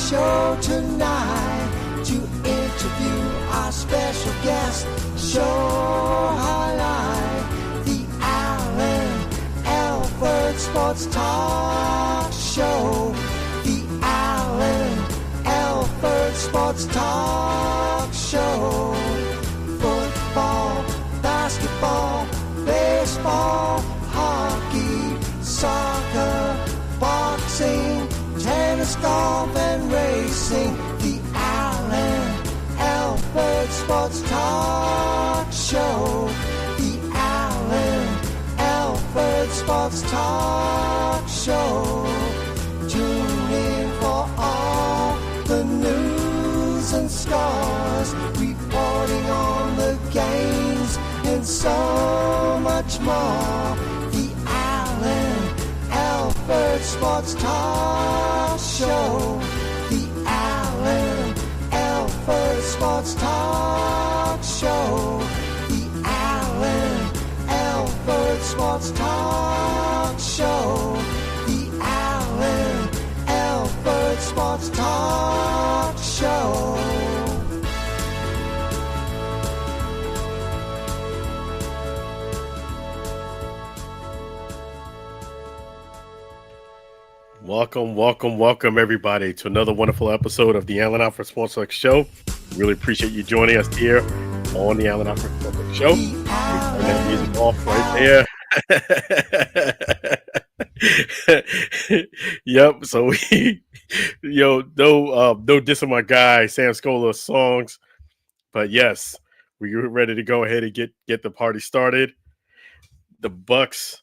show tonight to interview our special guest. Show highlight the Alan Alford Sports Talk Show. The Alan Alford Sports Talk Show. Football, basketball, baseball, hockey, soccer, boxing, tennis, golf, and racing. The Alan Alford Sports Talk Show. The Alan Alford Sports Talk Show. Tune in for all the news and scores, reporting on the games and so much more. The Alan Alford Sports Talk Show. The Alan Alford Sports Talk Show. The Alan Alford Sports Talk Show. The Alan Alford Sports Talk Show. Welcome, everybody, to another wonderful episode of the Allen Alford Sports Talk Show. Really appreciate you joining us here on the Allen Alford Sports Talk Show. Turn that music off right there. Yep. So no dissing my guy Sam Scola's songs, but yes, we're ready to go ahead and get the party started. The Bucs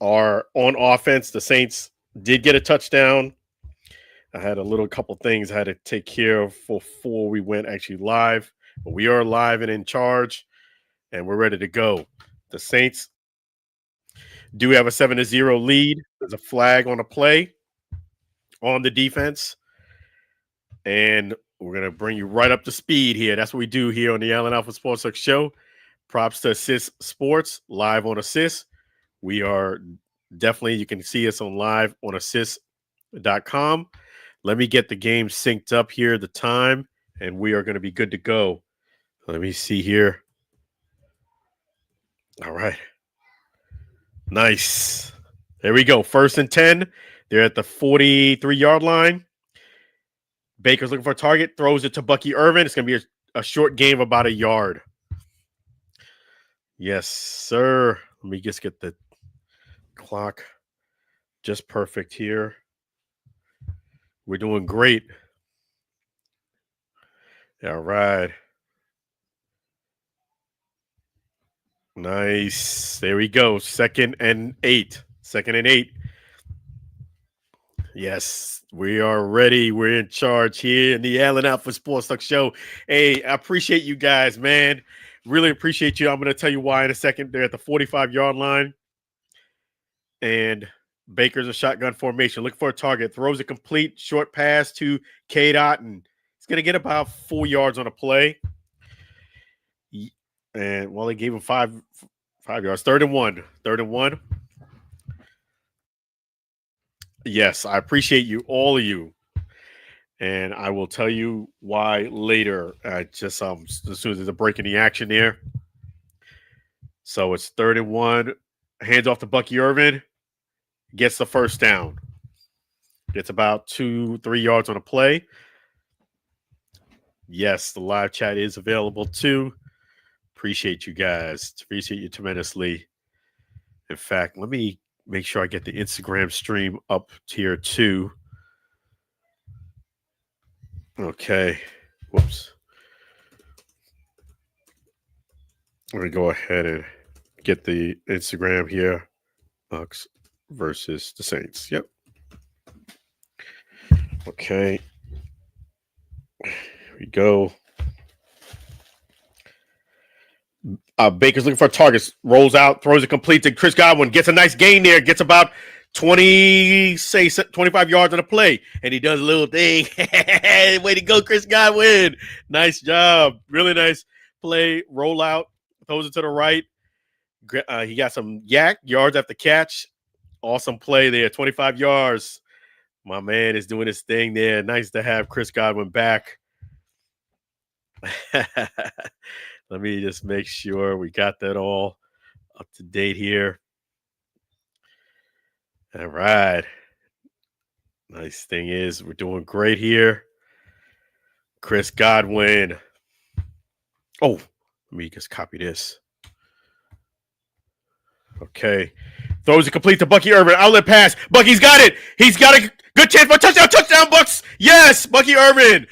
are on offense. The Saints did get a touchdown. I had a couple things I had to take care of before we went actually live, but we are live and in charge, and we're ready to go. The Saints do have a 7-0 lead. There's a flag on a play on the defense, and we're going to bring you right up to speed here. That's what we do here on the Allen Alford Sports Talk Show. Props to Assist Sports, live on Assist. We are definitely, you can see us on live on assist.com. Let me get the game synced up here, the time, and we are going to be good to go. Let me see here. All right. Nice. There we go. 1st and 10. They're at the 43-yard line. Baker's looking for a target, throws it to Bucky Irvin. It's going to be a short game of about a yard. Yes, sir. Let me just get the clock just perfect here. We're doing great. All right. Nice. There we go. 2nd and 8. 2nd and 8. Yes, we are ready. We're in charge here in the Allen Alford Sports Talk Show. Hey, I appreciate you guys, man. Really appreciate you. I'm going to tell you why in a second. They're at the 45-yard line. And Baker's a shotgun formation. Looking for a target. Throws a complete short pass to K-Dot. And he's going to get about 4 yards on a play. And they gave him 5 yards. 3rd and 1. 3rd and 1. Yes, I appreciate you, all of you. And I will tell you why later. Just as soon as there's a break in the action there. So it's 3rd and 1. Hands off to Bucky Irvin. Gets the first down. Gets about 2-3 yards on a play. Yes, the live chat is available too. Appreciate you guys. Appreciate you tremendously. In fact, let me make sure I get the Instagram stream up here too. Okay. Whoops. Let me go ahead and get the Instagram here. Bucs versus the Saints. Yep. Okay. Here we go. Baker's looking for targets. Rolls out, throws it complete to Chris Godwin. Gets a nice gain there. Gets about 25 yards on the play. And he does a little thing. Way to go, Chris Godwin. Nice job. Really nice play. Roll out. Throws it to the right. He got some yards after catch. Awesome play there. 25 yards. My man is doing his thing there. Nice to have Chris Godwin back. Let me just make sure we got that all up to date here. All right. Nice thing is we're doing great here. Chris Godwin. Oh, let me just copy this. Okay. Throws it complete to Bucky Irvin. Outlet pass. Bucky's got it. He's got a good chance for a touchdown. Touchdown, Bucs. Yes, Bucky Irvin.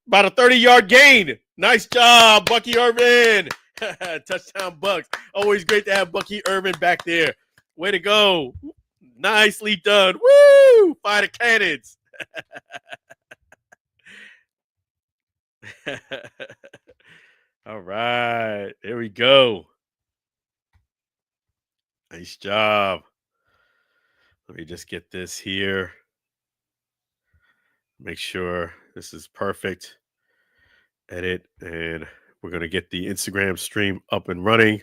About a 30-yard gain. Nice job, Bucky Irvin. Touchdown, Bucs. Always great to have Bucky Irvin back there. Way to go. Nicely done. Woo! Fire the cannons. All right. There we go. Nice job. Let me just get this here. Make sure this is perfect. Edit, and we're going to get the Instagram stream up and running.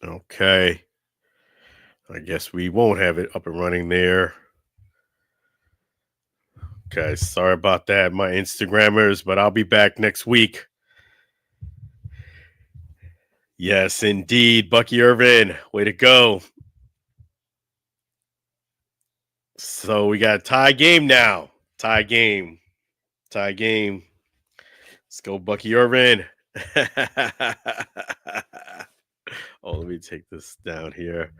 Okay. I guess we won't have it up and running there. Okay, sorry about that, my Instagrammers, but I'll be back next week. Yes, indeed. Bucky Irvin, way to go. So we got a tie game now. Tie game. Let's go, Bucky Irvin. Oh, let me take this down here.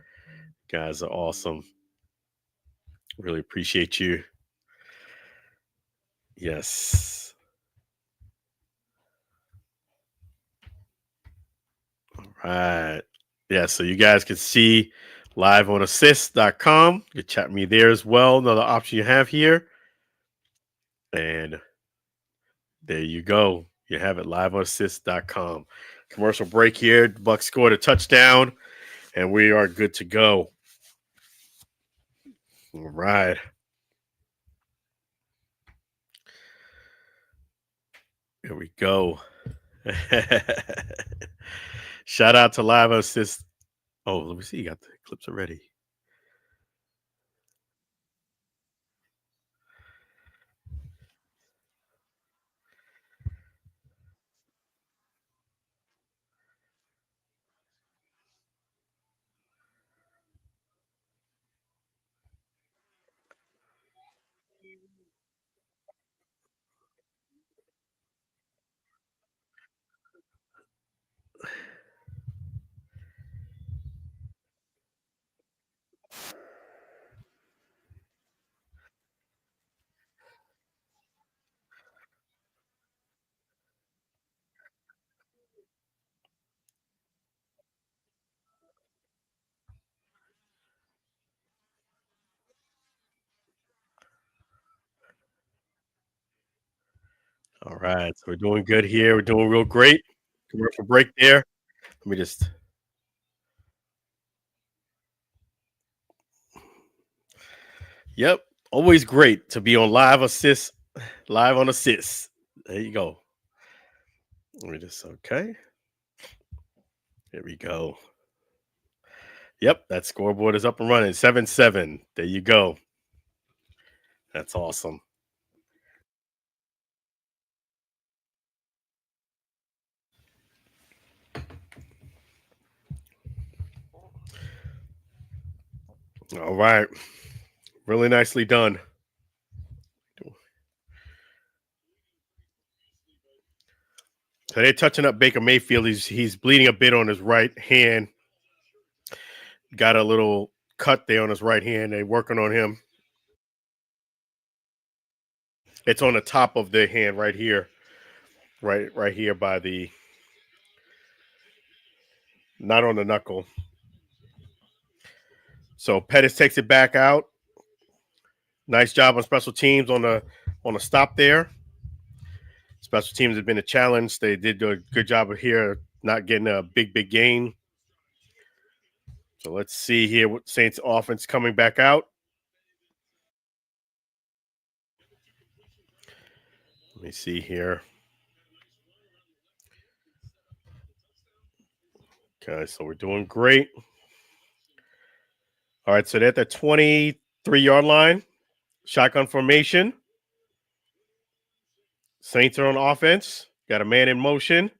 You guys are awesome. Really appreciate you. Yes. All right. Yeah, so you guys can see live on assist.com. You can chat me there as well. Another option you have here. And there you go. You have it live on assist.com. Commercial break here. The Bucs scored a touchdown, and we are good to go. All right. Here we go. Shout out to Live Assist. Oh, let me see. You got the clips already. All right. So we're doing good here. We're doing real great. Commercial break there. Let me just. Yep. Always great to be on Live Assist, live on Assist. There you go. Let me just, okay. There we go. Yep. That scoreboard is up and running. 7-7. There you go. That's awesome. All right. Really nicely done. So they're touching up Baker Mayfield. He's bleeding a bit on his right hand. Got a little cut there on his right hand. They're working on him. It's on the top of the hand right here. Right here by the, not on the knuckle. So Pettis takes it back out. Nice job on special teams on the stop there. Special teams have been a challenge. They did do a good job of here, not getting a big gain. So let's see here what Saints offense coming back out. Let me see here. Okay, so we're doing great. All right, so they're at the 23-yard line. Shotgun formation. Saints are on offense. Got a man in motion.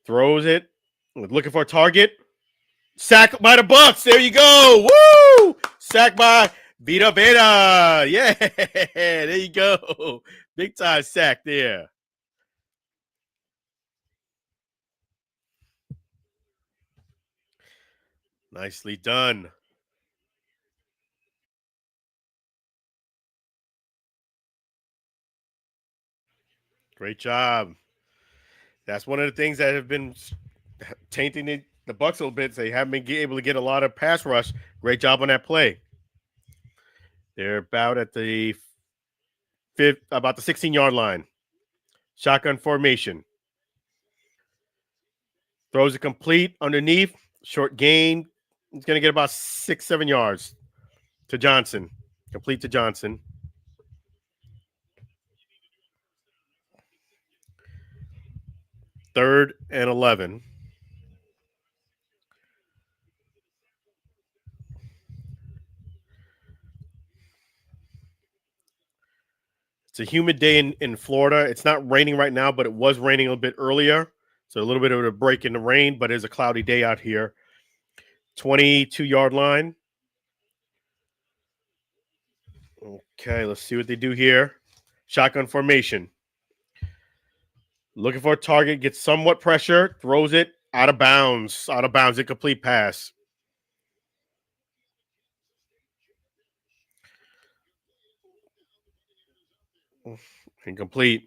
Throws it. Looking for a target. Sack by the Bucs. There you go. Woo! Sack by Vita Beta. Yeah, there you go. Big time sack there. Nicely done. Great job. That's one of the things that have been tainting the Bucs a little bit. They haven't been able to get a lot of pass rush. Great job on that play. They're about at the about the 16-yard line. Shotgun formation. Throws it complete underneath. Short gain. He's going to get about 6-7 yards to Johnson. Complete to Johnson. Third and 11. It's a humid day in Florida. It's not raining right now, but it was raining a little bit earlier. So a little bit of a break in the rain, but it's a cloudy day out here. 22-yard line. Okay, let's see what they do here. Shotgun formation. Looking for a target, gets somewhat pressure, throws it out of bounds. Out of bounds, incomplete pass. Incomplete.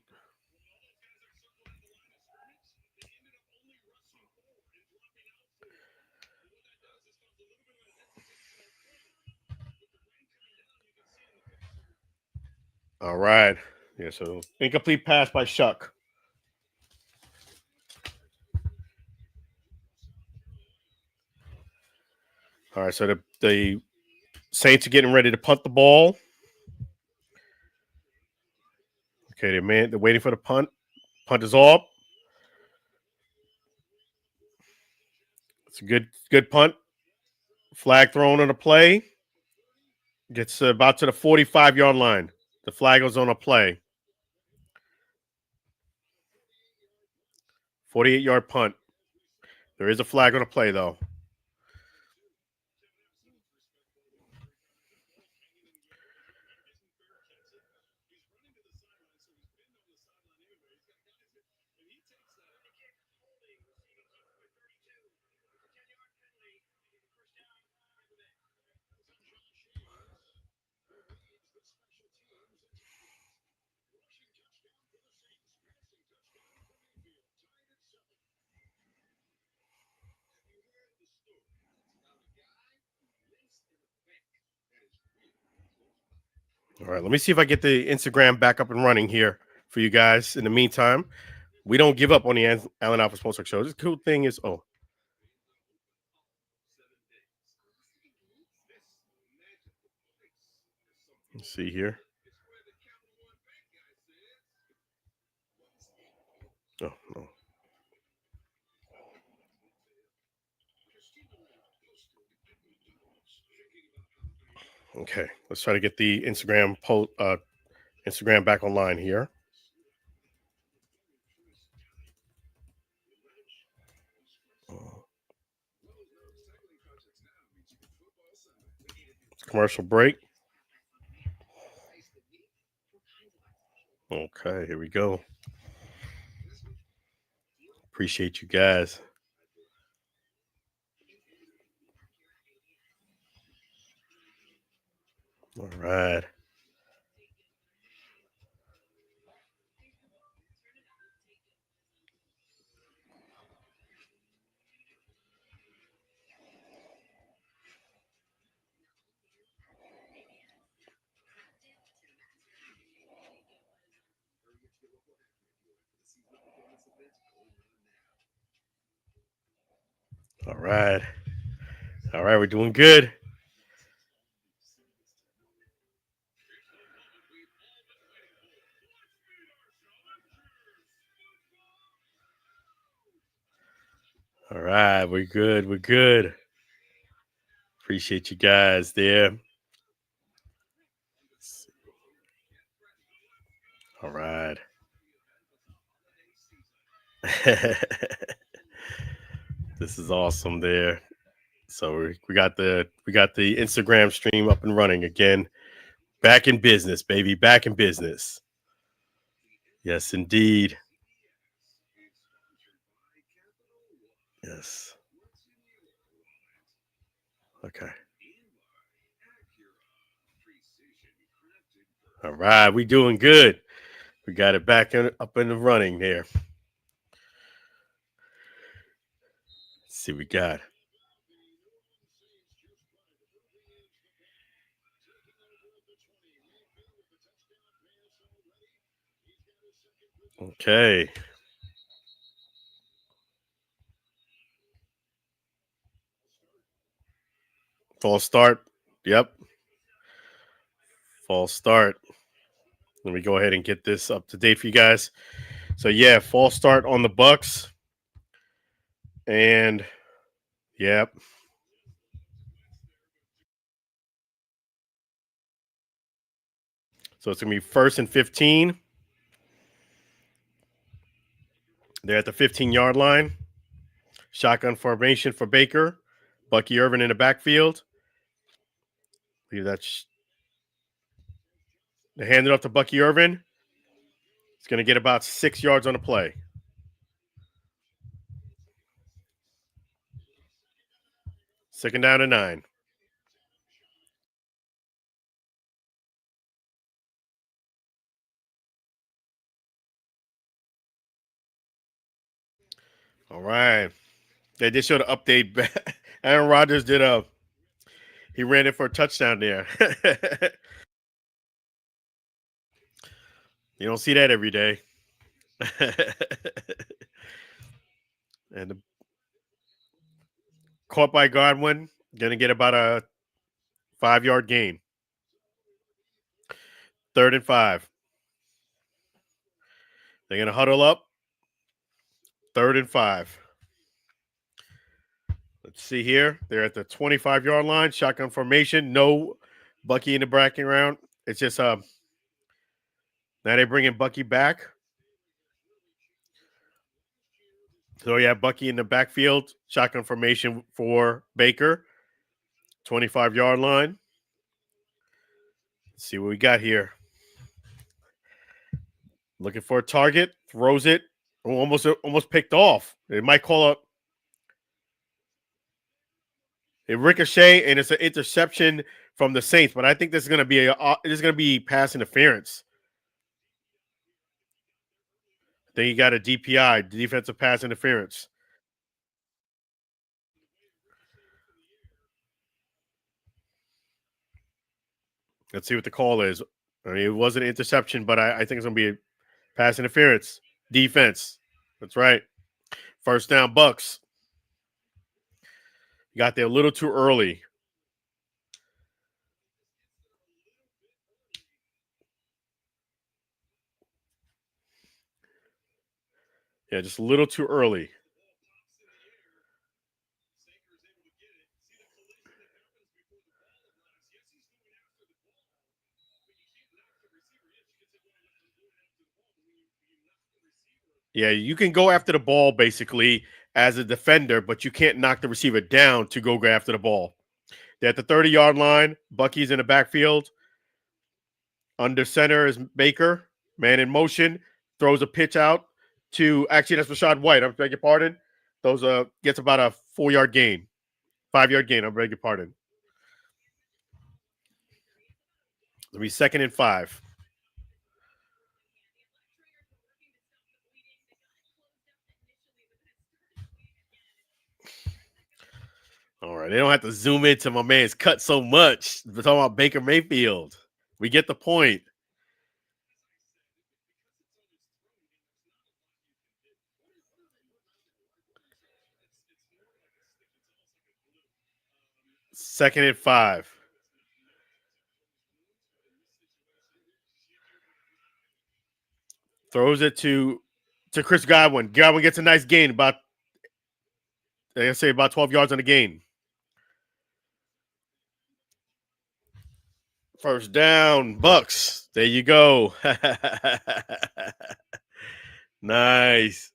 All right. Yeah, so incomplete pass by Shuck. All right, so the Saints are getting ready to punt the ball. Okay, they're waiting for the punt. Punt is off. It's a good punt. Flag thrown on a play. Gets about to the 45-yard line. The flag goes on a play. 48-yard punt. There is a flag on a play, though. All right, let me see if I get the Instagram back up and running here for you guys. In the meantime, we don't give up on the Allen Alpha Sports Talk Show. The cool thing is, let's see here. Oh, no. Okay, let's try to get the Instagram back online here. Commercial break. Okay, here we go. Appreciate you guys. All right. All right. All right, we're doing good. All right, we're good. We're good. Appreciate you guys there. All right. This is awesome there. So we got the Instagram stream up and running again. Back in business, baby. Back in business. Yes, indeed. Yes. Okay. All right. We doing good. We got it up and running there. Let's see what we got. Okay. False start. Yep. False start. Let me go ahead and get this up to date for you guys. So yeah, false start on the Bucs. And yep. So it's gonna be 1st and 15. They're at the 15-yard line. Shotgun formation for Baker. Bucky Irvin in the backfield. Leave that. They hand it off to Bucky Irvin. It's going to get about 6 yards on the play. Second down and 9. All right. They did show the update. Aaron Rodgers he ran it for a touchdown there. You don't see that every day. And caught by Godwin, going to get about a 5-yard gain. 3rd and 5. They're going to huddle up. 3rd and 5. Let's see here. They're at the 25-yard line. Shotgun formation. No Bucky in the bracket round. It's just now they're bringing Bucky back. So yeah, Bucky in the backfield. Shotgun formation for Baker. 25-yard line. Let's see what we got here. Looking for a target. Throws it. Almost picked off. It might call up. It ricochet and it's an interception from the Saints, but I think this is going to be pass interference. Then you got a DPI, defensive pass interference. Let's see what the call is. I mean, it was an interception, but I think it's going to be a pass interference. Defense. That's right. First down, Bucs. You got there a little too early. Yeah, just a little too early. Yeah, you can go after the ball basically as a defender, but you can't knock the receiver down to go after the ball. They're at the 30-yard line. Bucky's in the backfield. Under center is Baker. Man in motion. Throws a pitch out to actually that's Rashad White. I beg your pardon. Those gets about a 4-yard gain. 5-yard gain. I beg your pardon. It'll be 2nd and 5. All right. They don't have to zoom into my man's cut so much. We're talking about Baker Mayfield. We get the point. Second and 5. Throws it to Chris Godwin. Godwin gets a nice gain, about I say about 12 yards on the gain. First down, Bucs. There you go. Nice.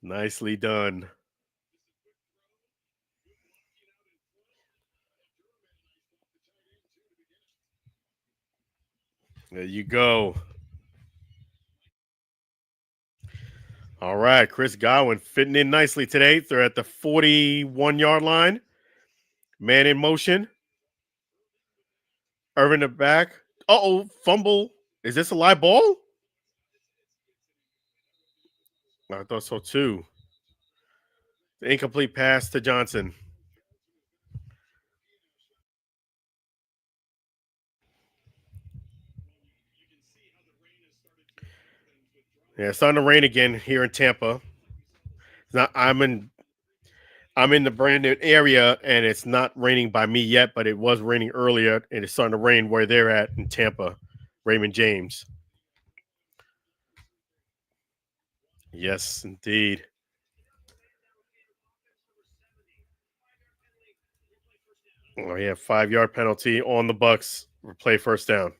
Nicely done. There you go. All right, Chris Godwin fitting in nicely today. They're at the 41-yard line. Man in motion. Irvin the back. Uh-oh, fumble. Is this a live ball? I thought so too. The incomplete pass to Johnson. Yeah, it's starting to rain again here in Tampa. I'm in the brand new area, and it's not raining by me yet, but it was raining earlier, and it's starting to rain where they're at in Tampa, Raymond James. Yes, indeed. Oh, yeah, 5-yard penalty on the Bucs. Play first down.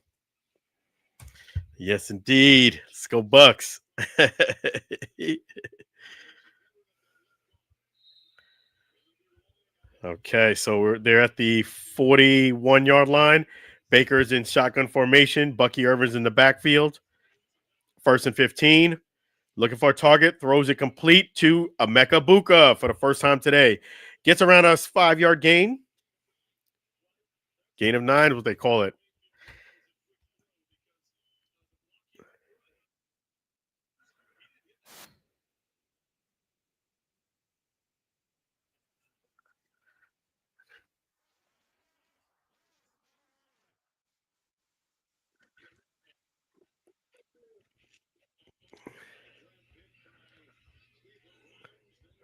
Yes, indeed. Let's go Bucs. Okay, so they're at the 41-yard line. Baker's in shotgun formation. Bucky Irvin's in the backfield. 1st and 15. Looking for a target. Throws it complete to Emeka Buka for the first time today. Gets around a 5-yard gain. Gain of 9 is what they call it.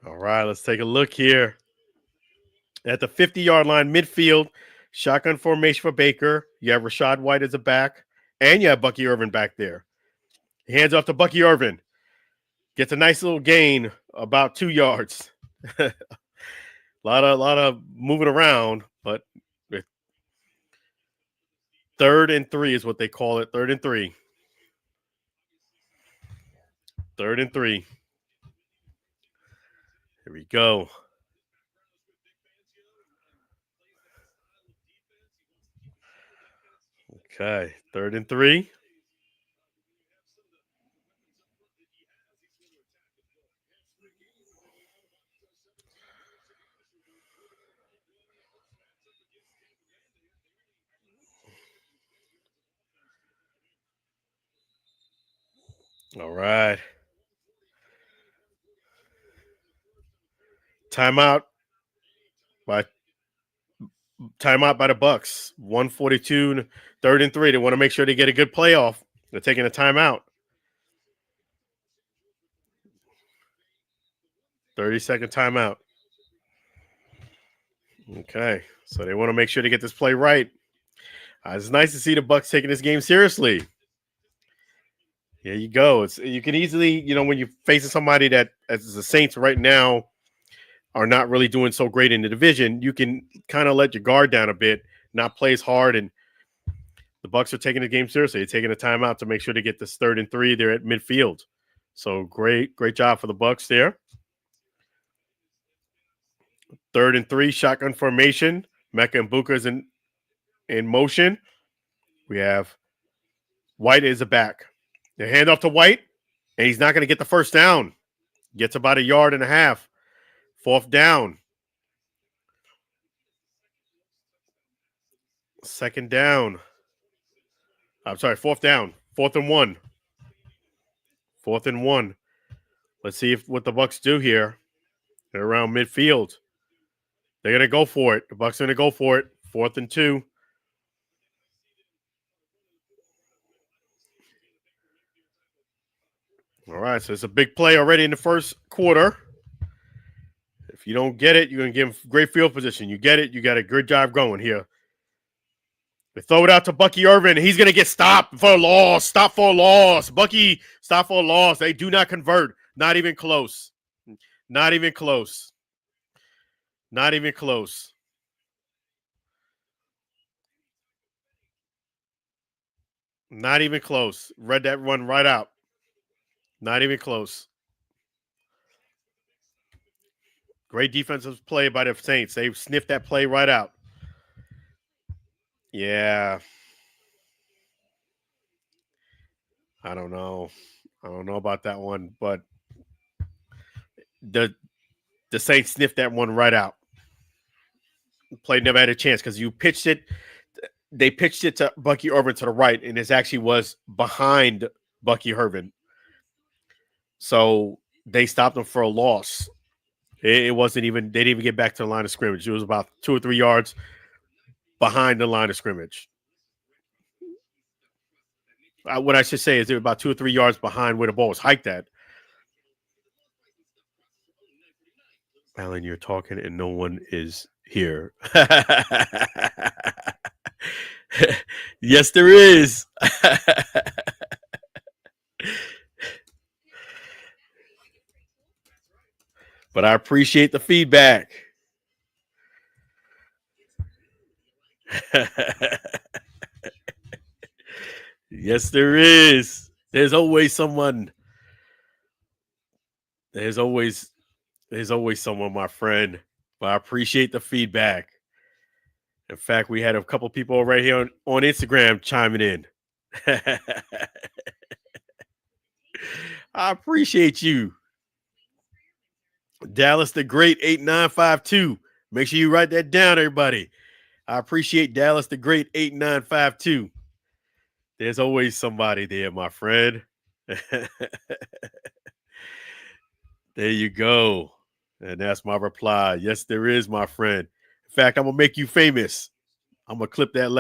All right, let's take a look here. At the 50-yard line, midfield, shotgun formation for Baker. You have Rashad White as a back, and you have Bucky Irvin back there. He hands off to Bucky Irvin. Gets a nice little gain, about 2 yards. a lot of moving around, but 3rd and 3 is what they call it. 3rd and 3. 3rd and 3. Here we go. Okay, 3rd and 3. All right. Timeout by the Bucs. 142, 3rd and 3. They want to make sure they get a good playoff. They're taking a timeout. 30-second timeout. Okay, so they want to make sure they get this play right. It's nice to see the Bucs taking this game seriously. There you go. You can easily, when you're facing somebody that, as the Saints right now, are not really doing so great in the division, you can kind of let your guard down a bit, not play as hard, and the Bucs are taking the game seriously. They're taking a timeout to make sure they get this 3rd and 3. They're at midfield. So great job for the Bucs there. 3rd and 3, shotgun formation. Mecca and Buka is in motion. We have White is a back. They hand off to White, and he's not going to get the first down. Gets about 1.5 yards. 4th down. 2nd down. I'm sorry, 4th down. 4th and 1. 4th and 1. Let's see what the Bucs do here. They're around midfield. They're going to go for it. The Bucs are going to go for it. 4th and 2. All right, so it's a big play already in the first quarter. If you don't get it, you're going to give him great field position. You get it, you got a good job going here. They throw it out to Bucky Irvin. He's going to get stopped for a loss. Stop for a loss. Bucky, stop for a loss. They do not convert. Not even close. Not even close. Not even close. Not even close. Read that run right out. Not even close. Great defensive play by the Saints. They sniffed that play right out. Yeah. I don't know. I don't know about that one, but the Saints sniffed that one right out. Play never had a chance because you pitched it. They pitched it to Bucky Irvin to the right, and it actually was behind Bucky Irvin. So they stopped him for a loss. It wasn't even, they didn't even get back to the line of scrimmage. It was about 2 or 3 yards behind the line of scrimmage. What I should say is they were about 2 or 3 yards behind where the ball was hiked at. Alan, you're talking and no one is here. Yes, there is. But I appreciate the feedback. Yes, there is. There's always someone. There's always someone, my friend. But I appreciate the feedback. In fact, we had a couple people right here on Instagram chiming in. I appreciate you. Dallas the Great 8952. Make sure you write that down, everybody. I appreciate Dallas the Great 8952. There's always somebody there, my friend. There you go. And that's my reply. Yes, there is, my friend. In fact, I'm going to make you famous. I'm going to clip that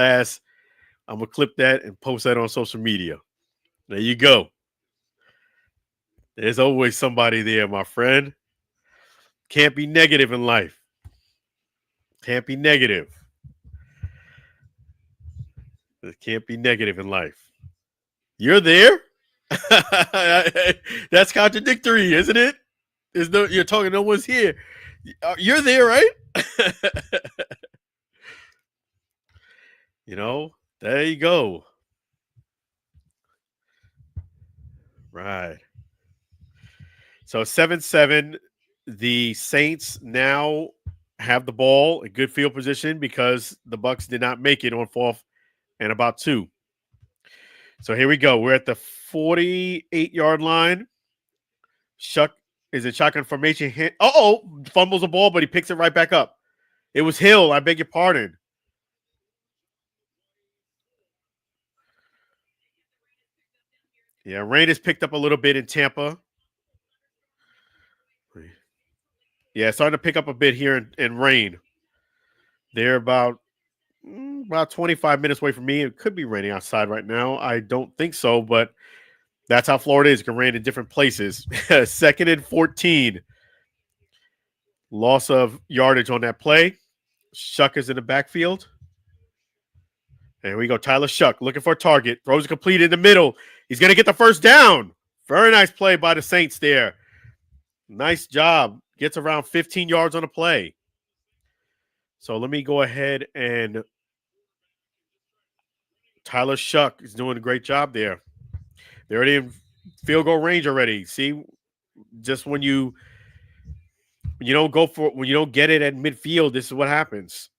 I'm going to clip that and post that on social media. There you go. There's always somebody there, my friend. Can't be negative in life. Can't be negative. It can't be negative in life. You're there? That's contradictory, isn't it? You're talking, no one's here. You're there, right? There you go. Right. So 7-7, the Saints now have the ball in good field position because the Bucs did not make it on 4th and about 2. So here we go. We're at the 48-yard line. Shuck is a shotgun formation hit. Fumbles the ball, but he picks it right back up. It was Hill. I beg your pardon. Yeah, rain has picked up a little bit in Tampa. Yeah, starting to pick up a bit here in rain. They're about 25 minutes away from me. It could be raining outside right now. I don't think so, but that's how Florida is. It can rain in different places. 2nd and 14. Loss of yardage on that play. Shuck is in the backfield. There we go. Tyler Shuck looking for a target. Throws it complete in the middle. He's going to get the first down. Very nice play by the Saints there. Nice job. Gets around 15 yards on the play. So let me go ahead and Tyler Shuck is doing a great job there. They're already in field goal range already. See, just when you don't when you don't get it at midfield, this is what happens.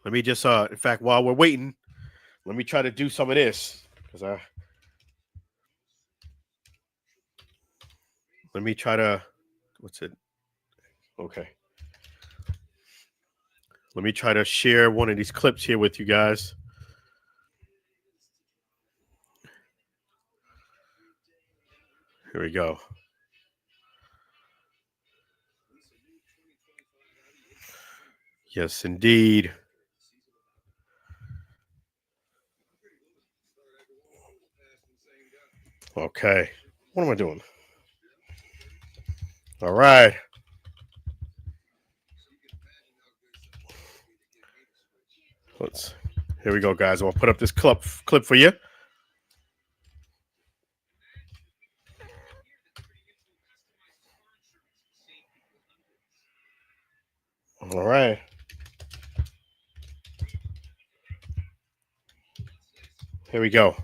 Let me just, in fact, while we're waiting, let me try to do some of this let me try to, what's it? Okay. Let me try to share one of these clips here with you guys. Here we go. Yes, indeed. Okay. What am I doing? All right. Here we go, guys. I'll put up this clip for you. All right. Here we go.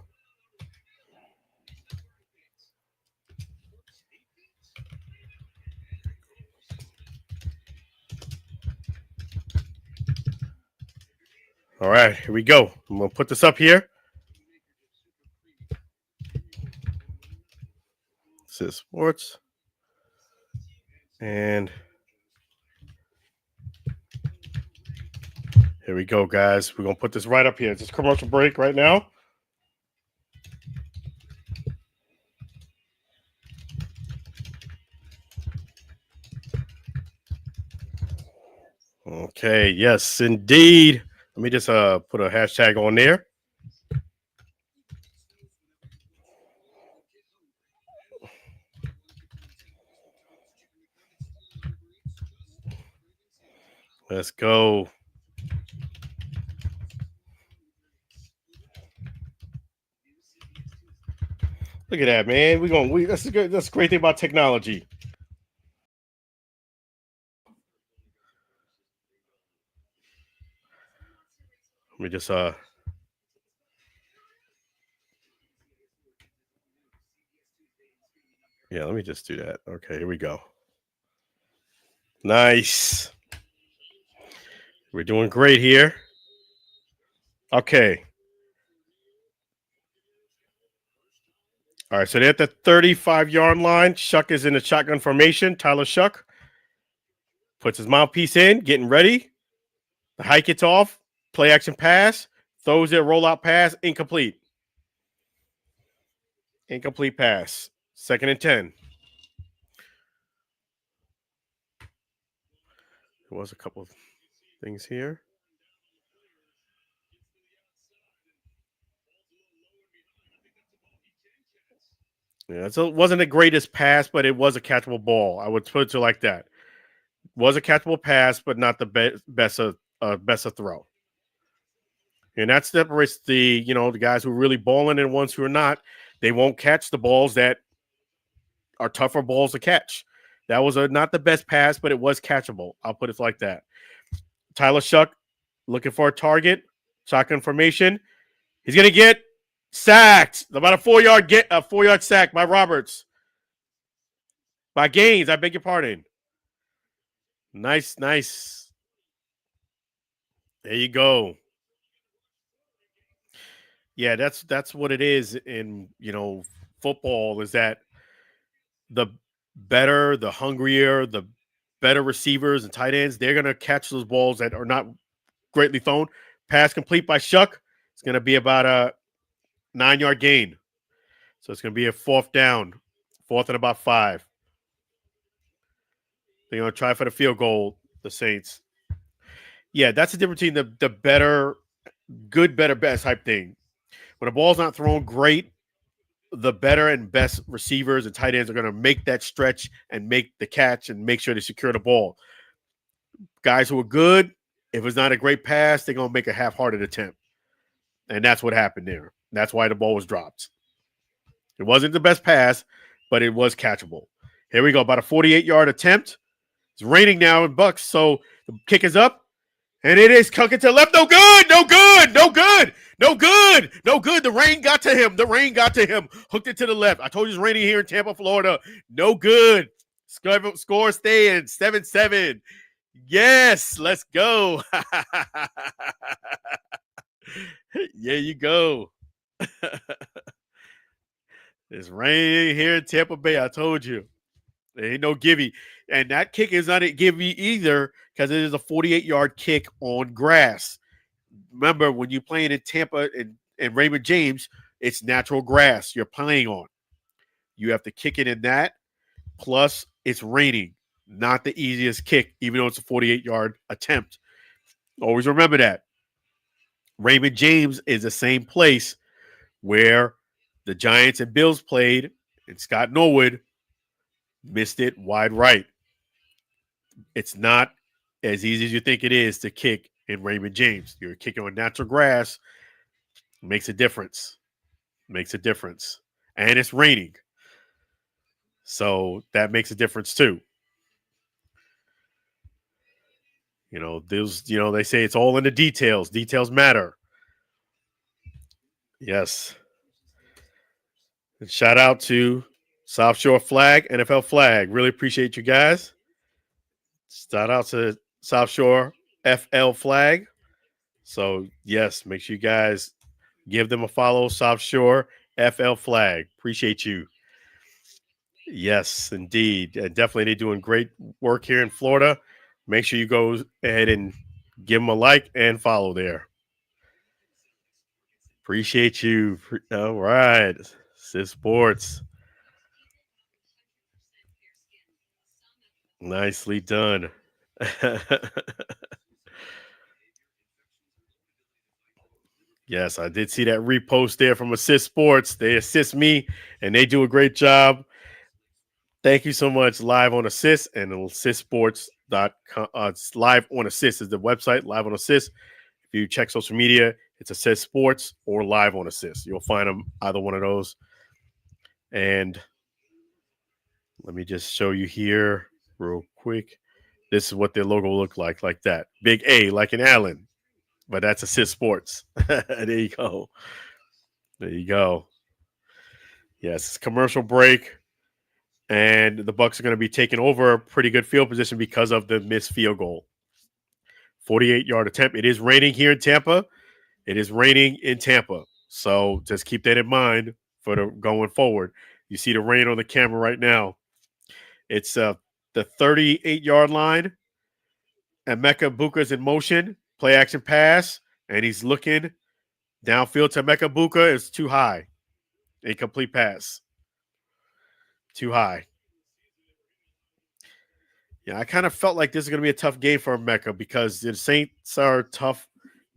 All right, here we go. I'm going to put this up here. This is sports. And here we go, guys. We're going to put this right up here. It's just commercial break right now. Okay, yes, indeed. Let me just put a hashtag on there. Let's go. Look at that, man. That's good. That's a great thing about technology. Let me just let me just do that. Okay, here we go. Nice. We're doing great here. Okay. All right, so they're at the 35-yard line. Shuck is in the shotgun formation. Tyler Shuck puts his mouthpiece in, getting ready. The hike gets off. Play action pass. Throws it, rollout pass. Incomplete. Incomplete pass. 2nd and 10. There was a couple of things here. Yeah, so it wasn't the greatest pass, but it was a catchable ball. I would put it like that. Was a catchable pass, but not the best of throw. And that separates the guys who are really balling and ones who are not. They won't catch the balls that are tougher balls to catch. That was not the best pass, but it was catchable. I'll put it like that. Tyler Shuck looking for a target. Shotgun formation. He's going to get sacked. About a 4-yard sack by Roberts. By Gaines, I beg your pardon. Nice. There you go. Yeah, that's what it is in football, is that the better, the hungrier, the better receivers and tight ends, they're gonna catch those balls that are not greatly thrown. Pass complete by Shuck. It's gonna be about a 9-yard gain. So it's gonna be a 4th down, 4th and about 5. They're gonna try for the field goal, the Saints. Yeah, that's the difference between the better, good, better, best type thing. When a ball's not thrown great, the better and best receivers and tight ends are going to make that stretch and make the catch and make sure they secure the ball. Guys who are good, if it's not a great pass, they're going to make a half-hearted attempt. And that's what happened there. That's why the ball was dropped. It wasn't the best pass, but it was catchable. Here we go, about a 48-yard attempt. It's raining now in Bucs, so the kick is up. And it is cooking to the left. No good. The rain got to him. Hooked it to the left. I told you it's raining here in Tampa, Florida. No good. Score staying 7-7. Yes, let's go. There you go. It's raining here in Tampa Bay. I told you. There ain't no givey. And that kick is not a givey either, because it is a 48-yard kick on grass. Remember, when you're playing in Tampa and Raymond James, it's natural grass you're playing on. You have to kick it in that. Plus, it's raining. Not the easiest kick, even though it's a 48-yard attempt. Always remember that. Raymond James is the same place where the Giants and Bills played, and Scott Norwood missed it wide right. It's not as easy as you think it is to kick in Raymond James. You're kicking on natural grass, makes a difference. Makes a difference. And it's raining. So that makes a difference too. They say it's all in the details. Details matter. Yes. And shout out to South Shore Flag, NFL Flag. Really appreciate you guys. Shout out to South Shore FL Flag. So, yes, make sure you guys give them a follow. South Shore FL Flag. Appreciate you. Yes, indeed. Definitely, they're doing great work here in Florida. Make sure you go ahead and give them a like and follow there. Appreciate you. All right. Sis Sports. Nicely done. Yes, I did see that repost there from Assist Sports. They assist me and they do a great job. Thank you so much. Live on Assist and assistsports.com. Live on Assist is the website, Live on Assist. If you check social media, it's Assist Sports or Live on Assist. You'll find them either one of those. And let me just show you here real quick. This is what their logo looked like that. Big A, like an Allen. But that's Assist Sports. There you go. There you go. Yes, commercial break. And the Bucs are going to be taking over a pretty good field position because of the missed field goal. 48-yard attempt. It is raining here in Tampa. It is raining in Tampa. So just keep that in mind for the going forward. You see the rain on the camera right now. It's the 38-yard line. Emeka Buka's in motion. Play action pass. And he's looking downfield to Emeka Buka. It's too high. Incomplete pass. Too high. Yeah, I kind of felt like this is going to be a tough game for Emeka because the Saints are a tough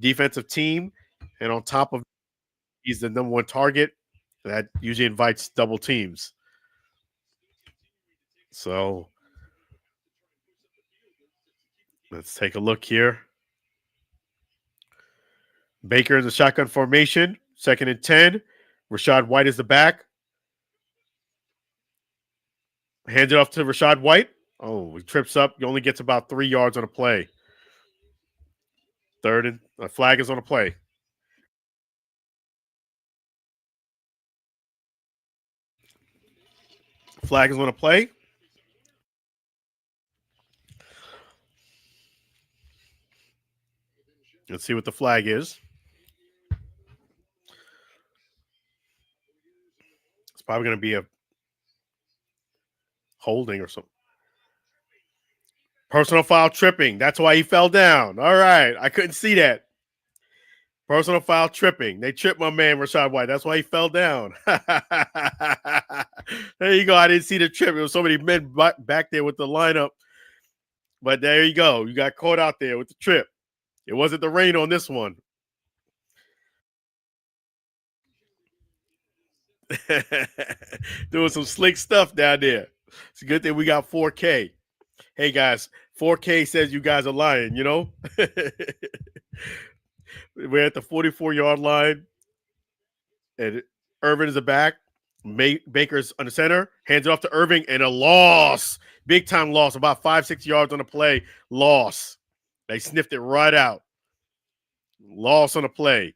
defensive team. And on top of he's the number one target. That usually invites double teams. So let's take a look here. Baker in the shotgun formation. 2nd and 10. Rachaad White is the back. Hands it off to Rachaad White. Oh, he trips up. He only gets about 3 yards on a play. 3rd and a flag is on a play. Flag is on a play. Let's see what the flag is. It's probably going to be a holding or something. Personal foul tripping. That's why he fell down. All right. I couldn't see that. Personal foul tripping. They tripped my man, Rachaad White. That's why he fell down. There you go. I didn't see the trip. There was so many men back there with the lineup. But there you go. You got caught out there with the trip. It wasn't the rain on this one. Doing some slick stuff down there. It's a good thing we got 4K. Hey, guys, 4K says you guys are lying, you know? We're at the 44-yard line. And Irvin is the back. Baker's on the center. Hands it off to Irving. And a loss. Big-time loss. About 5-6 yards on the play. Loss. They sniffed it right out. Loss on the play.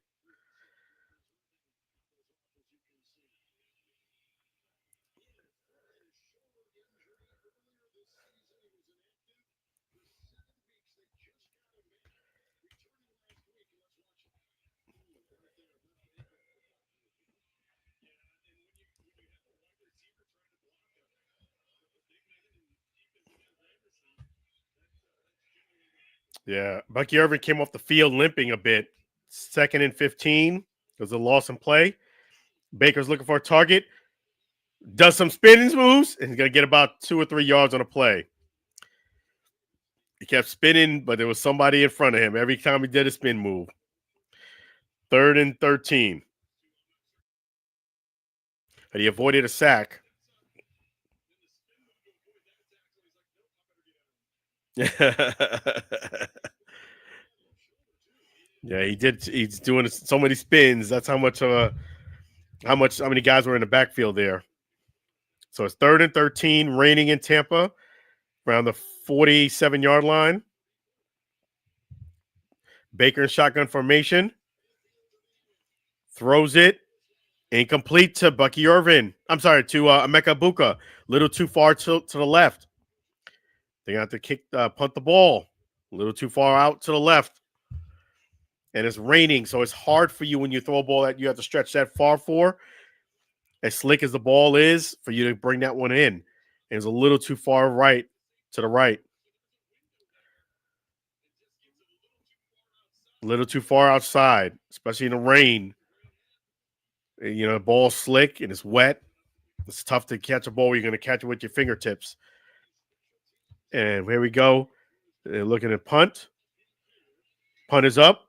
Yeah, Bucky Irvin came off the field limping a bit. 2nd and 15. There's a loss in play. Baker's looking for a target. Does some spinning moves, and he's going to get about 2 or 3 yards on a play. He kept spinning, but there was somebody in front of him every time he did a spin move. 3rd and 13. And he avoided a sack. Yeah, he did. He's doing so many spins. That's how many guys were in the backfield there. So it's 3rd and 13, raining in Tampa, around the 47-yard line. Baker in shotgun formation. Throws it. Incomplete to Bucky Irvin. I'm sorry, to Emeka Buka. Little too far to the left. They got to punt the ball. A little too far out to the left. And it's raining, so it's hard for you when you throw a ball that you have to stretch that far for. As slick as the ball is, for you to bring that one in. And it's a little too far to the right. A little too far outside, especially in the rain. You know, the ball's slick and it's wet. It's tough to catch a ball where you're going to catch it with your fingertips. And here we go. They're looking at punt. Punt is up.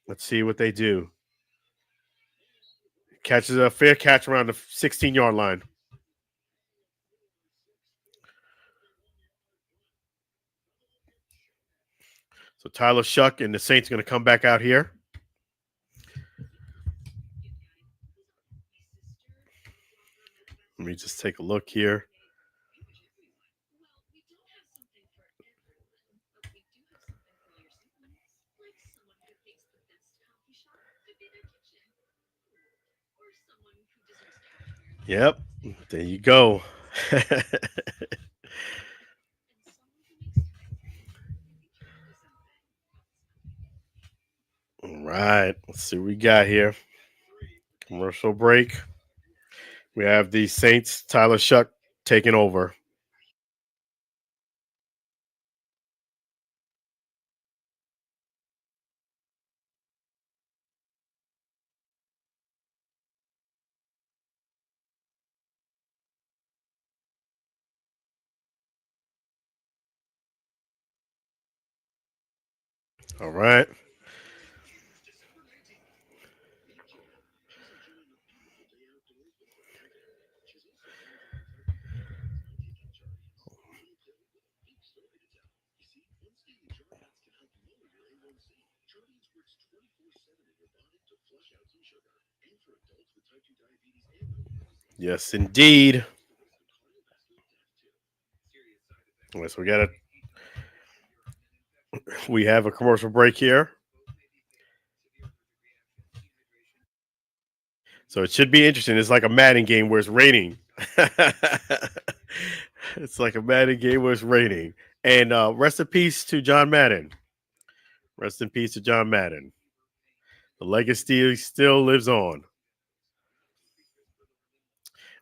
Let's see what they do. Catches a fair catch around the 16-yard line. So Tyler Shuck and the Saints are going to come back out here. Let me just take a look here. Yep, there you go. All right, let's see what we got here. Commercial break. We have the Saints, Tyler Shuck, taking over. All right. Yes, indeed. Yes, we have a commercial break here. So it should be interesting. It's like a Madden game where it's raining. It's like a Madden game where it's raining. And rest in peace to John Madden. Rest in peace to John Madden. The legacy still lives on.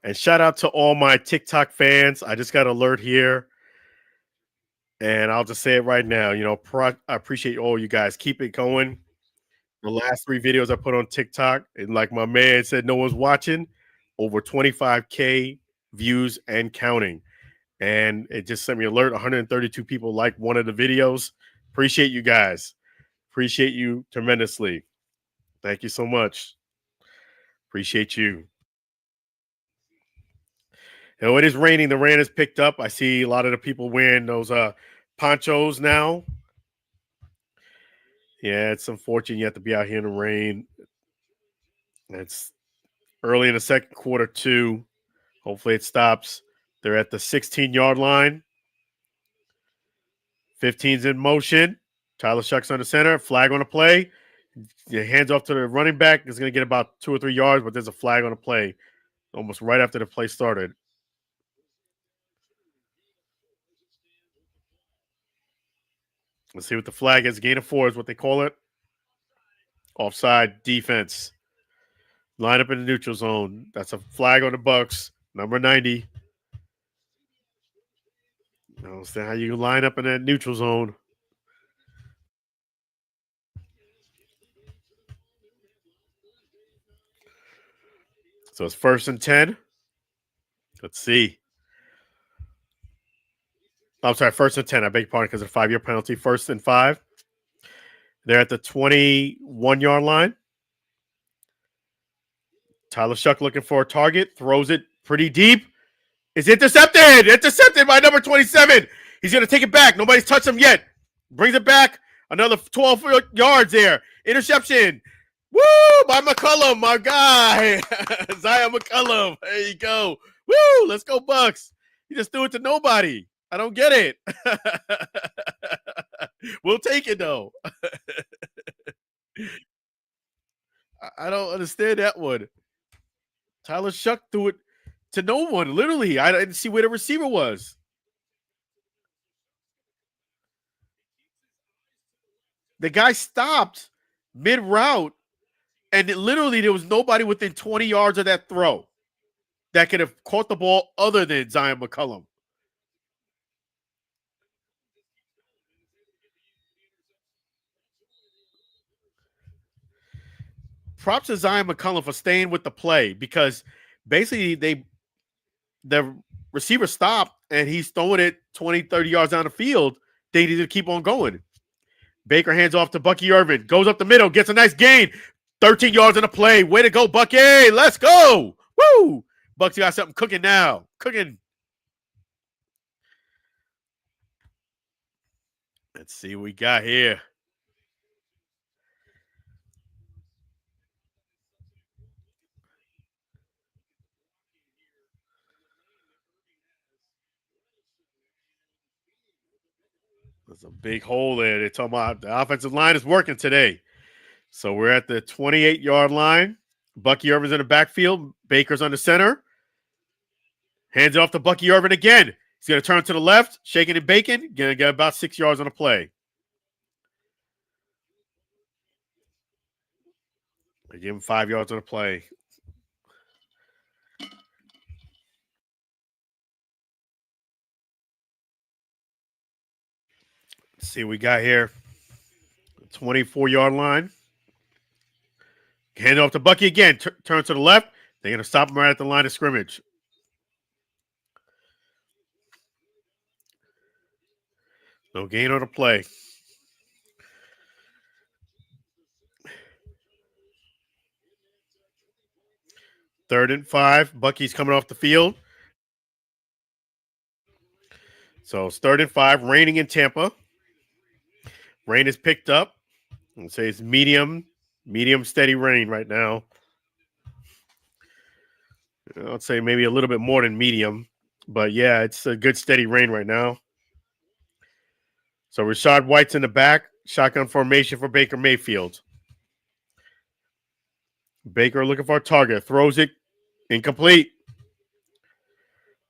And shout out to all my TikTok fans. I just got an alert here. And I'll just say it right now. You know, I appreciate all you guys. Keep it going. The last 3 videos I put on TikTok, and like my man said, no one's watching, over 25K views and counting. And it just sent me an alert. 132 people liked one of the videos. Appreciate you guys. Appreciate you tremendously. Thank you so much. Appreciate you. You know, it is raining. The rain has picked up. I see a lot of the people wearing those ponchos now. Yeah, it's unfortunate you have to be out here in the rain. It's early in the second quarter, too. Hopefully it stops. They're at the 16-yard line. 15's in motion. Tyler Shuck's on the center. Flag on the play. Hands off to the running back. It's going to get about 2 or 3 yards, but there's a flag on the play almost right after the play started. Let's see what the flag is. Gain of 4 is what they call it. Offside defense. Line up in the neutral zone. That's a flag on the Bucs. Number 90. Understand how you line up in that neutral zone. So it's 1st and 10. Let's see. I'm sorry, 1st and 10. I beg your pardon because of a 5-year penalty. 1st and 5. They're at the 21-yard line. Tyler Shuck looking for a target. Throws it pretty deep. It's intercepted. Intercepted by number 27. He's going to take it back. Nobody's touched him yet. Brings it back. Another 12 yards there. Interception. Woo! By McCullum, my guy. Zion McCullum. There you go. Woo! Let's go, Bucs. You just threw it to nobody. I don't get it. We'll take it, though. I don't understand that one. Tyler Shuck threw it to no one. Literally, I didn't see where the receiver was. The guy stopped mid route, and literally there was nobody within 20 yards of that throw that could have caught the ball other than Zion McCullum. Props to Zion McCullum for staying with the play because basically the receiver stopped and he's throwing it 20, 30 yards down the field. They need to keep on going. Baker hands off to Bucky Irvin. Goes up the middle. Gets a nice gain. 13 yards in the play. Way to go, Bucky. Let's go. Woo. Bucks got something cooking now. Cooking. Let's see what we got here. There's a big hole there. They're talking about the offensive line is working today. So we're at the 28-yard line. Bucky Irvin's in the backfield. Baker's on the center. Hands it off to Bucky Irvin again. He's going to turn to the left, shaking and baking. Going to get about 6 yards on the play. They give him 5 yards on the play. Let's see what we got here. 24-yard line. Hand it off to Bucky again. Turn to the left. They're going to stop him right at the line of scrimmage. No gain on the play. Third and 5. Bucky's coming off the field. So it's 3rd and 5. Raining in Tampa. Rain is picked up. I'd say it's medium steady rain right now. I'd say maybe a little bit more than medium. But yeah, it's a good steady rain right now. So Rashad White's in the back. Shotgun formation for Baker Mayfield. Baker looking for a target. Throws it. Incomplete.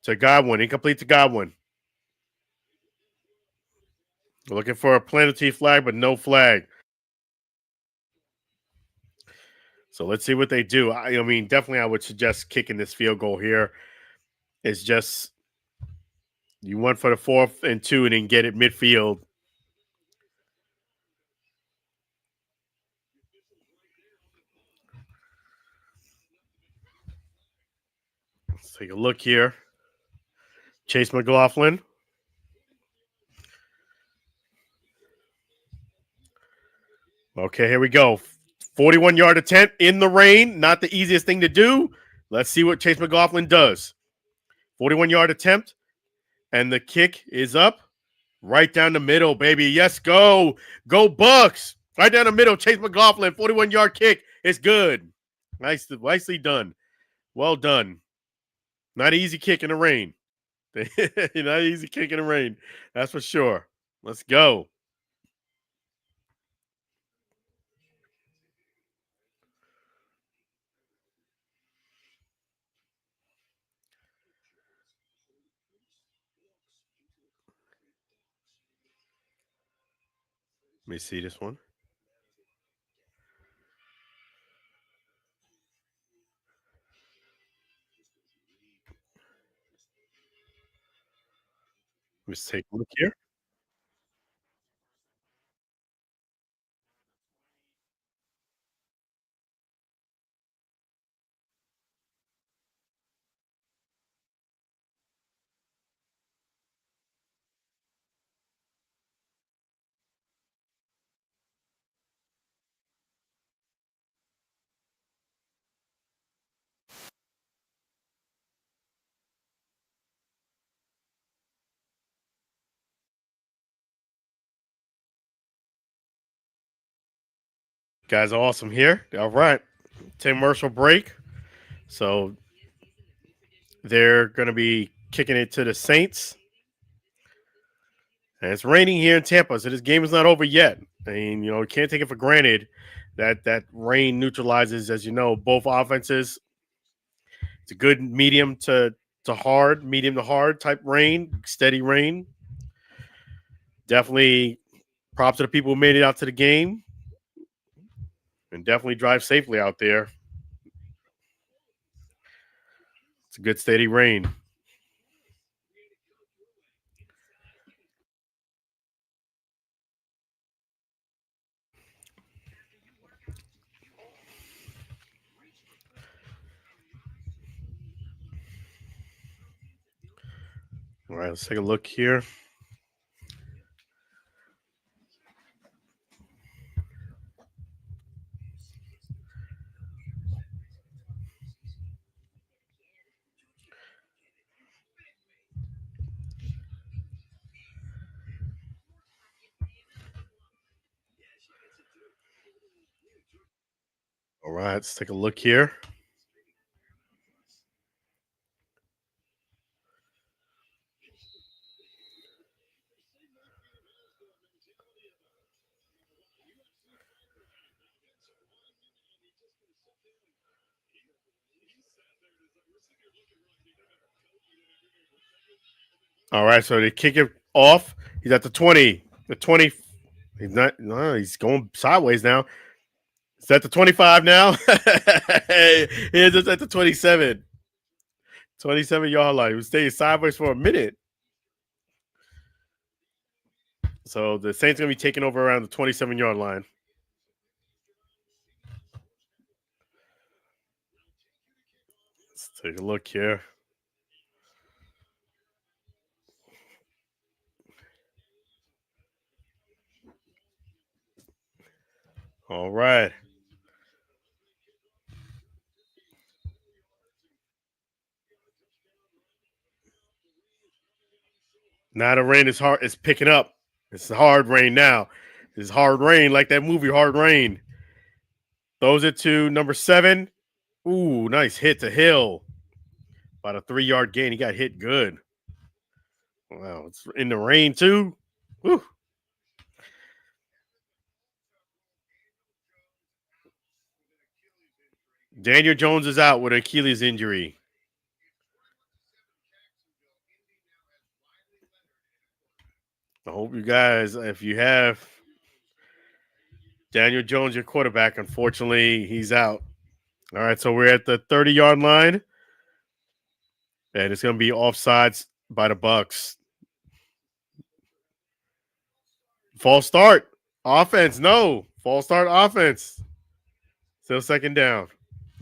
To Godwin. Incomplete to Godwin. Looking for a penalty flag, but no flag. So let's see what they do. I mean, definitely I would suggest kicking this field goal here. It's just you went for the 4th and 2 and then get it midfield. Let's take a look here. Chase McLaughlin. Okay, here we go. 41-yard attempt in the rain. Not the easiest thing to do. Let's see what Chase McLaughlin does. 41-yard attempt. And the kick is up. Right down the middle, baby. Yes, go. Go Bucs. Right down the middle. Chase McLaughlin. 41-yard kick. It's good. Nicely done. Well done. Not an easy kick in the rain. Not an easy kick in the rain. That's for sure. Let's go. Let me see this one. Let's take a look here. Guys, are awesome here. All right. 10-commercial break. So they're going to be kicking it to the Saints. And it's raining here in Tampa, so this game is not over yet. I mean, you can't take it for granted that rain neutralizes, as you know, both offenses. It's a good medium to hard type rain, steady rain. Definitely props to the people who made it out to the game, and definitely drive safely out there. It's a good steady rain. All right, let's take a look here. All right, let's take a look here. All right, so they kick it off. He's at the 20. The 20. He's not. No, he's going sideways now. He's at the 25 now. He's just at the 27. 27-yard line. He was staying sideways for a minute. So the Saints going to be taking over around the 27-yard line. Let's take a look here. All right. Now the rain is hard. It's picking up. It's hard rain now. It's hard rain like that movie, Hard Rain. Throws it to number 7. Ooh, nice hit to Hill. About a 3-yard gain. He got hit good. Wow, it's in the rain too. Woo. Daniel Jones is out with an Achilles injury. I hope you guys, if you have Daniel Jones, your quarterback, unfortunately, he's out. All right, so we're at the 30-yard line, and it's going to be offsides by the Bucs. False start. Offense, no. False start offense. Still second down.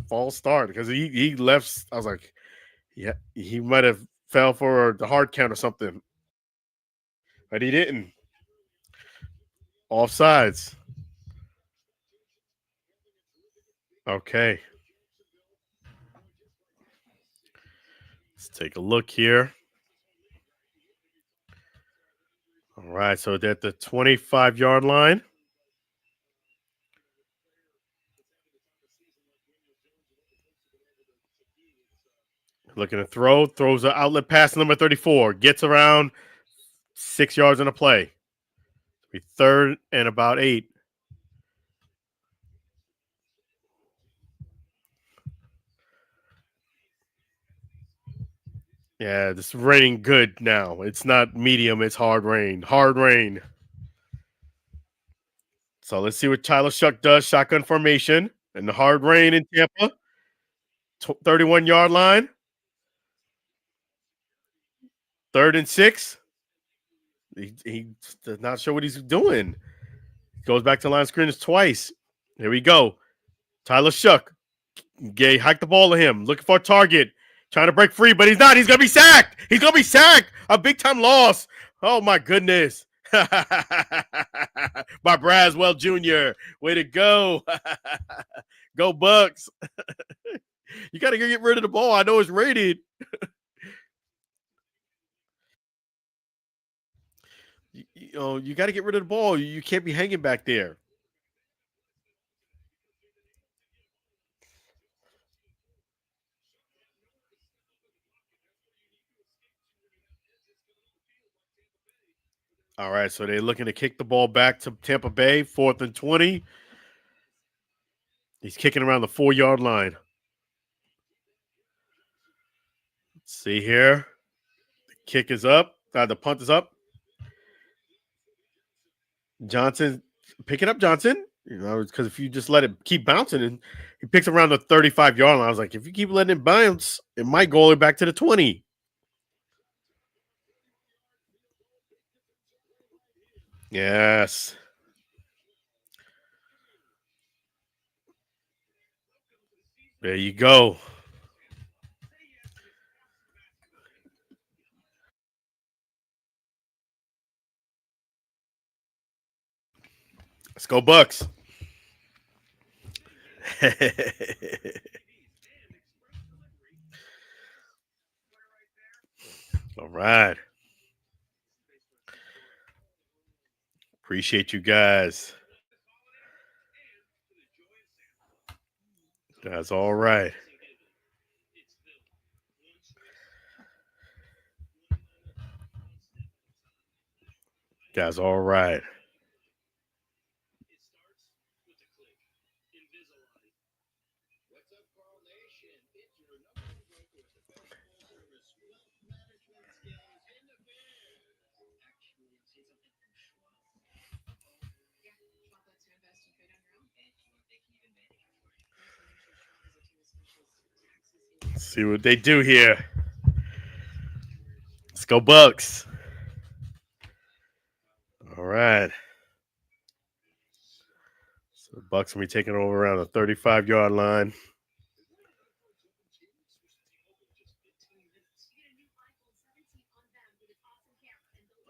False start because he left. I was like, yeah, he might have fell for the hard count or something. But he didn't. Offsides. Okay. Let's take a look here. All right, so they're at the 25-yard line. Looking to throw, throws an outlet pass to number 34, gets around 6 yards in a play. Be 3rd and about 8. Yeah, this raining good now. It's not medium, it's hard rain. Hard rain. So let's see what Tyler Shuck does. Shotgun formation and the hard rain in Tampa. 31-yard line. 3rd and 6. He's not sure what he's doing. Goes back to line of scrimmage twice. Here we go. Tyler Shuck. Gay hike the ball to him. Looking for a target. Trying to break free, but he's not. He's going to be sacked. He's going to be sacked. A big-time loss. Oh, my goodness. By Braswell Jr. Way to go. Go Bucs. You got to get rid of the ball. I know it's rated. You got to get rid of the ball. You can't be hanging back there. All right, so they're looking to kick the ball back to Tampa Bay, 4th and 20. He's kicking around the 4-yard line. Let's see here. The kick is up. The punt is up. Johnson, pick it up, Johnson. Because if you just let it keep bouncing, and he picks around the 35-yard line. I was like, if you keep letting it bounce, it might go all the way back to the 20. Yes. There you go. Let's go, Bucs. All right. Appreciate you guys. That's all right. That's all right. Let's see what they do here. Let's go, Bucs. All right. So the Bucs will be taking over around the 35-yard line.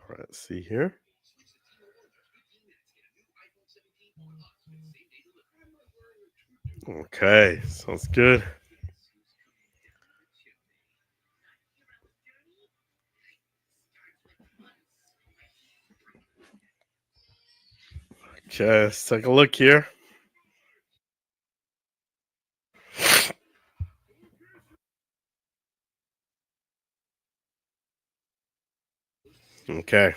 All right, let's see here. Okay, sounds good. Okay, let's take a look here. Okay.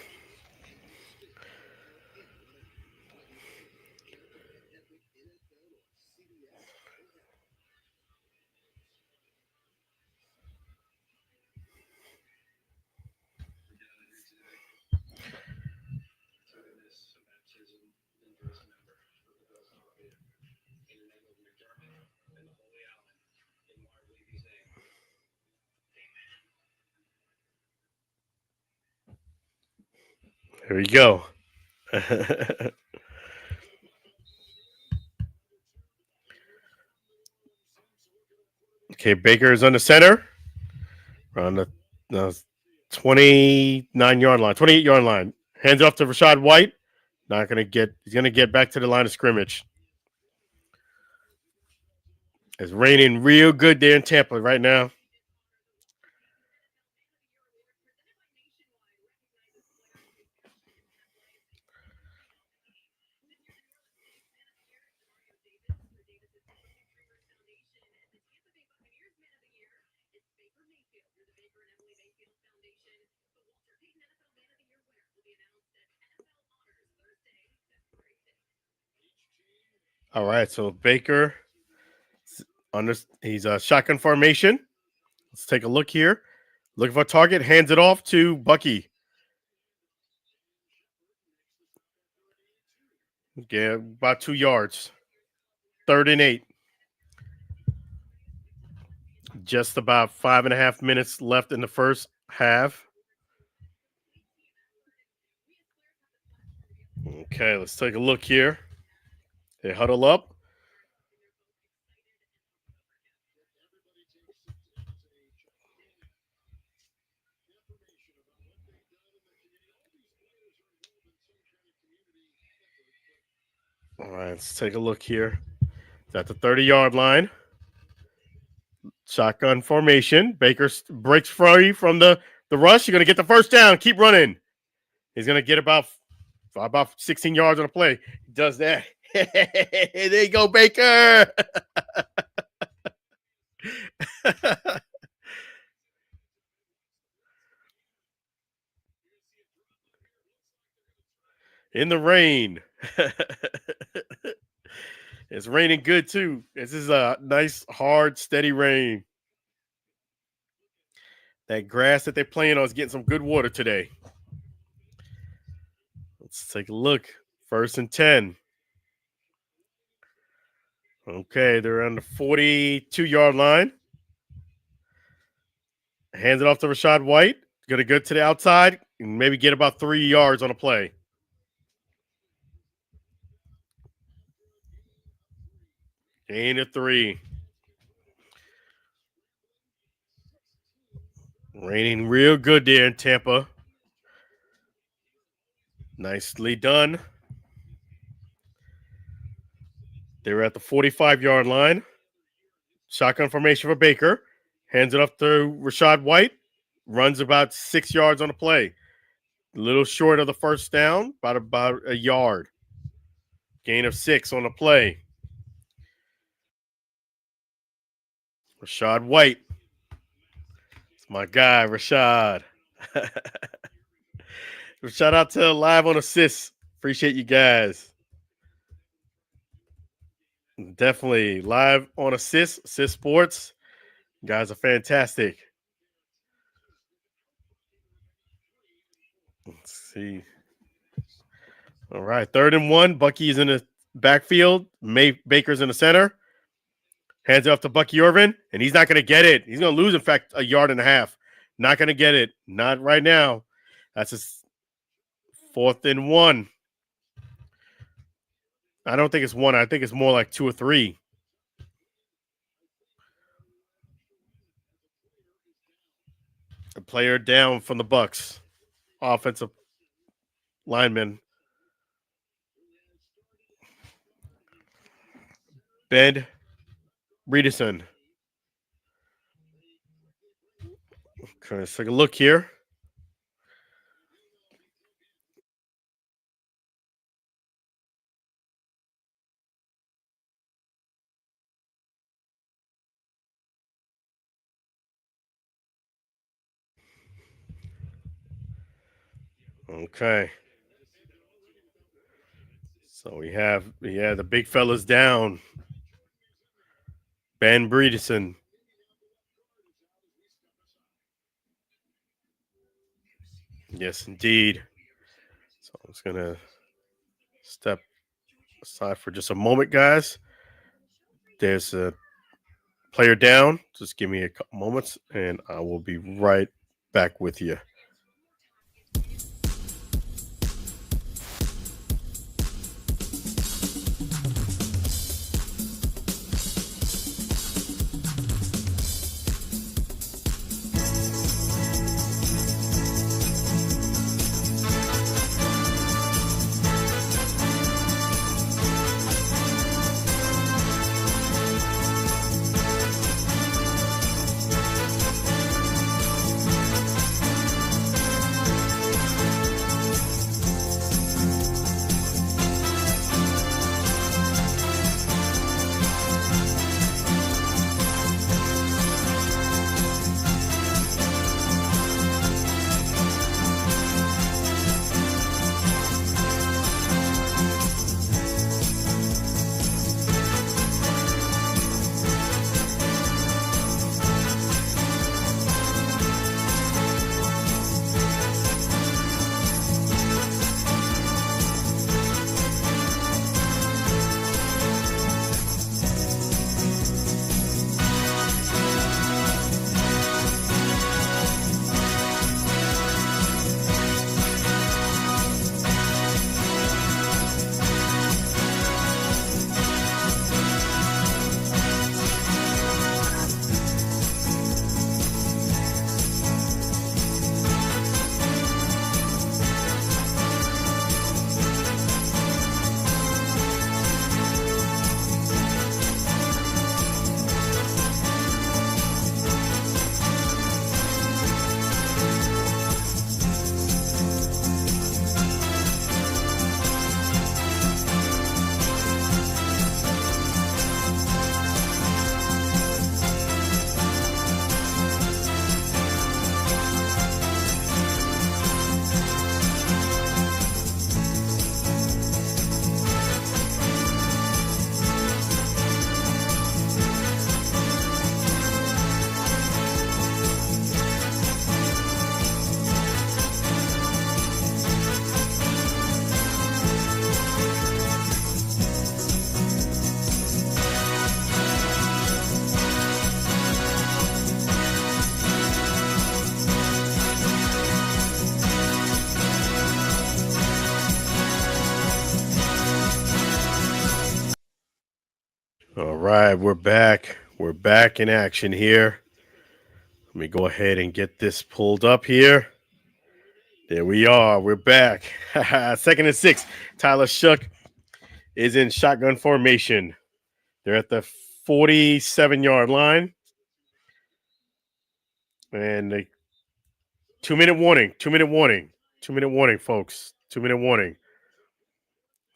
Here we go. Okay, Baker is on the center. Around the 29-yard line, 28-yard line. Hands off to Rashad White. Not gonna get. He's gonna get back to the line of scrimmage. It's raining real good there in Tampa right now. All right, so Baker on this, he's a shotgun formation. Let's take a look here. Looking for a target, hands it off to Bucky. Yeah, about 2 yards. 3rd and 8. Just about 5.5 minutes left in the first half. Okay, let's take a look here. They huddle up. All right, let's take a look here. It's at the 30-yard line. Shotgun formation. Baker breaks free from the rush. You're going to get the first down. Keep running. He's going to get about 16 yards on the play. He does that. There you go, Baker. in the rain. It's raining good too. This is a nice, hard, steady rain. That grass that they're playing on is getting some good water today. Let's take a look. 1st and 10. Okay, they're on the 42-yard line. Hands it off to Rachaad White. Gonna go to the outside and maybe get about 3 yards on a play. Gain of 3. Raining real good there in Tampa. Nicely done. They were at the 45-yard line. Shotgun formation for Baker. Hands it up to Rachaad White. Runs about 6 yards on the play. A little short of the first down, about a yard. Gain of 6 on the play. Rachaad White. It's my guy, Rachaad. Shout out to Live on Assist. Appreciate you guys. Definitely Live on Assist Sports. You guys are fantastic. Let's see. All right, 3rd and 1. Bucky's in the backfield. Baker's in the center. Hands it off to Bucky Irvin, and he's not going to get it. He's going to lose, in fact, a yard and a half. Not going to get it. Not right now. That's his 4th and 1. I don't think it's 1. I think it's more like 2 or 3. A player down from the Bucs. Offensive lineman. Ben Bredeson. Okay, let's take a look here. Okay. So we have the big fellas down. Ben Bredeson. Yes, indeed. So I'm just gonna step aside for just a moment, guys. There's a player down. Just give me a couple moments, and I will be right back with you. All right, we're back. We're back in action here. Let me go ahead and get this pulled up here. There we are. We're back. 2nd and 6. Tyler Shook is in shotgun formation. They're at the 47-yard line. And a 2-minute warning. 2-minute warning. 2-minute warning, folks. 2-minute warning.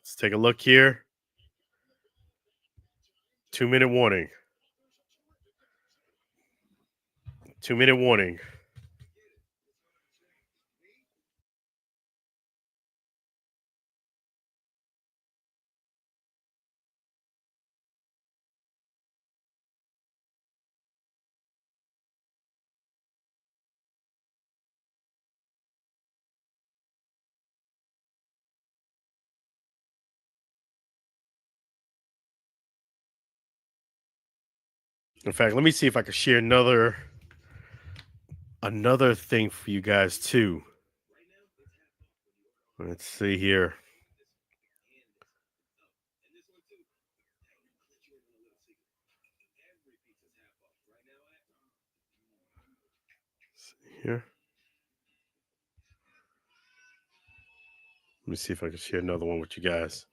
Let's take a look here. 2-minute warning. 2-minute warning. In fact, let me see if I can share another thing for you guys too. Let's see here. Here. Let me see if I can share another one with you guys.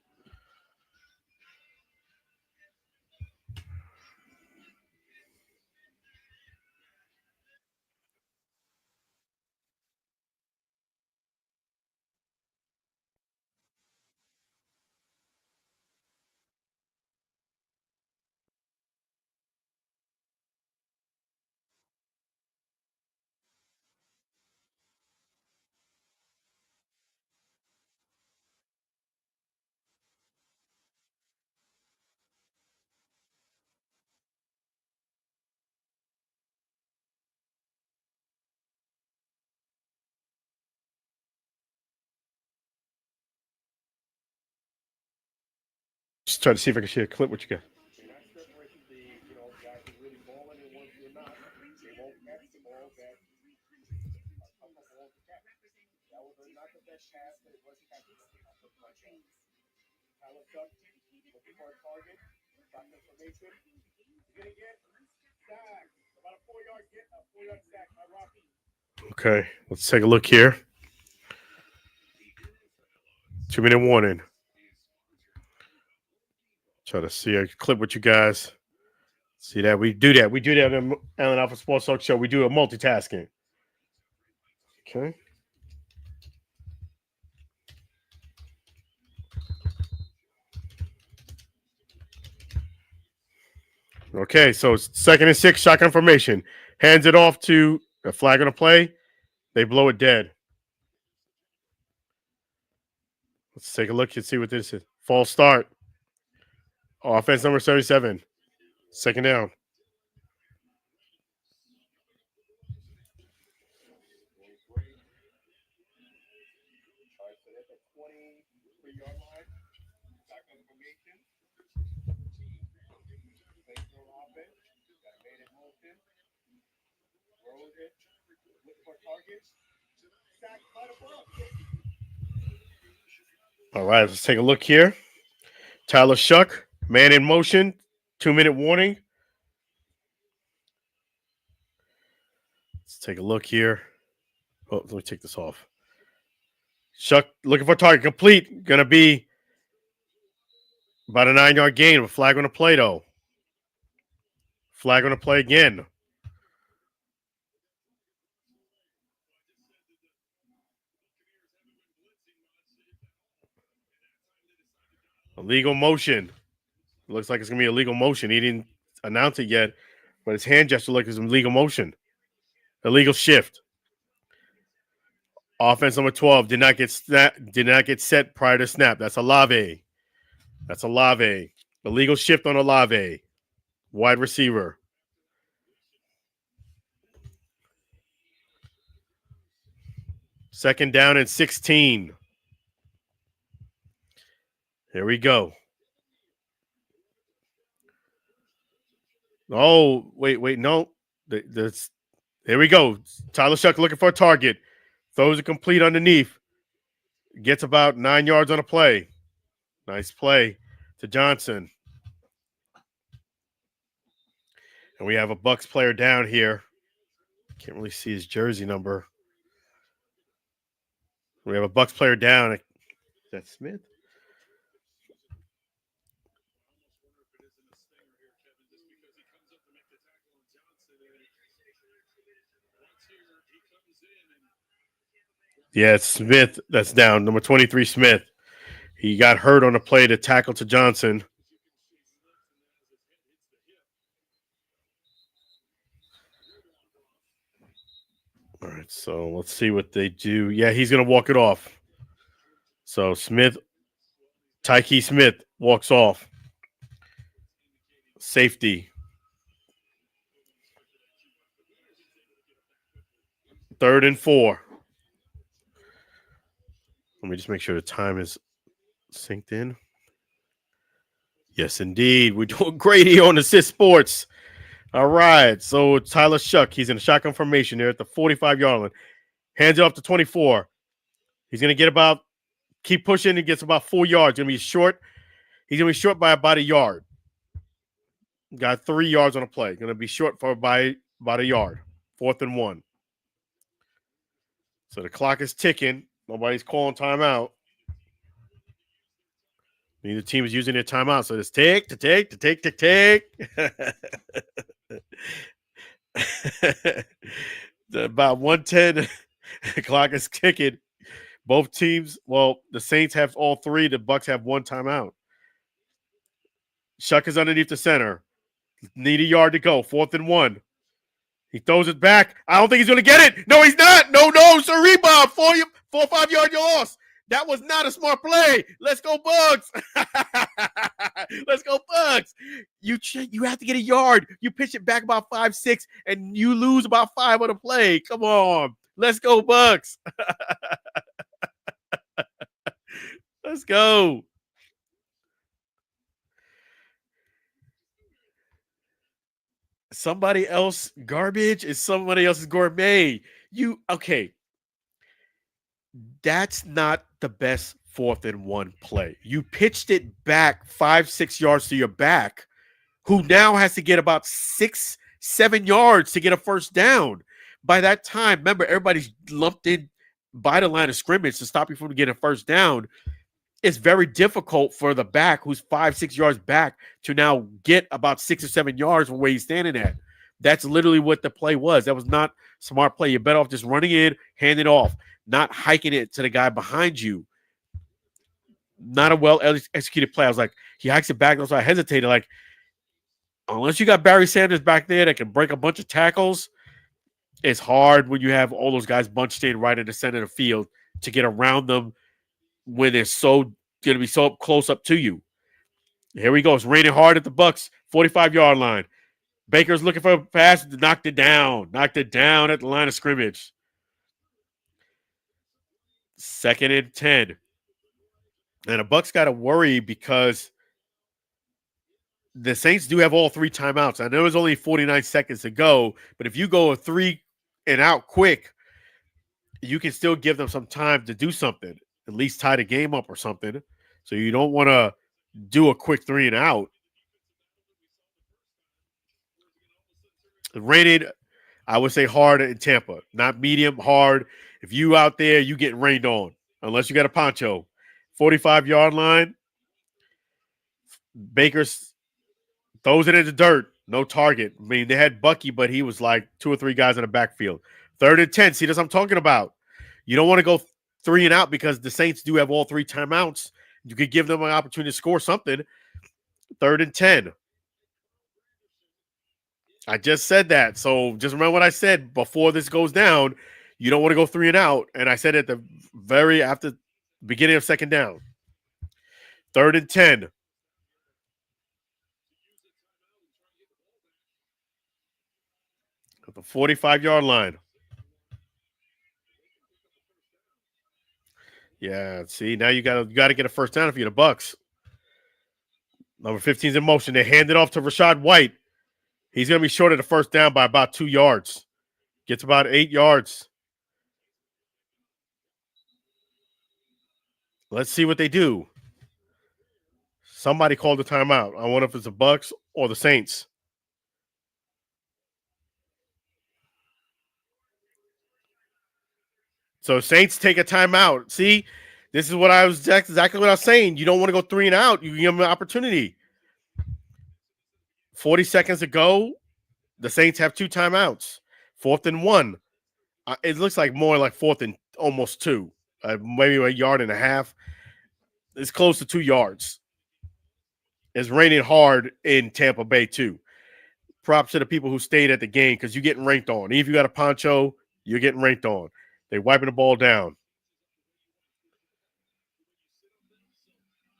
Just try to see if I can share a clip with you guys. Okay, let's take a look here. 2-minute warning. Try to see a clip with you guys. See that? We do that. We do that in Allen Alford Sports Talk Show. We do a multitasking. Okay. Okay, so it's 2nd and 6, shotgun formation. Hands it off to a flag on a play. They blow it dead. Let's take a look and see what this is. False start. Offense number 37. 2nd down. All right, let's take a look here. Tyler Shook, man in motion, 2-minute warning. Let's take a look here. Oh, let me take this off. Shook looking for target complete. Gonna be about a 9-yard gain. A flag on the play though. Flag on the play again. Illegal motion. Looks like it's gonna be illegal motion. He didn't announce it yet, but his hand gesture looks like it's illegal motion. Illegal shift. Offense number 12 did not get set prior to snap. That's Olave. That's Olave. Illegal shift on Olave. Wide receiver. Second down and 16. Here we go. Oh, wait, no. Here we go. Tyler Shook looking for a target. Throws it complete underneath. Gets about 9 yards on a play. Nice play to Johnson. And we have a Bucs player down here. Can't really see his jersey number. We have a Bucs player down. Is that Smith? Yeah, it's Smith that's down. Number 23, Smith. He got hurt on a play to tackle to Johnson. All right, so let's see what they do. Yeah, he's going to walk it off. So Tyke Smith walks off. Safety. 3rd and 4. Let me just make sure the time is synced in. Yes, indeed. We're doing great here on Assist Sports. All right. So Tyler Shuck, he's in a shotgun formation there at the 45-yard line. Hands it off to 24. He's going to keep pushing. He gets about 4 yards. Going to be short. He's going to be short by about a yard. Got 3 yards on a play. Going to be short by about a yard. 4th and 1. So the clock is ticking. Nobody's calling timeout. Neither team is using their timeout. So it's tick. About 1:10. The clock is ticking. Both teams, well, the Saints have all 3. The Bucs have 1 timeout. Shuck is underneath the center. Need a yard to go. 4th and 1. He throws it back. I don't think he's going to get it. No, he's not. No, it's a rebound. 4 or 5 yard loss. That was not a smart play. Let's go Bucs. Let's go Bucs. You have to get a yard. You pitch it back about 5, 6, and you lose about 5 on the play. Come on. Let's go Bucs. Let's go. Somebody else garbage is somebody else's gourmet. Okay. That's not the best 4th and 1 play. You pitched it back 5, 6 yards to your back, who now has to get about 6, 7 yards to get a first down. By that time, remember, everybody's lumped in by the line of scrimmage to stop you from getting a first down. It's very difficult for the back who's 5, 6 yards back to now get about 6 or 7 yards from where he's standing at. That's literally what the play was. That was not smart play. You're better off just running in, hand it off, not hiking it to the guy behind you. Not a well executed play. I was like, he hikes it back. So I hesitated. Like, unless you got Barry Sanders back there that can break a bunch of tackles, it's hard when you have all those guys bunched in right in the center of the field to get around them when they're going to be so close up to you. Here we go. It's raining hard at the Bucs 45-yard line. Baker's looking for a pass. Knocked it down at the line of scrimmage. 2nd and 10. And the Bucs got to worry because the Saints do have all 3 timeouts. I know there's only 49 seconds to go, but if you go a 3 and out quick, you can still give them some time to do something, at least tie the game up or something. So you don't want to do a quick 3 and out. Rated, I would say hard in Tampa, not medium, hard. If you out there, you get rained on, unless you got a poncho. 45-yard line. Baker throws it in the dirt. No target. I mean, they had Bucky, but he was like 2 or 3 guys in the backfield. 3rd and 10. See, that's what I'm talking about. You don't want to go 3 and out because the Saints do have all 3 timeouts. You could give them an opportunity to score something. 3rd and 10. I just said that. So just remember what I said before this goes down. You don't want to go 3 and out. And I said at the after beginning of 2nd down. 3rd and 10. At the 45-yard line. Yeah, see, now you got to get a first down if you're the Bucs. Number 15's in motion. They hand it off to Rachaad White. He's going to be short of the first down by about 2 yards. Gets about 8 yards. Let's see what they do. Somebody called the timeout. I wonder if it's the Bucs or the Saints. So Saints take a timeout. See, this is what I was exactly what I was saying. You don't want to go 3 and out. You give them an opportunity. 40 seconds ago, the Saints have 2 timeouts. 4th and 1. It looks like more like 4th and almost 2. Maybe a yard and a half. It's close to 2 yards. It's raining hard in Tampa Bay too. Props to the people who stayed at the game because you're getting ranked on. Even if you got a poncho, you're getting ranked on. They're wiping the ball down.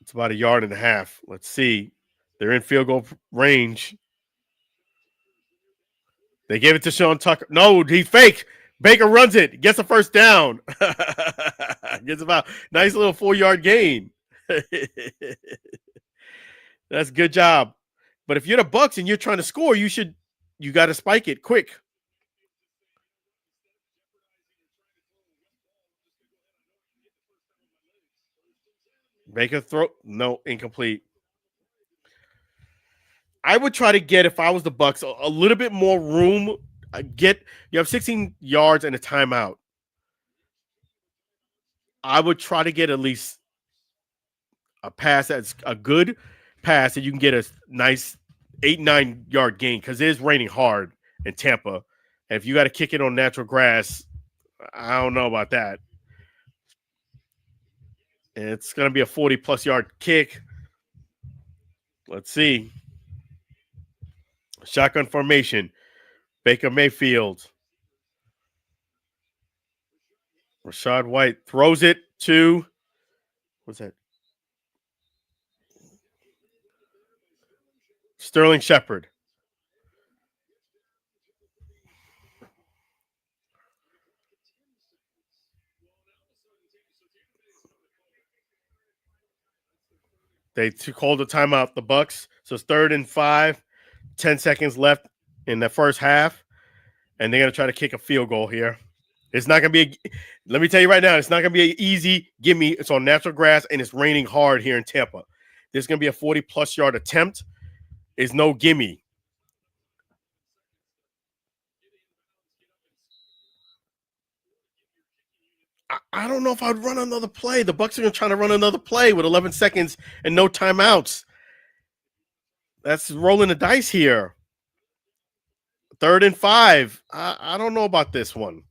It's about a yard and a half. Let's see. They're in field goal range. They gave it to Sean Tucker. No, he's fake. Baker runs it. Gets a first down. Gets about nice little 4-yard gain. That's a good job. But if you're the Bucs and you're trying to score, you got to spike it quick. Baker no, incomplete. I would try to get, if I was the Bucs, a little bit more room. You have 16 yards and a timeout. I would try to get at least a pass that's a good pass that you can get a nice 8-9 yard gain because it is raining hard in Tampa. And if you got to kick it on natural grass, I don't know about that. And it's going to be a 40-plus yard kick. Let's see. Shotgun formation. Baker Mayfield. Rachaad White throws it to, what's that? Sterling Shepard. They called a timeout, the Bucs. So it's 3rd and 5, 10 seconds left in the first half. And they're going to try to kick a field goal here. It's not going to be let me tell you right now, it's not going to be an easy gimme. It's on natural grass, and it's raining hard here in Tampa. There's going to be a 40-plus yard attempt. It's no gimme. I don't know if I'd run another play. The Bucs are going to try to run another play with 11 seconds and no timeouts. That's rolling the dice here. 3rd and 5. I don't know about this one.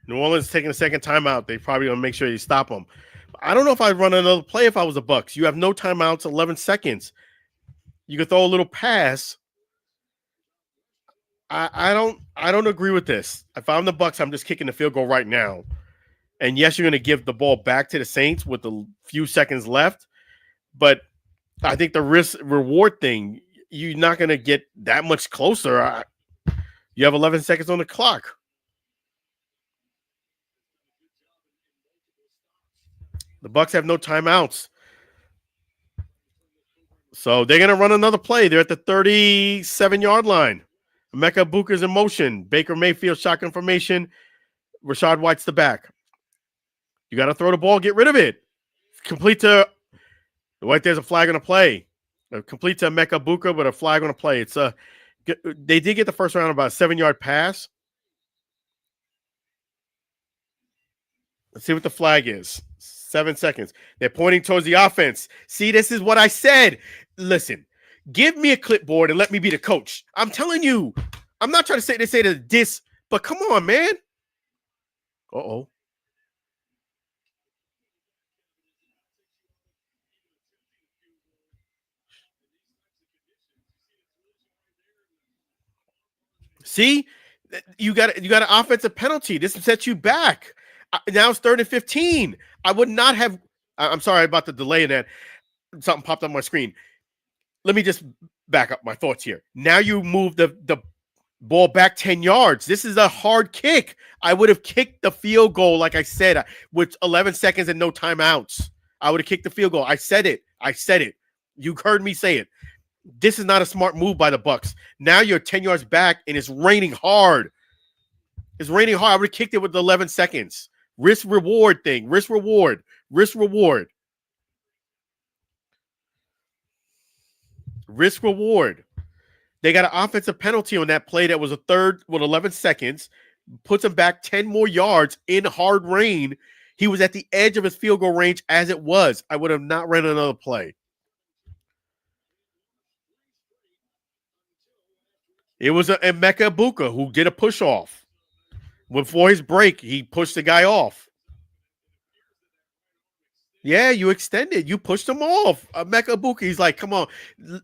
New Orleans taking a second timeout. They probably going to make sure you stop them. I don't know if I'd run another play if I was the Bucs. You have no timeouts, 11 seconds. You could throw a little pass. I don't agree with this. If I'm the Bucs, I'm just kicking the field goal right now. And yes, you're going to give the ball back to the Saints with a few seconds left. But I think the risk-reward thing, you're not going to get that much closer. You have 11 seconds on the clock. The Bucs have no timeouts. So they're going to run another play. They're at the 37-yard line. Emeka Buka's in motion. Baker Mayfield shotgun formation. Rachaad White's the back. You got to throw the ball. Get rid of it. Complete to White. There's a flag on a play. Complete to Emeka Buka, but a flag on a play. It's they did get the first round about a 7-yard pass. Let's see what the flag is. 7 seconds. They're pointing towards the offense. See, this is what I said. Listen, give me a clipboard and let me be the coach. I'm telling you. I'm not trying to say the diss, but come on, man. Uh-oh. See, you got an offensive penalty. This sets you back. Now it's 3rd and 15. I would not have. I'm sorry about the delay in that. Something popped up on my screen. Let me just back up my thoughts here. Now you move the ball back 10 yards. This is a hard kick. I would have kicked the field goal, like I said, with 11 seconds and no timeouts. I would have kicked the field goal. I said it. You heard me say it. This is not a smart move by the Bucs. Now you're 10 yards back, and it's raining hard. I would have kicked it with 11 seconds. Risk-reward thing. Risk-reward. They got an offensive penalty on that play that was a third with 11 seconds, puts him back 10 more yards in hard rain. He was at the edge of his field goal range as it was. I would have not ran another play. It was a Emeka Ibuka who did a push off. Before his break, he pushed the guy off. Yeah, you extended. You pushed him off. Emeka Ibuka, he's like, come on.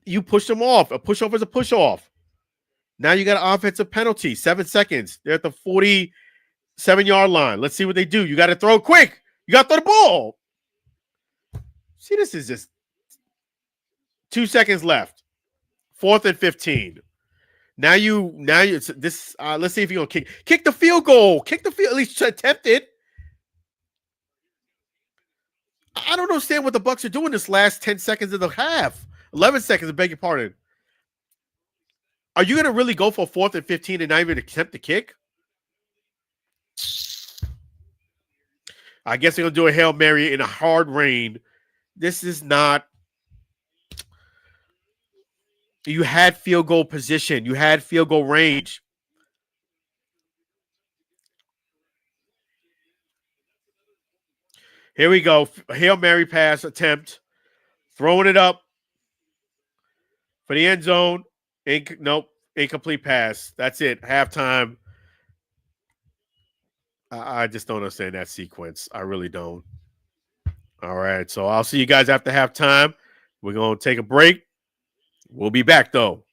You pushed him off. A push off is a push off. Now you got an offensive penalty. 7 seconds. They're at the 47-yard line. Let's see what they do. You got to throw quick. You got to throw the ball. See, this is just 2 seconds left. 4th and 15. Now this. Let's see if you're gonna kick the field goal. Kick the field. At least attempt it. I don't understand what the Bucs are doing this last 10 seconds of the half. 11 seconds. I beg your pardon. Are you gonna really go for 4th and 15 and not even attempt the kick? I guess they're gonna do a Hail Mary in a hard rain. This is not. You had field goal position. You had field goal range. Here we go. Hail Mary pass attempt. Throwing it up for the end zone. Nope. Incomplete pass. That's it. Halftime. I just don't understand that sequence. I really don't. All right. So I'll see you guys after halftime. We're going to take a break. We'll be back, though.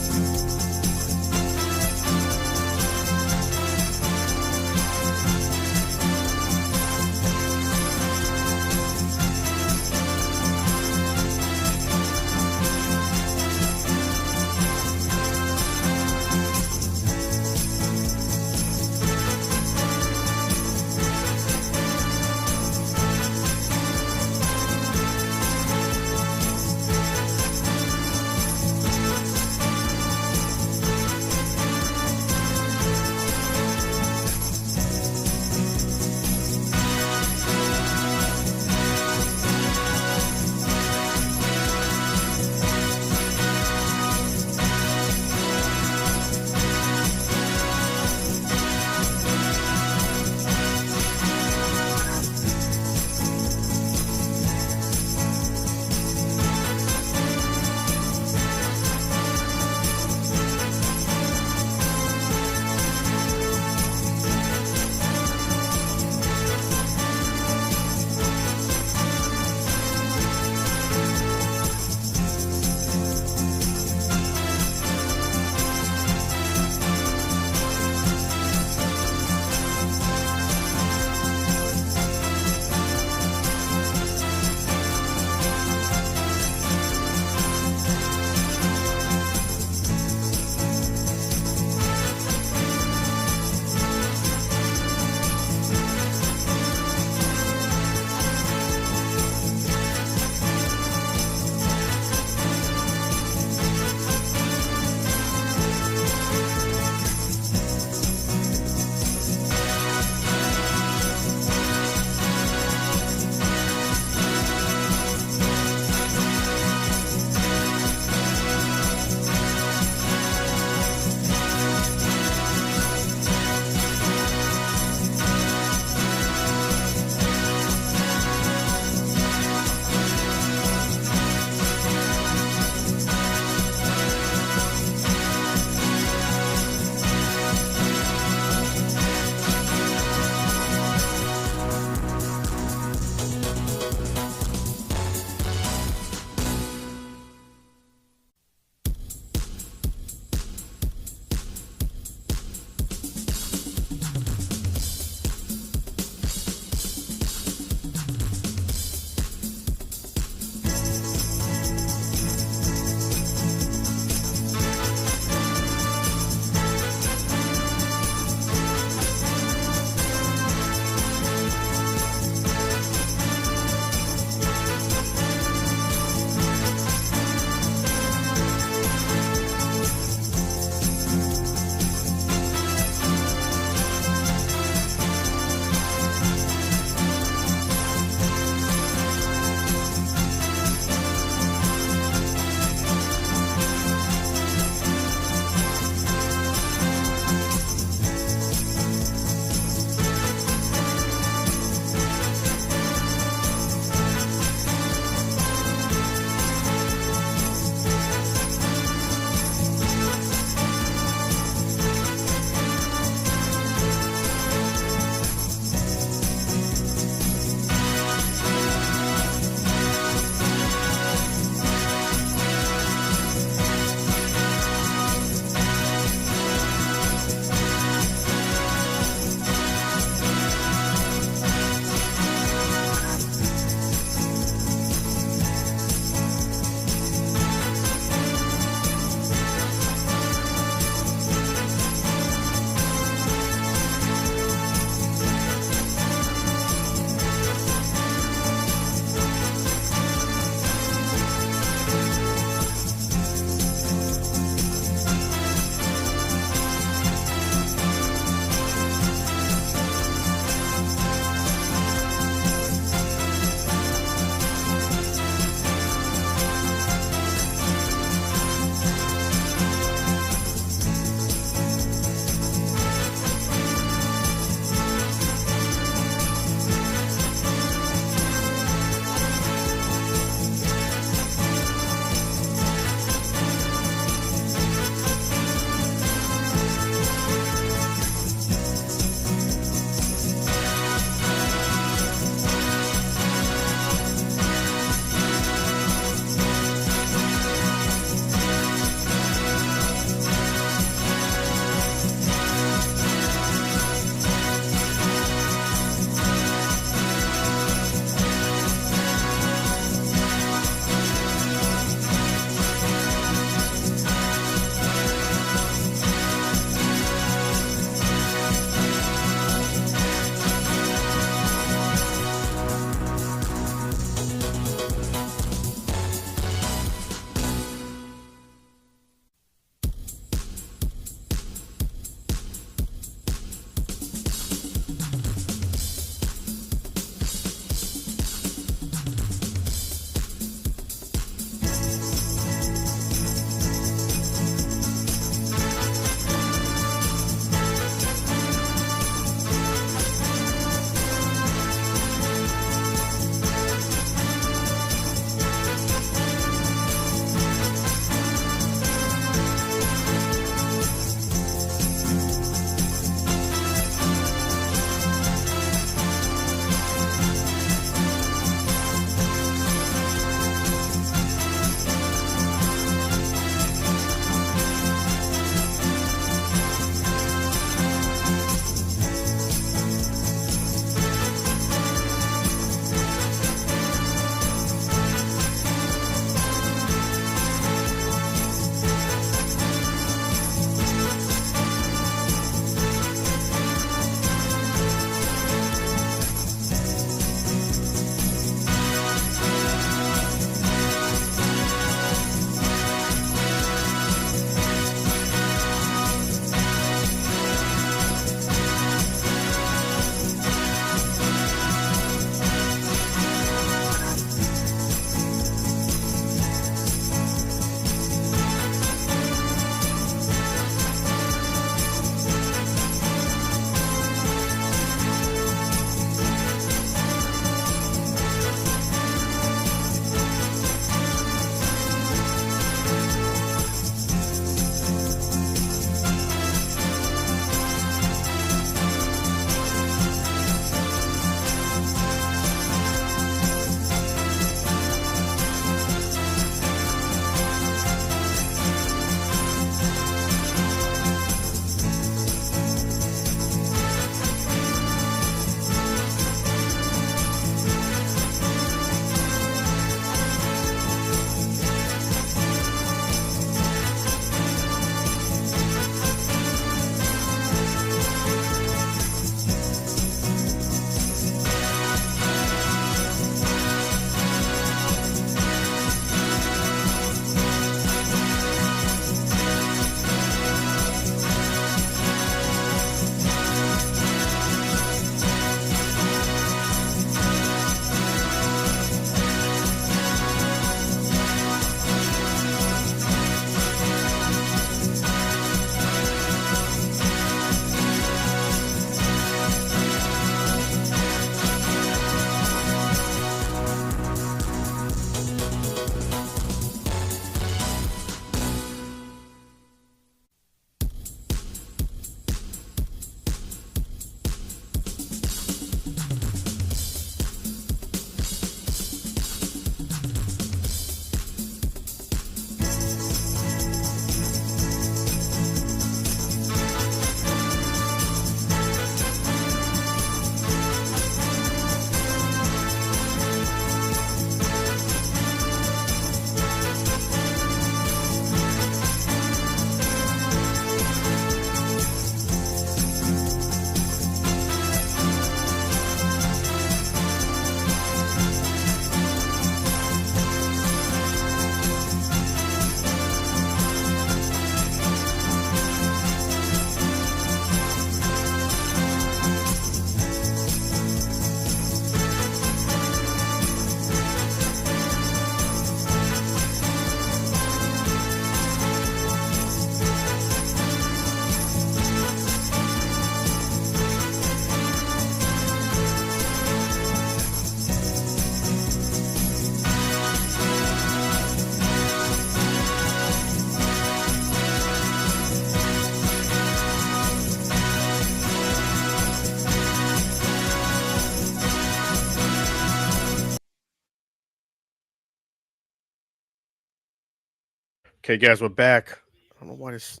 Okay, guys, we're back. I don't know why this.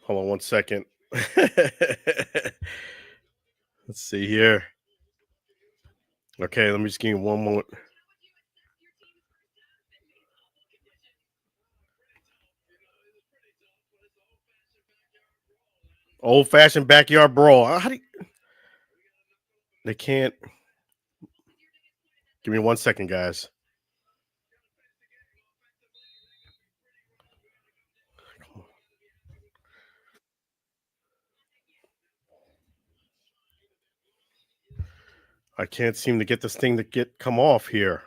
Hold on one second. Let's see here. Okay, let me just give you one moment. Old fashioned backyard brawl. How do you, they can't. Give me 1 second, guys. I can't seem to get this thing to come off here.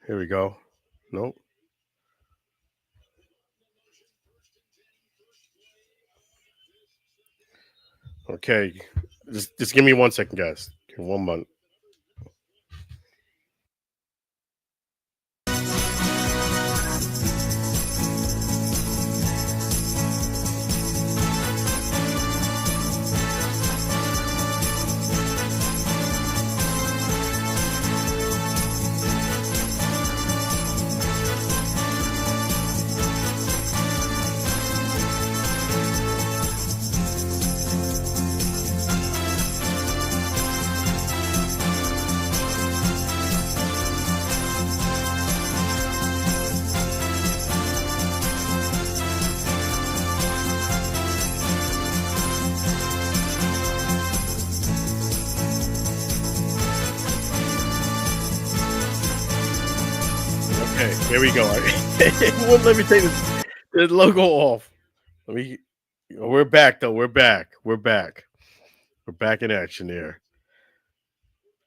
Here we go. Nope. Okay. Just give me 1 second, guys. Give me 1 month. Okay, here we go. It wouldn't let me take the logo off. Let me. We're back though. We're back. We're back. We're back in action here.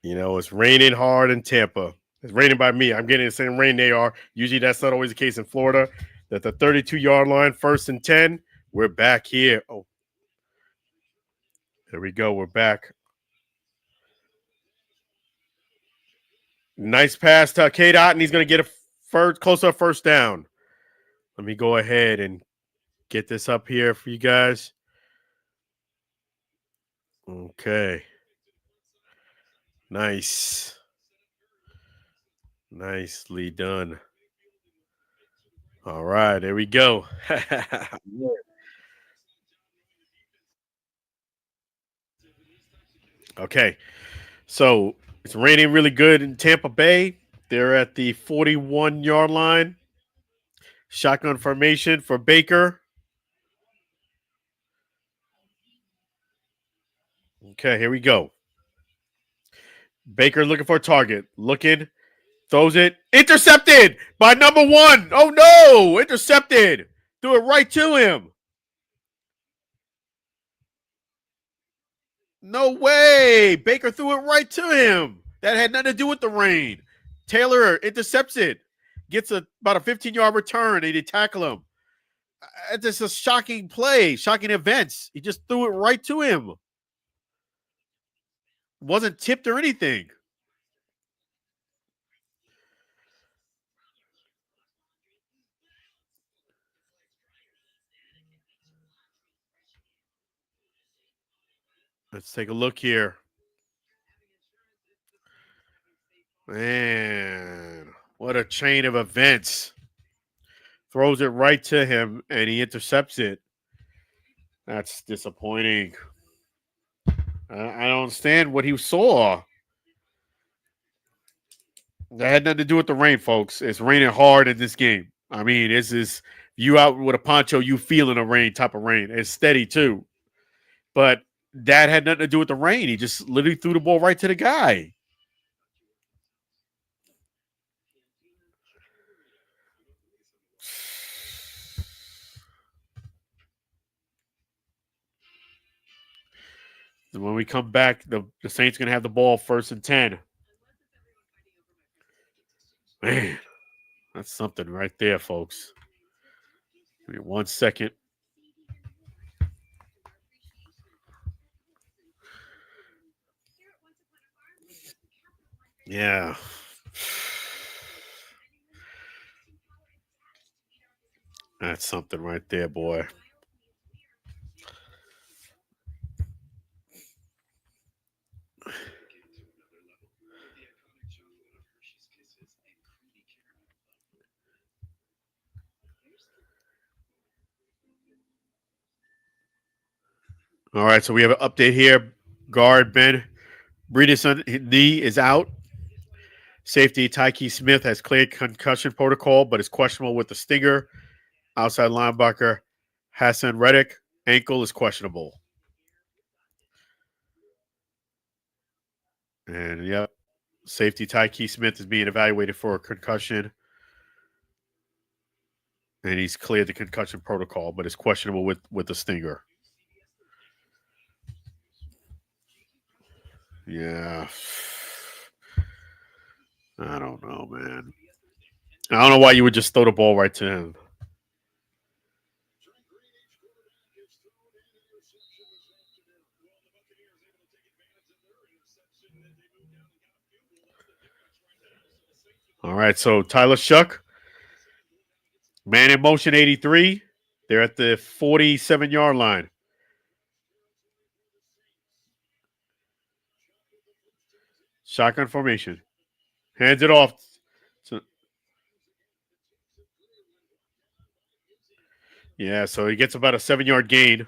You know, it's raining hard in Tampa. It's raining by me. I'm getting the same rain they are. Usually that's not always the case in Florida. At the 32-yard line, 1st and 10. We're back here. Oh, there we go. We're back. Nice pass to K Dot, and he's going to get a close to a first down. Let me go ahead and get this up here for you guys. Okay. Nice. Nicely done. All right, there we go. Okay. So it's raining really good in Tampa Bay. They're at the 41-yard line. Shotgun formation for Baker. Okay, here we go. Baker looking for a target. Looking, throws it. Intercepted by number 1. Oh, no. Intercepted. Threw it right to him. No way. Baker threw it right to him. That had nothing to do with the rain. Taylor intercepts it. Gets about a 15-yard return. They tackle him. It's just a shocking play, shocking events. He just threw it right to him. Wasn't tipped or anything. Let's take a look here. Man, what a chain of events. Throws it right to him and he intercepts it. That's disappointing. I don't understand what he saw. That had nothing to do with the rain, folks. It's raining hard in this game. I mean, this is you out with a poncho, you feeling a rain type of rain. It's steady too. But that had nothing to do with the rain. He just literally threw the ball right to the guy. When we come back, the Saints going to have the ball 1st and 10. Man, that's something right there, folks. Give me 1 second. Yeah. That's something right there, boy. All right, so we have an update here. Guard Ben Bredeson knee is out. Safety Tyke Smith has cleared concussion protocol, but is questionable with the stinger. Outside linebacker Hassan Reddick, ankle is questionable. And yep, safety Tyke Smith is being evaluated for a concussion. And he's cleared the concussion protocol, but is questionable with the stinger. Yeah. I don't know, man. I don't know why you would just throw the ball right to him. All right, so Tyler Shuck, man in motion 83. They're at the 47-yard line. Shotgun formation. Hands it off. So, yeah, so he gets about a 7-yard gain.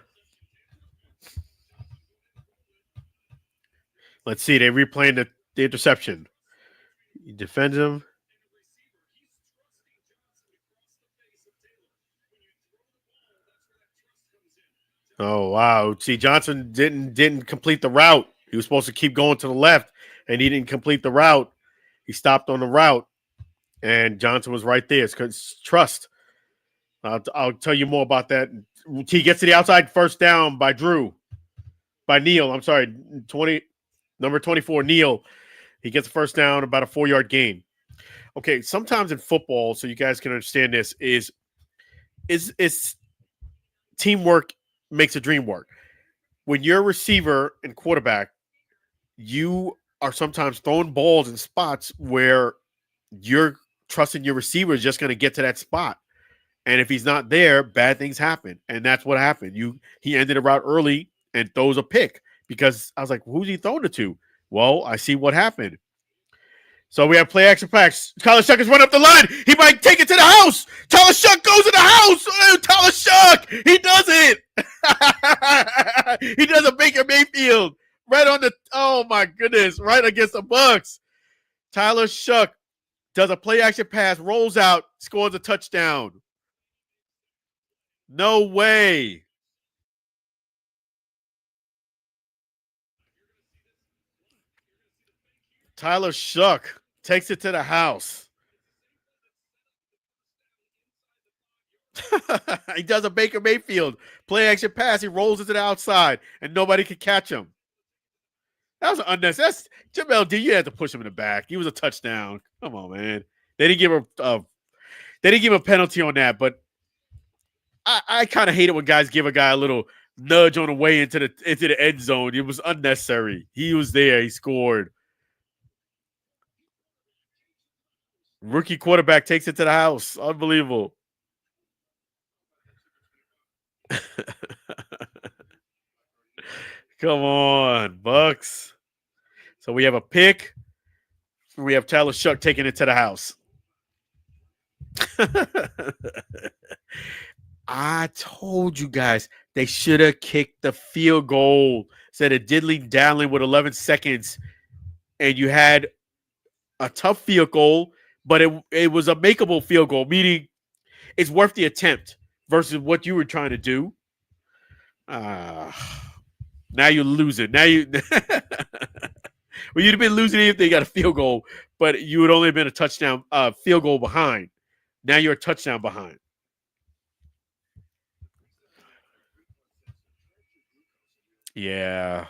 Let's see. They replaying the interception. He defends him. Oh wow! See, Johnson didn't complete the route. He was supposed to keep going to the left, and he didn't complete the route. He stopped on the route, and Johnson was right there. It's because trust. I'll tell you more about that. He gets to the outside first down by Neal. I'm sorry, number 24, Neal. He gets a first down, about a 4-yard gain. Okay, sometimes in football, so you guys can understand this, is teamwork makes a dream work. When you're a receiver and quarterback, you are sometimes throwing balls in spots where you're trusting your receiver is just going to get to that spot. And if he's not there, bad things happen. And that's what happened. He ended a route early and throws a pick because I was like, who's he throwing it to? Well, I see what happened. So we have play action packs. Tyler Shuck has run up the line. He might take it to the house. Tyler Shuck goes in the house. Oh, Tyler Shuck. He does it. He does a Baker Mayfield right on the, oh my goodness, right against the Bucs. Tyler Shuck does a play action pass, rolls out, scores a touchdown. No way. Tyler Shuck takes it to the house. He does a Baker Mayfield play action pass. He rolls it to the outside, and nobody can catch him. That was unnecessary. That's Jamel D. You had to push him in the back. He was a touchdown. Come on, man. They didn't give him a penalty on that, but I kind of hate it when guys give a guy a little nudge on the way into the end zone. It was unnecessary. He was there. He scored. Rookie quarterback takes it to the house. Unbelievable. Come on, Bucs. So we have a pick. We have Tyler Shuck taking it to the house. I told you guys they should have kicked the field goal instead of diddling daddling with 11 seconds, and you had a tough field goal, but it was a makeable field goal, meaning it's worth the attempt versus what you were trying to do. Now you're losing. Now you well, you'd have been losing if they got a field goal, but you would only have been a touchdown field goal behind. Now you're a touchdown behind. Yeah.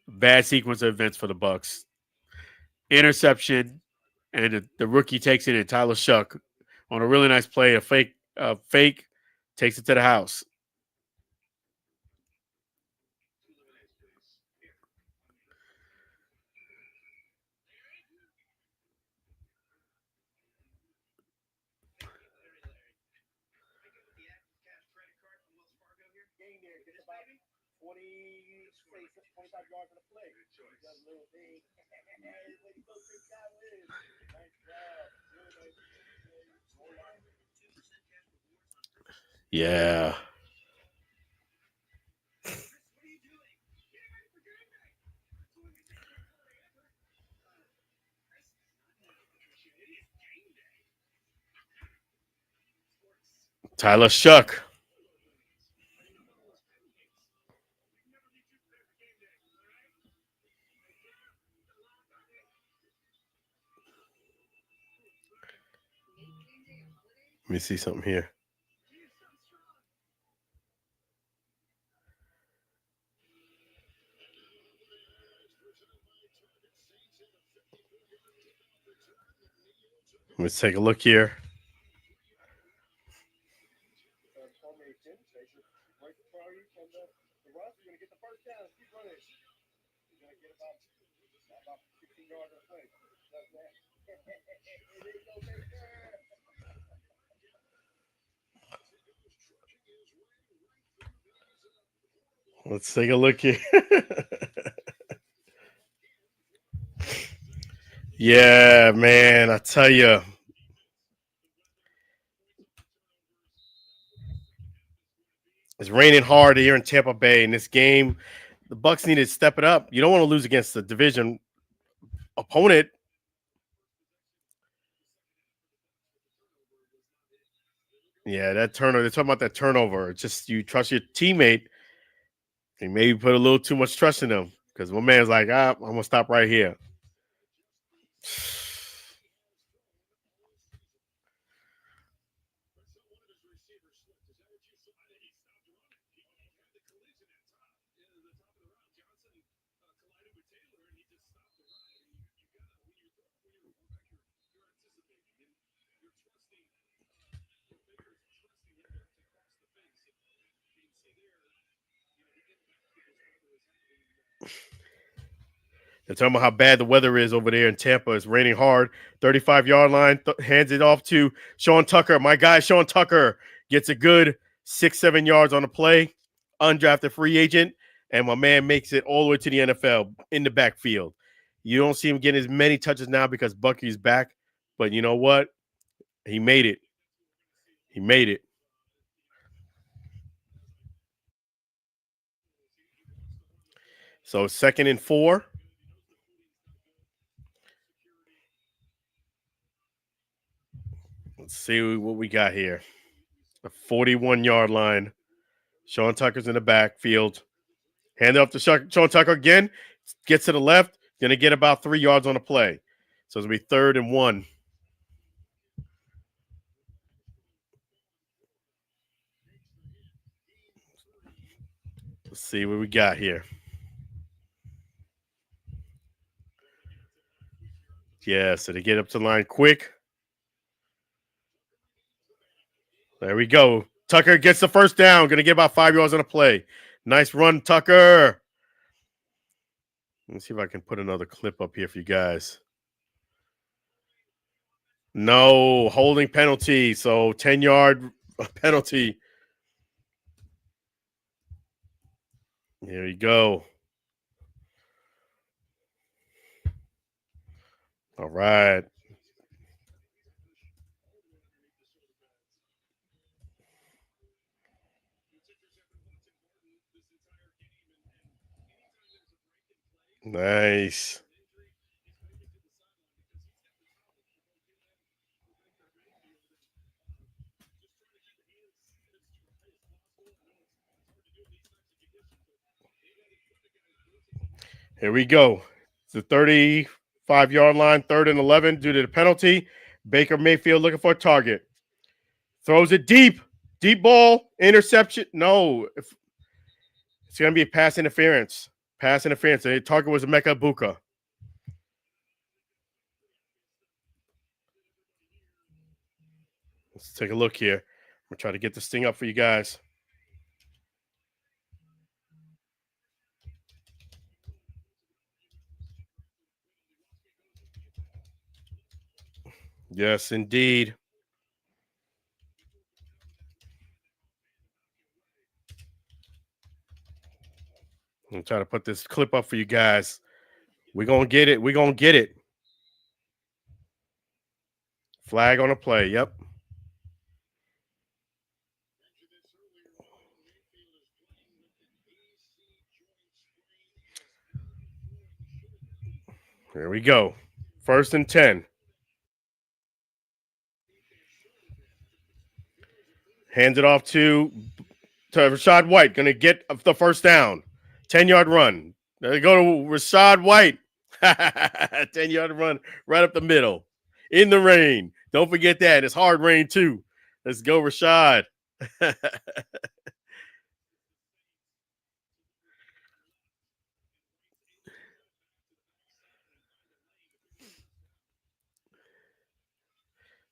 Bad sequence of events for the Bucs. Interception, and the rookie takes it in. Tyler Shuck on a really nice play, a fake, takes it to the house. Yeah. Tyler Shuck. Let me see something here. Let's take a look here. Let's take a look here. Yeah, man, I tell you. It's raining hard here in Tampa Bay in this game. The Bucs need to step it up. You don't want to lose against the division opponent. Yeah, that turnover. They're talking about that turnover. It's just you trust your teammate. And maybe put a little too much trust in him because my man's like, I'm gonna stop right here. They're talking about how bad the weather is over there in Tampa. It's raining hard. 35-yard line, hands it off to Sean Tucker. My guy, Sean Tucker, gets a good 6-7 yards on the play. Undrafted free agent. And my man makes it all the way to the NFL in the backfield. You don't see him getting as many touches now because Bucky's back. But you know what? He made it. He made it. So 2nd and 4. Let's see what we got here. A 41-yard line. Sean Tucker's in the backfield. Hand it off to Sean Tucker again. Gets to the left. Going to get about 3 yards on the play. So it's going to be 3rd and 1. Let's see what we got here. Yeah, so they get up to the line quick. There we go. Tucker gets the first down. Going to get about 5 yards on the play. Nice run, Tucker. Let me see if I can put another clip up here for you guys. No, holding penalty. So 10-yard penalty. There you go. All right. Nice. Here we go. It's the 35-yard line, 3rd and 11 due to the penalty. Baker Mayfield looking for a target. Throws it deep. Deep ball. Interception. No. It's going to be a pass interference. Pass interference. The target was Emeka Buka. Let's take a look here. I'm going to try to get this thing up for you guys. Yes, indeed. I'm trying to put this clip up for you guys. We're going to get it. We're going to get it. Flag on the play. Yep. Here we go. 1st and 10. Hands it off to Rashad White. Going to get the first down. 10-yard run. They go to Rashad White. 10-yard run right up the middle. In the rain. Don't forget that. It's hard rain, too. Let's go, Rashad.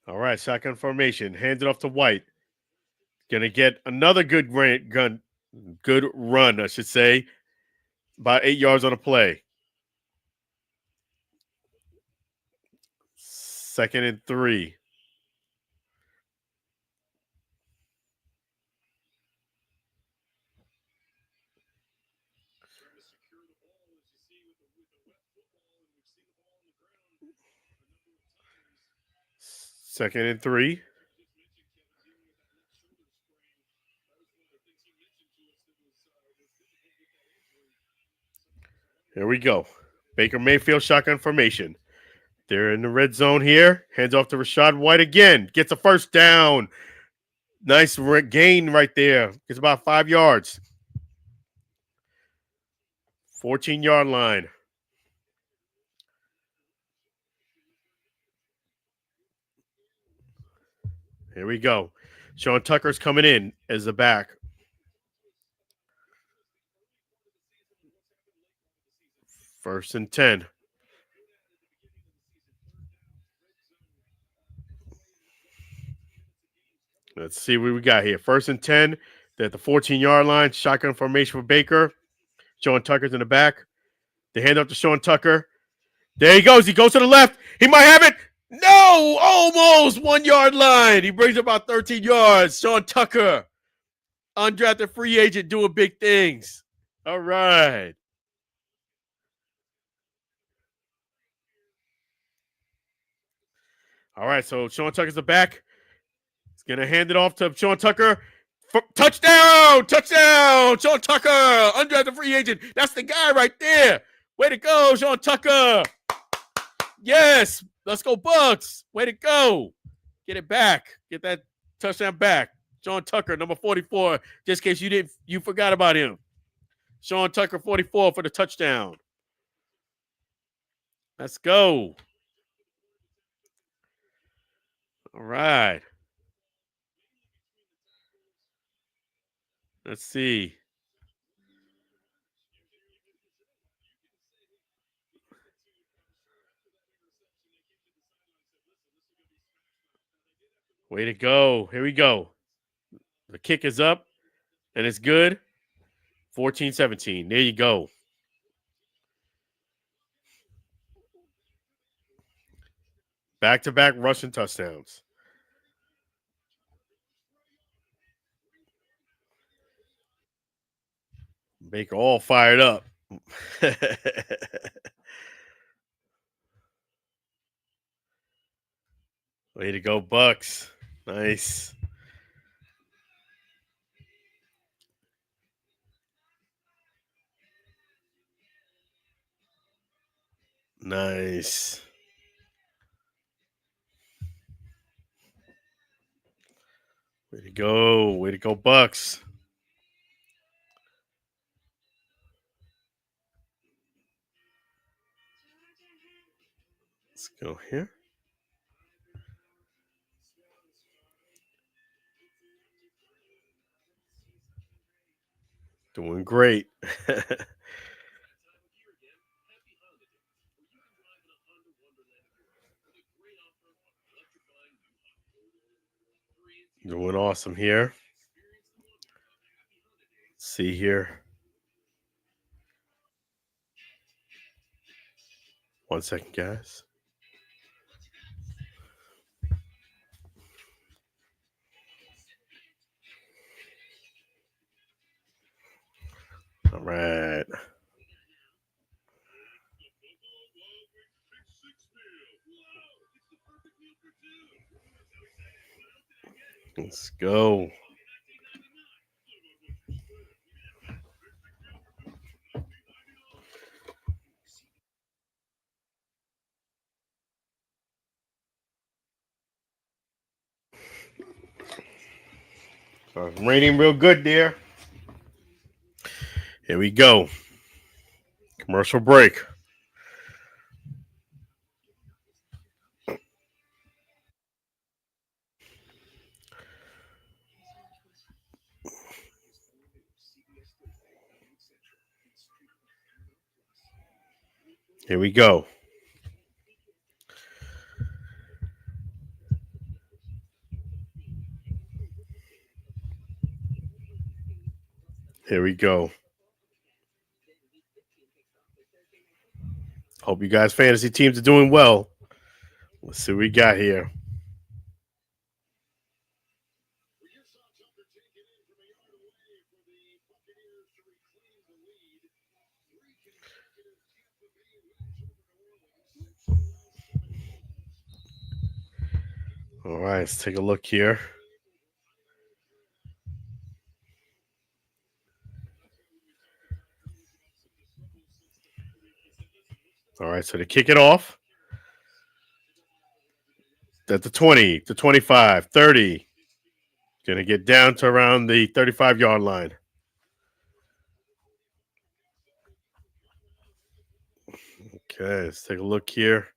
All right, shotgun formation. Hands it off to White. Gonna get another good run, I should say. About 8 yards on a play. 2nd and 3. Second and 3. Here we go. Baker Mayfield shotgun formation. They're in the red zone here. Hands off to Rashad White again. Gets a first down. Nice gain right there. Gets about 5 yards. 14-yard line. Here we go. Sean Tucker's coming in as the back. First and 10. Let's see what we got here. First and 10. They're at the 14-yard line. Shotgun formation for Baker. Sean Tucker's in the back. They hand up to Sean Tucker. There he goes. He goes to the left. He might have it. No, almost 1-yard line. He brings about 13 yards. Sean Tucker, undrafted free agent, doing big things. All right. All right, so Sean Tucker's the back. He's going to hand it off to Sean Tucker. Touchdown! Touchdown! Sean Tucker, undrafted free agent. That's the guy right there. Way to go, Sean Tucker. Yes. Let's go, Bucs. Way to go. Get it back. Get that touchdown back. Sean Tucker, number 44, just in case you forgot about him. Sean Tucker, 44 for the touchdown. Let's go. All right. Let's see. Way to go. Here we go. The kick is up, and it's good. 14-17. There you go. Back-to-back rushing touchdowns. Baker all fired up. Way to go, Bucs. Nice. Nice. Way to go. Way to go, Bucs. Let's go here. Doing great. Doing awesome here. Let's see here. 1 second, guys. All right. Let's go. It's raining real good there. Here we go. Commercial break. Here we go. Here we go. Hope you guys' fantasy teams are doing well. Let's see what we got here. All right, let's take a look here. All right, so to kick it off, at the 20, the 25, 30. Going to get down to around the 35-yard line. Okay, let's take a look here.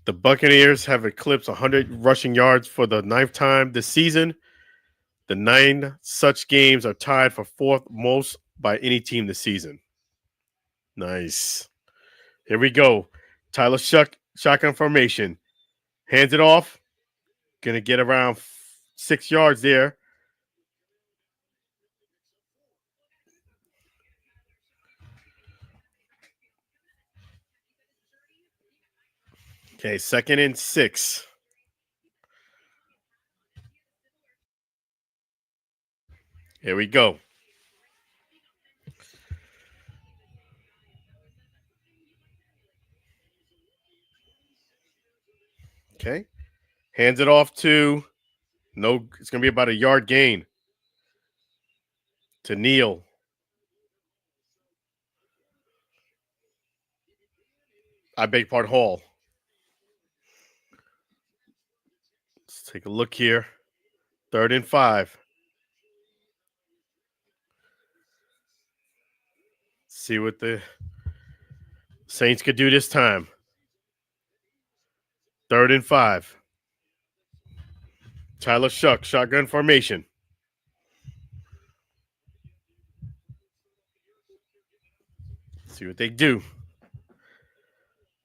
The Buccaneers have eclipsed 100 rushing yards for the 9th time this season. The 9 such games are tied for 4th most by any team this season. Nice. Here we go. Tyler shotgun formation. Hands it off. Gonna get around 6 yards there. Okay, 2nd and 6. Here we go. Okay. Hands it off to it's going to be about a yard gain to Neal. I beg pardon, Hall. Let's take a look here. 3rd and 5. See what the Saints could do this time. 3rd and 5. Tyler shotgun formation. See what they do.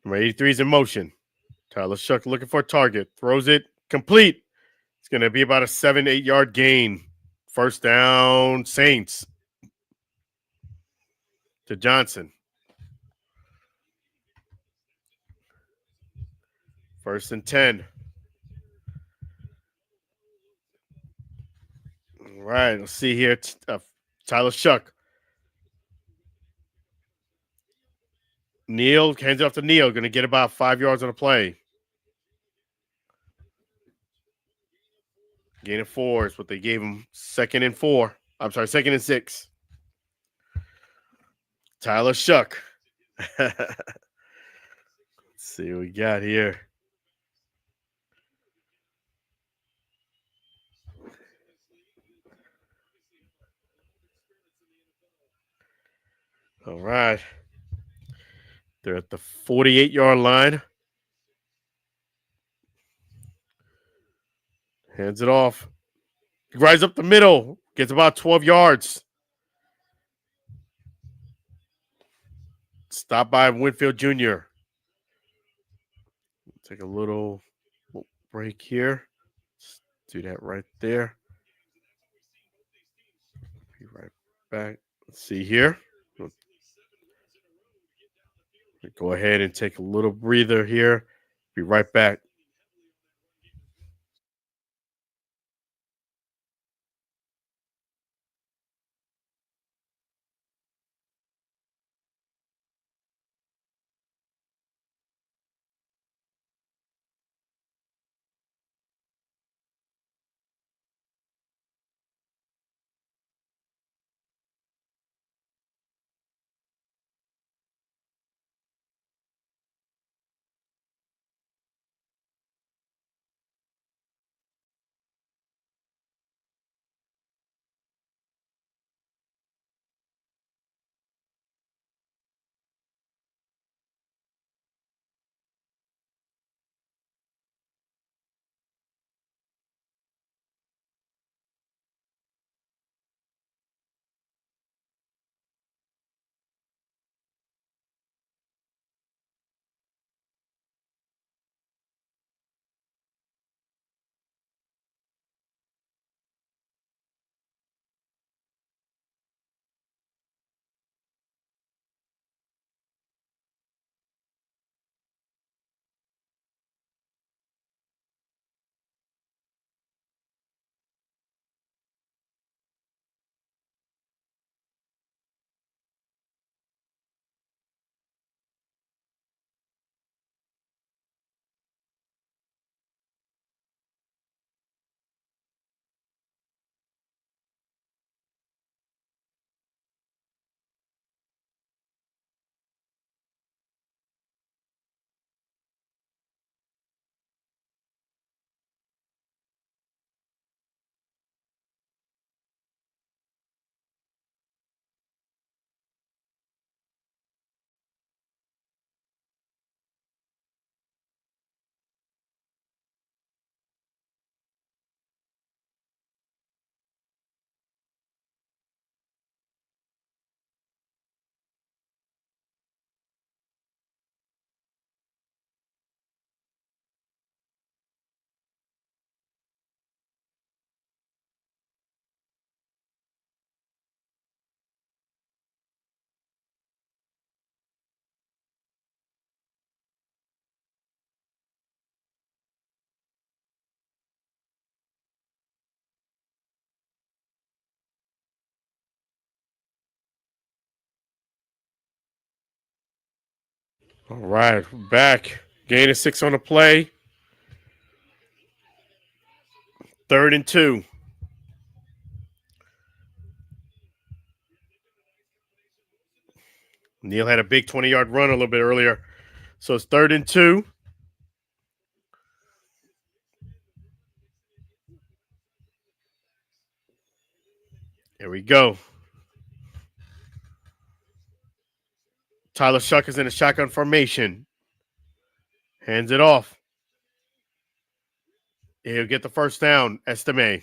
Number 83 is in motion. Tyler Shuck looking for a target. Throws it complete. It's going to be about a 7-8 yard gain. First down, Saints. To Johnson. 1st and 10. All right, let's see here. Tyler Shuck. Neal, hands it off to Neal. Going to get about 5 yards on the play. Gain of 4 is what they gave him. 2nd and 4. I'm sorry, 2nd and 6. Tyler Shuck. Let's see what we got here. All right. They're at the 48-yard line. Hands it off. He rides up the middle. Gets about 12 yards. Stop by Winfield Jr. Take a little break here. Let's do that right there. Be right back. Let's see here. Go ahead and take a little breather here. Be right back. All right, back. Gain of 6 on the play. 3rd and 2. Neal had a big 20-yard run a little bit earlier. So it's 3rd and 2. Here we go. Tyler Shuck is in a shotgun formation. Hands it off. He'll get the first down. Estime.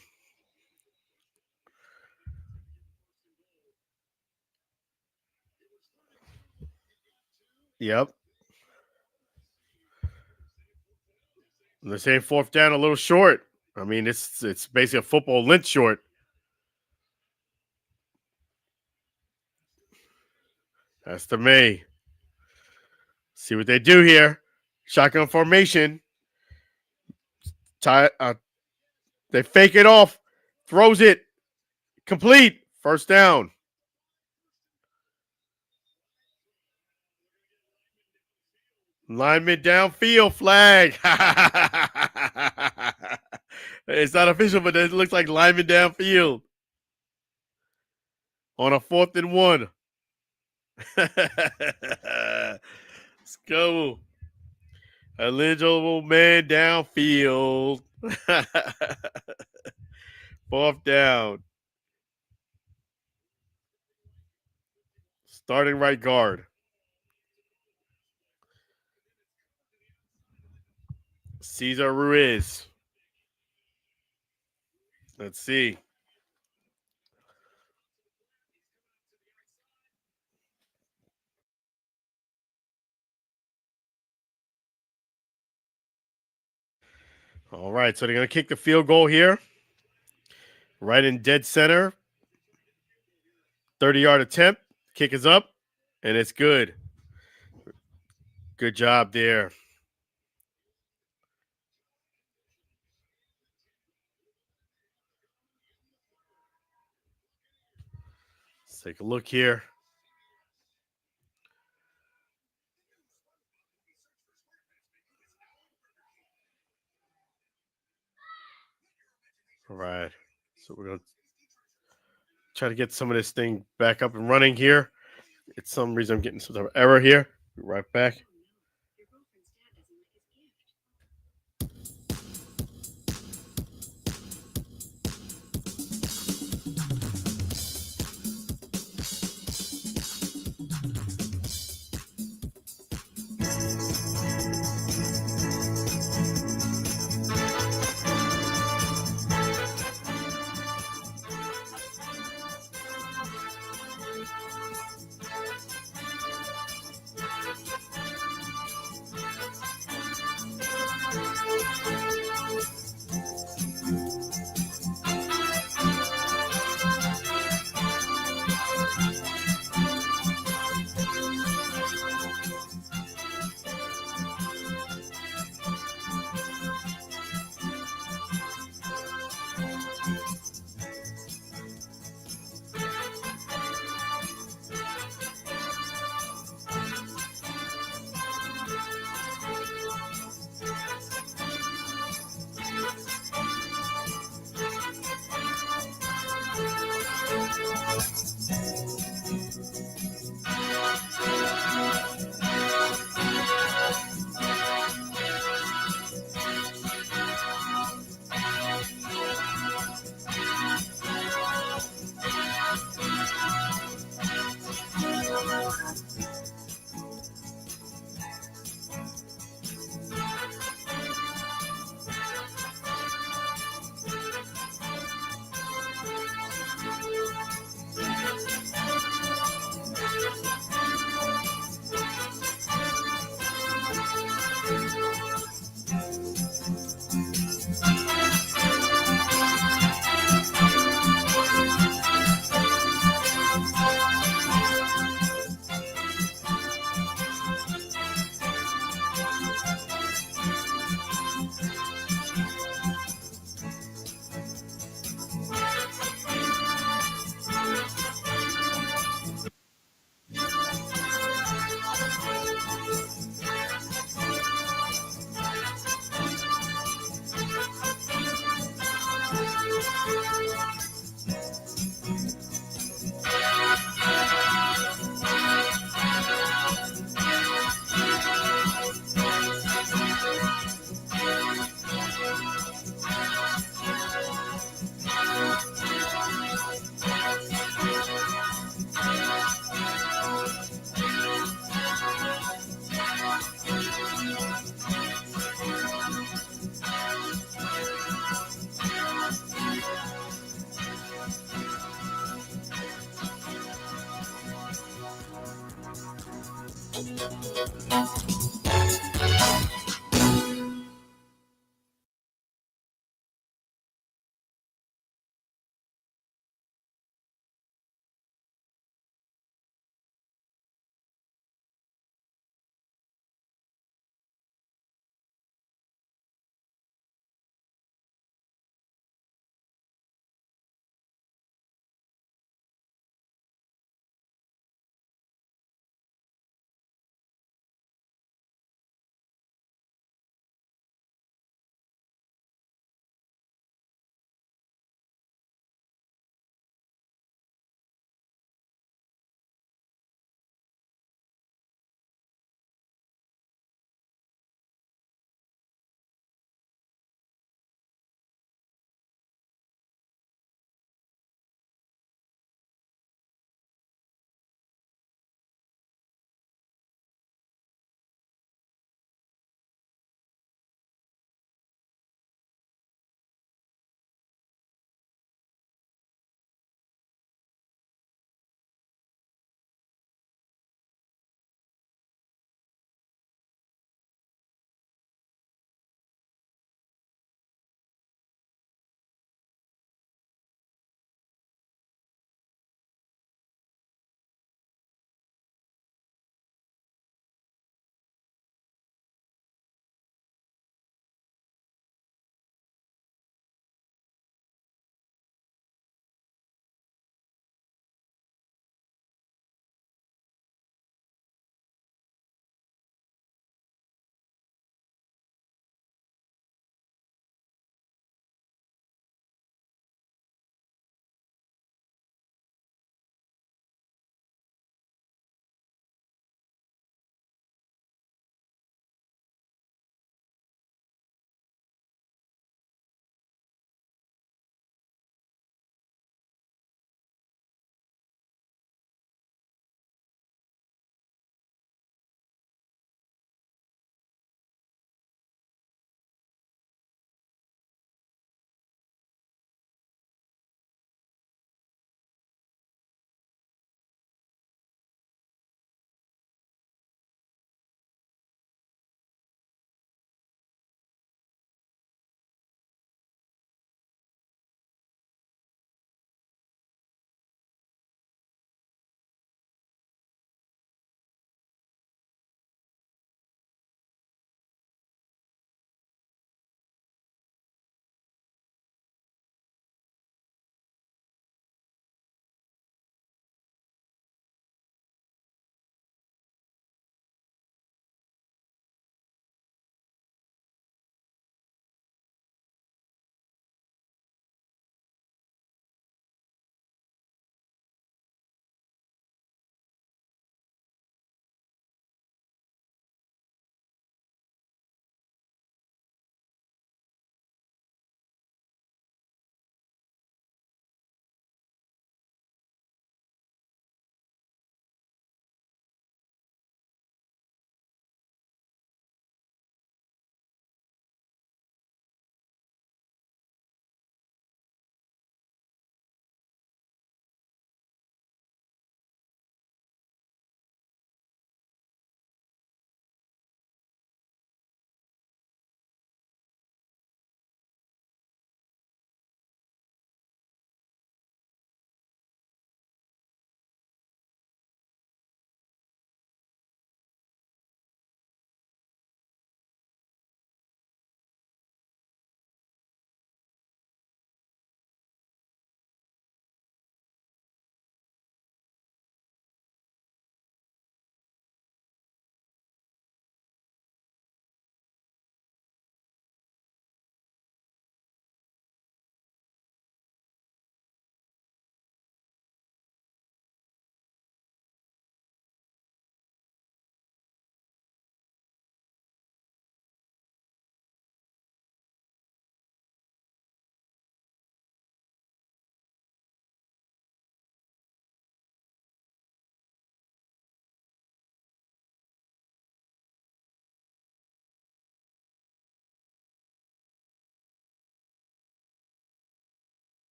Yep. They're saying 4th down a little short. I mean, it's basically a football length short. Estime. See what they do here. Shotgun formation. They fake it off. Throws it. Complete. First down. Lineman downfield. Flag. It's not official, but it looks like lineman downfield. On a 4th and 1. Let's go. Eligible man downfield. 4th down. Starting right guard. Cesar Ruiz. Let's see. All right, so they're going to kick the field goal here. Right in dead center. 30-yard attempt. Kick is up, and it's good. Good job there. Let's take a look here. All right. So we're going to try to get some of this thing back up and running here. It's some reason I'm getting some sort of error here. Be right back.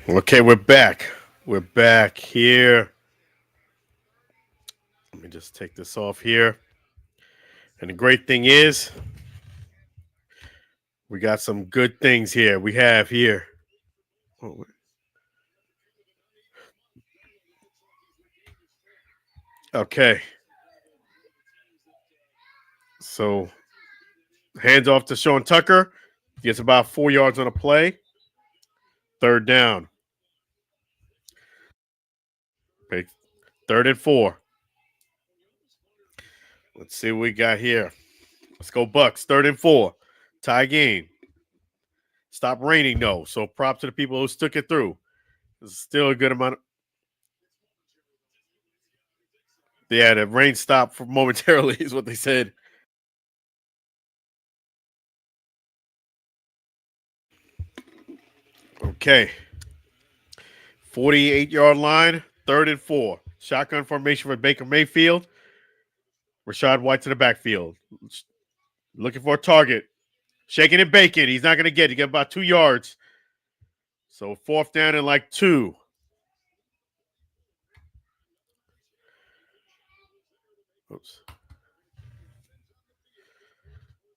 Okay, we're back. We're back here. Let me just take this off here. And the great thing is, we got some good things here. We have here. Okay. So, hands off to Sean Tucker. Gets about 4 yards on a play. Third down. Okay. 3rd and 4. Let's see what we got here. Let's go Bucs. 3rd and 4. Tie game. Stop raining though. So props to the people who stuck it through. It's still a good amount of. Yeah, the rain stopped for momentarily is what they said. Okay. 48-yard line, 3rd and 4. Shotgun formation for Baker Mayfield. Rashad White to the backfield. Looking for a target. Shaking and baking. He's not going to get it. He got about 2 yards. So 4th down and like 2. Oops.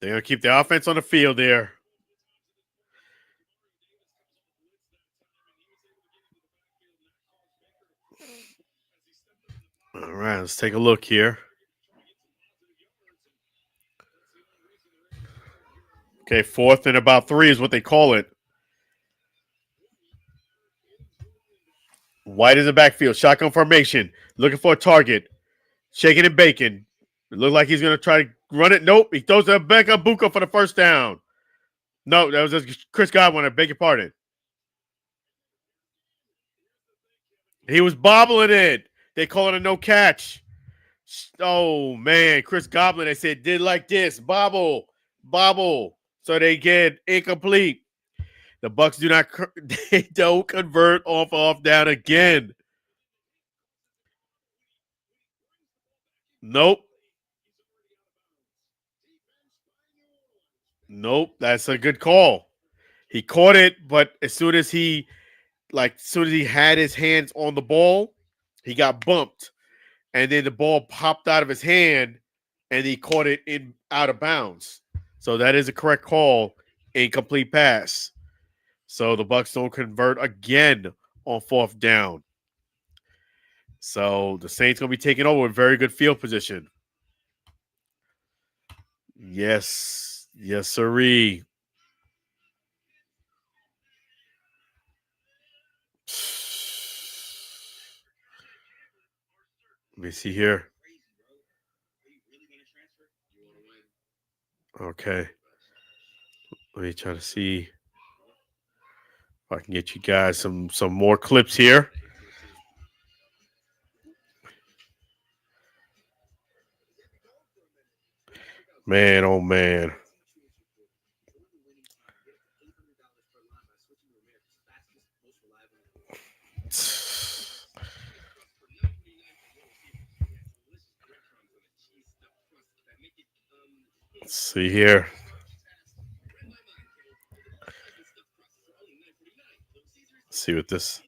They're going to keep the offense on the field there. All right, let's take a look here. Okay, 4th and about 3 is what they call it. White is the backfield. Shotgun formation. Looking for a target. Shaking and baking. It looked like he's going to try to run it. Nope. He throws it back up Buka for the 1st down. No, that was just Chris Godwin. I beg your pardon. He was bobbling it. They call it a no catch. Oh, man. Chris Godwin, they said, did like this. Bobble. So they get incomplete. The Bucs do not, they don't convert off down again. Nope. That's a good call. He caught it, but as soon as he had his hands on the ball, he got bumped. And then the ball popped out of his hand and he caught it in out of bounds. So that is a correct call. Incomplete pass. So the Bucs don't convert again on 4th down. So the Saints gonna be taking over with very good field position. Yes, sirree. Let me see here. Okay. Let me try to see if I can get you guys some more clips here. Man, oh man. Let's see here. Let's see what this.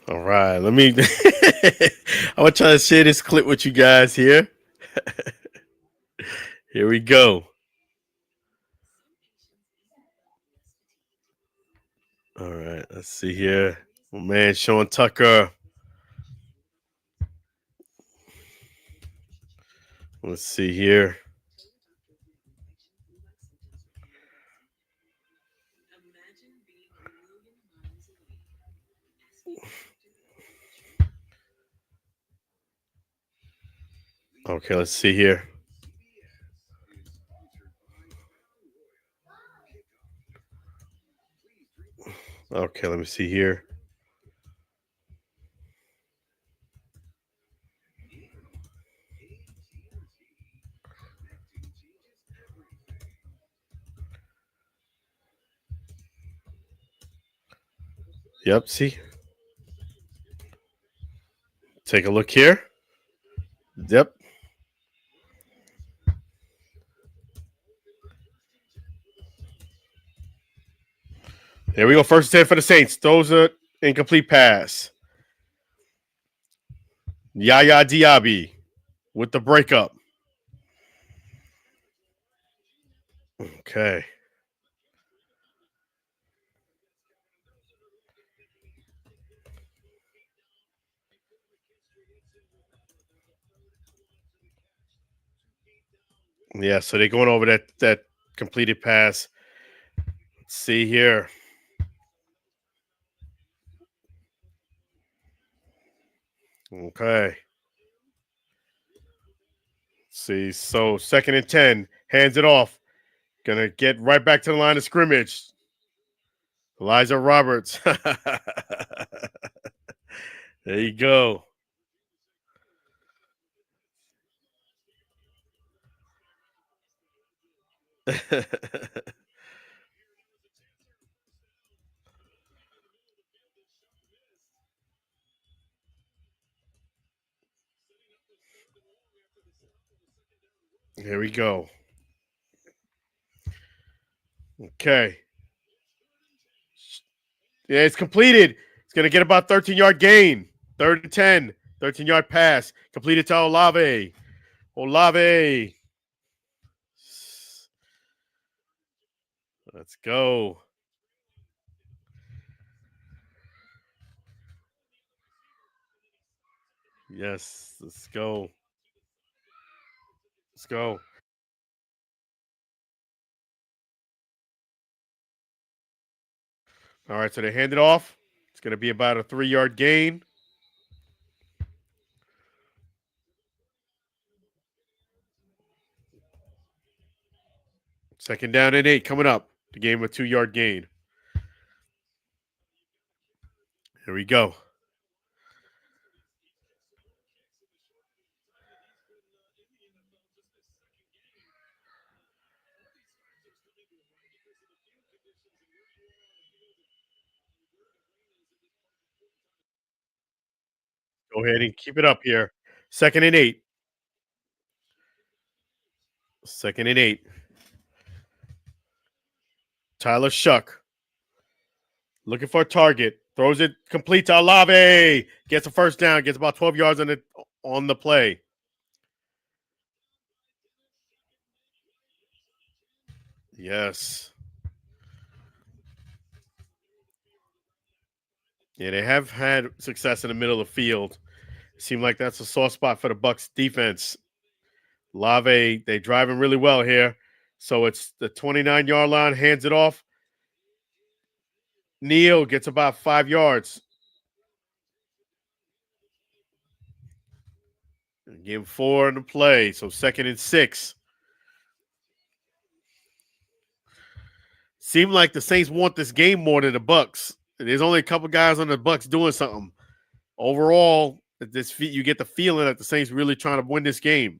All right, let me. I'm gonna try to share this clip with you guys here. Here we go. All right, let's see here. My man Sean Tucker. Let's see here. Okay, let's see here. Okay, let me see here. Yep, see. Take a look here. Yep. There we go. First 10 for the Saints. Throws an incomplete pass. Yaya Diaby with the breakup. Okay. Yeah, so they're going over that completed pass. Let's see here. Okay. Let's see, so 2nd and 10. Hands it off. Gonna get right back to the line of scrimmage. Elijah Roberts. There you go. Here we go. Okay. Yeah, it's completed. It's going to get about 13-yard gain. 3rd and 10. 13-yard pass. Completed to Olave. Olave. Let's go. Yes, let's go. Let's go. All right, so they hand it off. It's going to be about a 3-yard gain. Second down and 8 coming up. The game with 2-yard gain. Here we go. Go ahead and keep it up here. 2nd and 8. 2nd and 8. Tyler Shuck looking for a target. Throws it complete to Olave. Gets a first down. Gets about 12 yards on the play. Yes. Yeah, they have had success in the middle of the field. Seemed like that's a soft spot for the Bucs defense. Lave, they driving really well here. So it's the 29-yard line, hands it off. Neal gets about 5 yards. Game 4 in the play, so 2nd and 6. Seemed like the Saints want this game more than the Bucs. There's only a couple guys on the Bucs doing something. Overall, you get the feeling that the Saints really trying to win this game.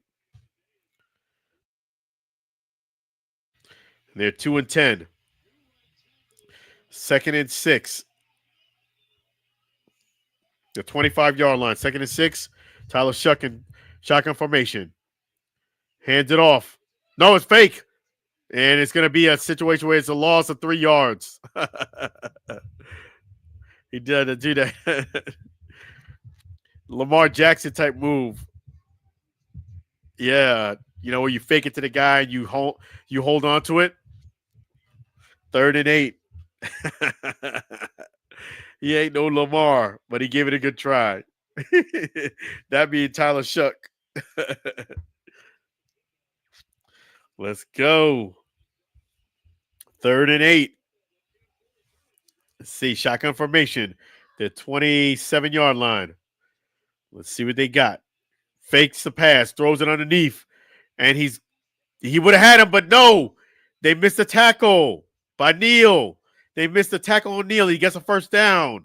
They're 2 and 10. 2nd and 6. The 25-yard line. 2nd and 6. Tyler Shuckin, shotgun formation. Hands it off. No, it's fake. And it's going to be a situation where it's a loss of 3 yards. He did do that. Lamar Jackson type move. Yeah, where you fake it to the guy and you hold on to it. 3rd and 8. He ain't no Lamar, but he gave it a good try. That being Tyler Shuck. Let's go. 3rd and 8. Let's see. Shotgun formation. The 27-yard line. Let's see what they got. Fakes the pass. Throws it underneath. And he would have had him, but no. They missed a tackle by Neal. They missed the tackle on Neal. He gets a first down.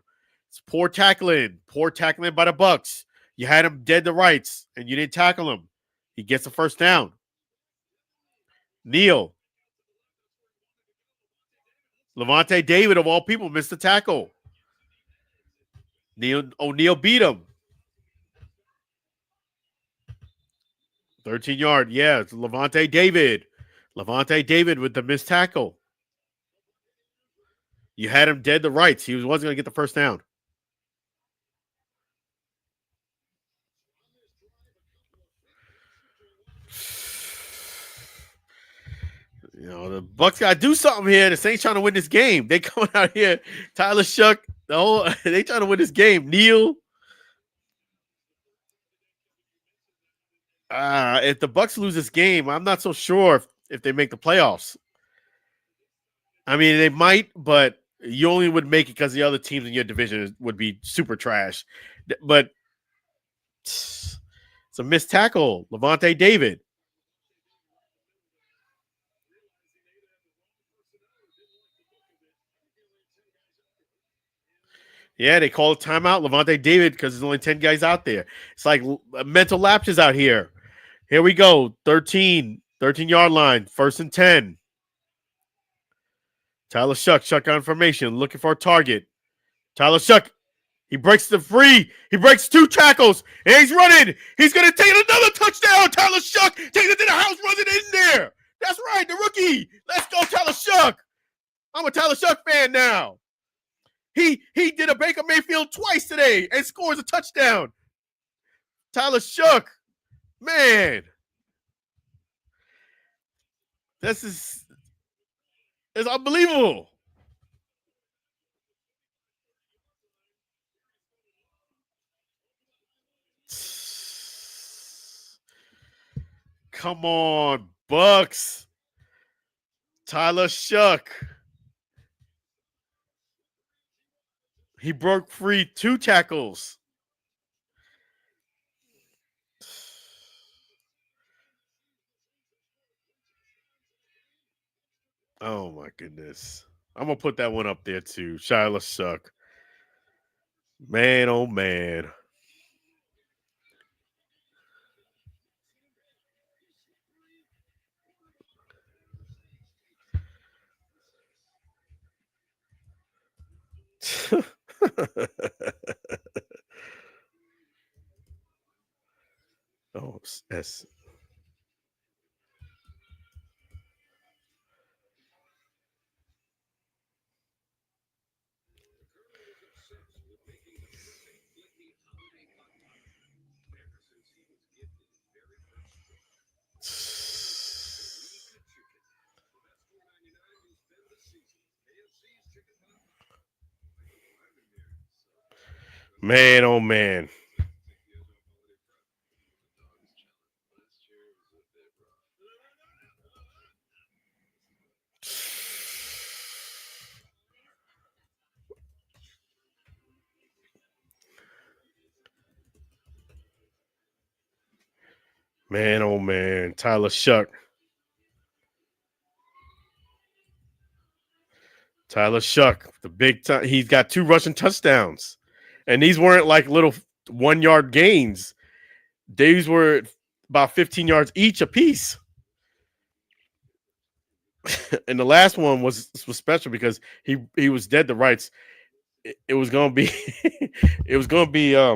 It's poor tackling. Poor tackling by the Bucs. You had him dead to rights, and you didn't tackle him. He gets a first down. Neal. Levante David, of all people, missed the tackle. O'Neal beat him. 13-yard. Yeah, it's Levante David. Levante David with the missed tackle. You had him dead to rights. He wasn't going to get the first down. You know, the Bucs got to do something here. The Saints trying to win this game. They coming out here. Tyler Shuck, they trying to win this game. Neal. If the Bucs lose this game, I'm not so sure if they make the playoffs. I mean, they might, but you only would make it because the other teams in your division would be super trash. But it's a missed tackle. Levante David. Yeah, they call a timeout. Levante David because there's only 10 guys out there. It's like mental lapses out here. Here we go. 13-yard line. 1st and 10. Tyler Shuck, shotgun formation, looking for a target. Tyler Shuck, he breaks the free. He breaks 2 tackles, and he's running. He's going to take another touchdown. Tyler Shuck taking it to the house, running in there. That's right, the rookie. Let's go, Tyler Shuck. I'm a Tyler Shuck fan now. He did a Baker Mayfield twice today and scores a touchdown. Tyler Shuck, man, it's unbelievable. Come on, Bucs. Tyler Shuck. He broke free 2 tackles. Oh my goodness. I'm gonna put that one up there too. Tyler Shuck. Man, oh man. Oh, S. Man, oh man. Man, oh man. Tyler Shuck. Tyler Shuck, the big time. He's got 2 rushing touchdowns. And these weren't like little 1-yard gains. These were about 15 yards each apiece. And the last one was special because he was dead to rights. It was gonna be a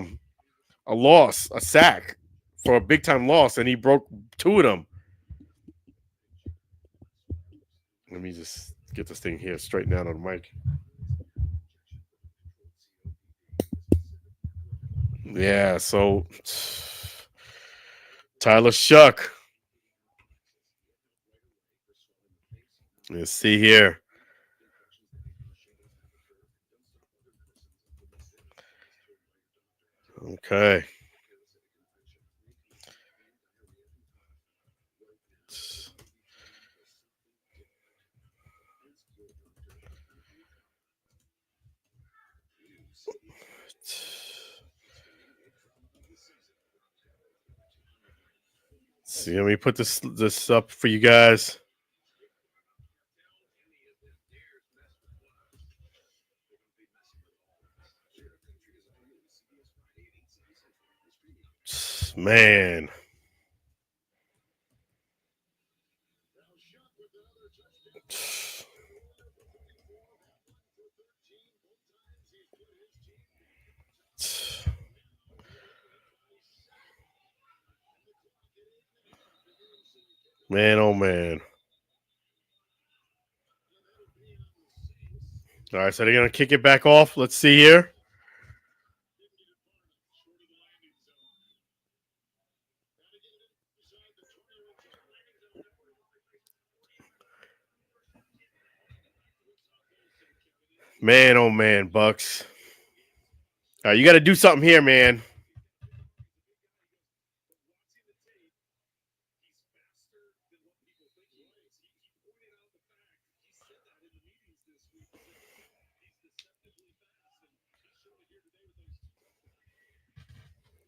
loss, a sack for a big time loss, and he broke 2 of them. Let me just get this thing here straightened out on the mic. Yeah, so Tyler Shuck. Let's see here. Okay. See, let me put this up for you guys. Man. Man, oh man. All right, so they're going to kick it back off. Let's see here. Man, oh man, Bucs. All right, you got to do something here, man.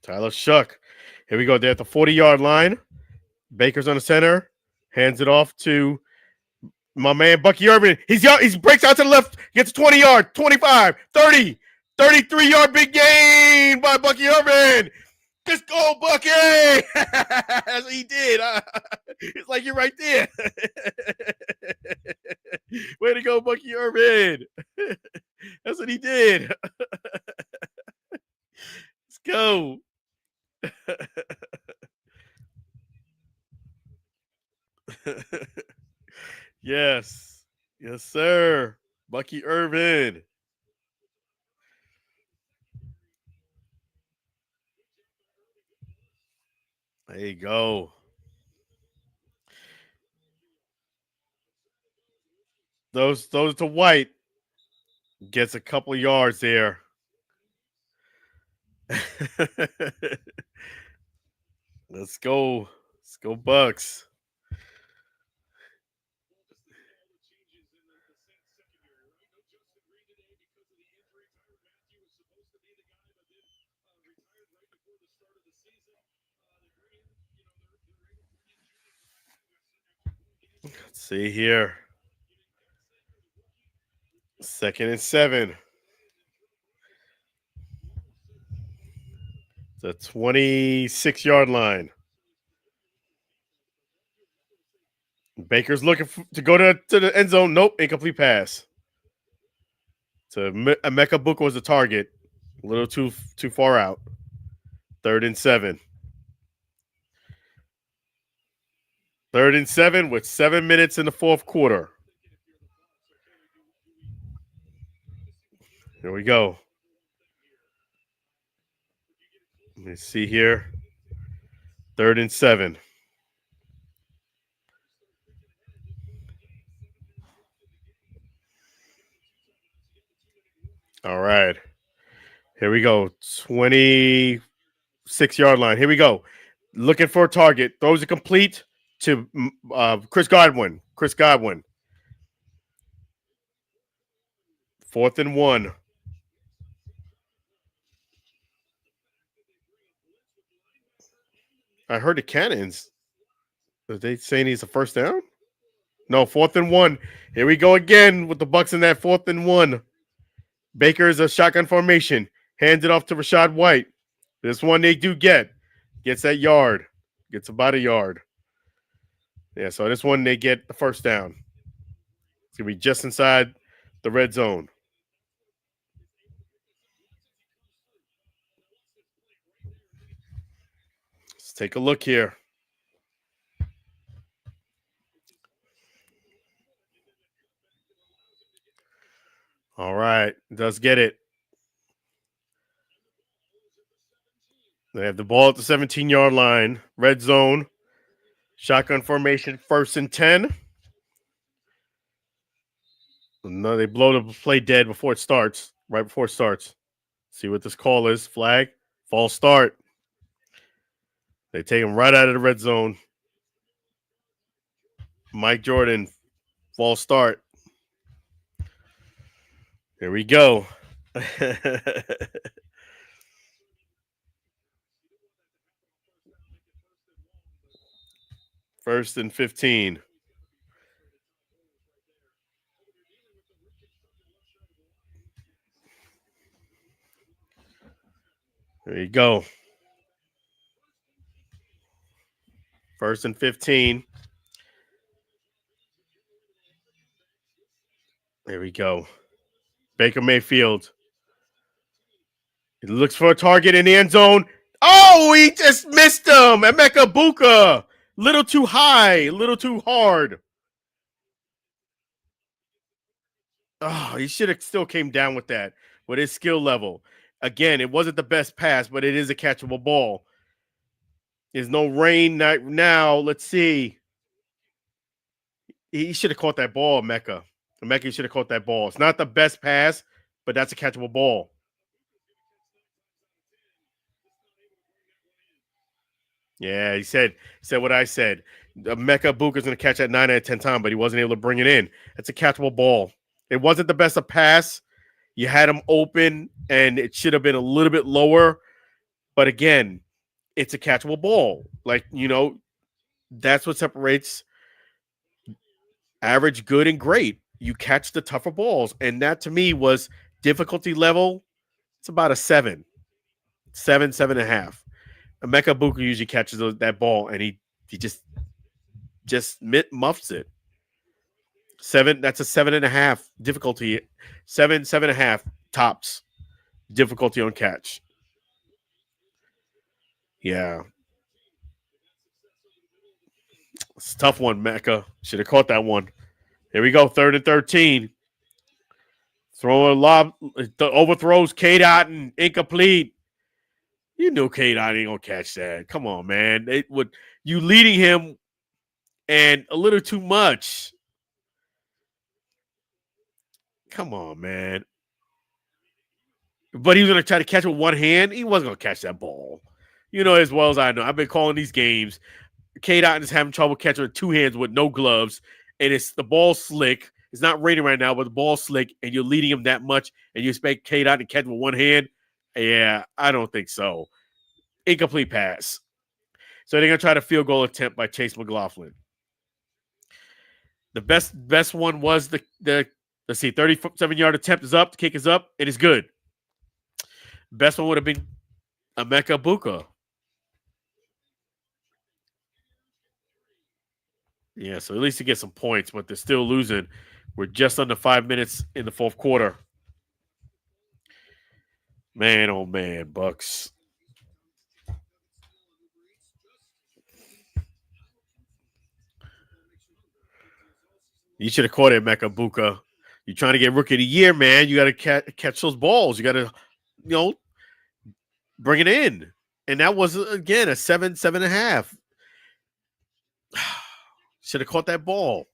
Tyler Shuck. Here we go. They're at the 40-yard line. Baker's on the center. Hands it off to my man, Bucky Irvin. He breaks out to the left. Gets 20-yard, 25, 30, 33-yard big gain by Bucky Irvin. Just go, Bucky! That's what he did. It's like you're right there. Way to go, Bucky Irvin. That's what he did. Let's go. Yes. Yes, sir. Bucky Irvin. There you go. Those to White. Gets a couple yards there. Let's go. Let's go, Bucs. Let's see here. 2nd and 7. The 26-yard line. Baker's looking to go to the end zone. Nope, incomplete pass. So Emeka Buka was the target. A little too far out. 3rd and 7. 3rd and 7 with 7 minutes in the fourth quarter. Here we go. Let me see here. 3rd and 7. All right. Here we go. 26-yard line. Here we go. Looking for a target. Throws it complete to Chris Godwin. 4th and 1. I heard the cannons. Are they saying he's a first down? No, 4th and 1. Here we go again with the Bucs in that 4th and 1. Baker is a shotgun formation. Hands it off to Rachaad White. This one they do get. Gets that yard. Gets about a yard. Yeah, so this one they get the first down. It's going to be just inside the red zone. Let's take a look here. All right, does get it. They have the ball at the 17-yard line. Red zone. Shotgun formation, 1st and 10. No, they blow the play dead before it starts. Right before it starts. See what this call is. Flag. False start. They take him right out of the red zone. Mike Jordan. False start. Here we go. 1st and 15. There you go. 1st and 15. There we go. Baker Mayfield. He looks for a target in the end zone. Oh, he just missed him. Emeka Buka. Little too high, little too hard. Oh, he should have still came down with that, with his skill level. Again, it wasn't the best pass, but it is a catchable ball. There's no rain now. Let's see. He should have caught that ball, Mecca. Mecca should have caught that ball. It's not the best pass, but that's a catchable ball. Yeah, he said what I said. Mecca Buka's going to catch that 9 out of 10 times, but he wasn't able to bring it in. That's a catchable ball. It wasn't the best of pass. You had him open, and it should have been a little bit lower. But again, it's a catchable ball. Like, that's what separates average, good, and great. You catch the tougher balls. And that to me was difficulty level. It's about a 7, 7.5. Emeka Buka usually catches that ball, and he just muffs it. 7. That's a 7.5 difficulty. 7.5 tops difficulty on catch. Yeah, it's a tough one, Mecca. Should have caught that one. Here we go, 3rd and 13. Throwing a lob, the overthrows K-Dot and incomplete. You knew K-Dot ain't gonna catch that. Come on, man. You leading him and a little too much. Come on, man. But he was gonna try to catch it with one hand. He wasn't gonna catch that ball. You know as well as I know. I've been calling these games. K-Dot is having trouble catching with 2 hands with no gloves, and it's the ball slick. It's not raining right now, but the ball's slick, and you're leading him that much, and you expect K-Dot to catch with one hand? Yeah, I don't think so. Incomplete pass. So they're going to try to field goal attempt by Chase McLaughlin. The best one was the let's see, 37-yard attempt is up. The kick is up. It is good. Best one would have been Emeka Buka. Yeah, so at least to get some points, but they're still losing. We're just under 5 minutes in the 4th quarter. Man, oh man, Bucs. You should have caught it, Emeka Buka. You're trying to get rookie of the year, man. You got to catch those balls. You got to, bring it in. And that was, again, a 7.5. Should have caught that ball.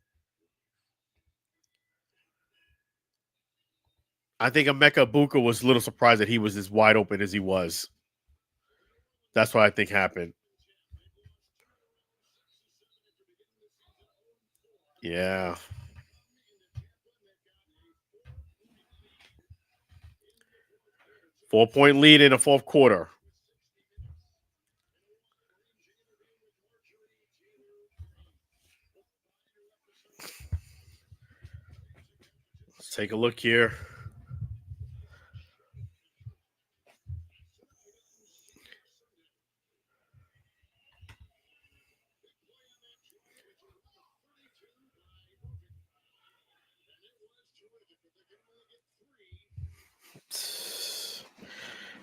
I think Emeka Buka was a little surprised that he was as wide open as he was. That's what I think happened. Yeah. Four-point lead in the 4th quarter. Let's take a look here.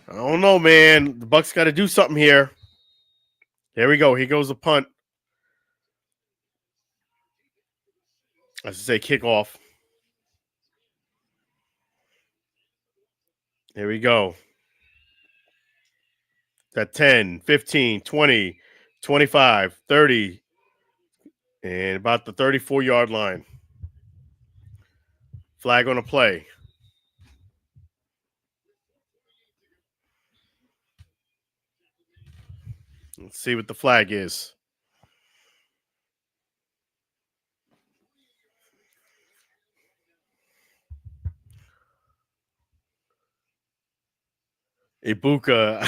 I don't know, man. The Bucs got to do something here. Here we go. Here goes the punt. I should say kickoff. Here we go. That 10, 15, 20, 25, 30, and about the 34-yard line. Flag on the play. Let's see what the flag is. Ibuka.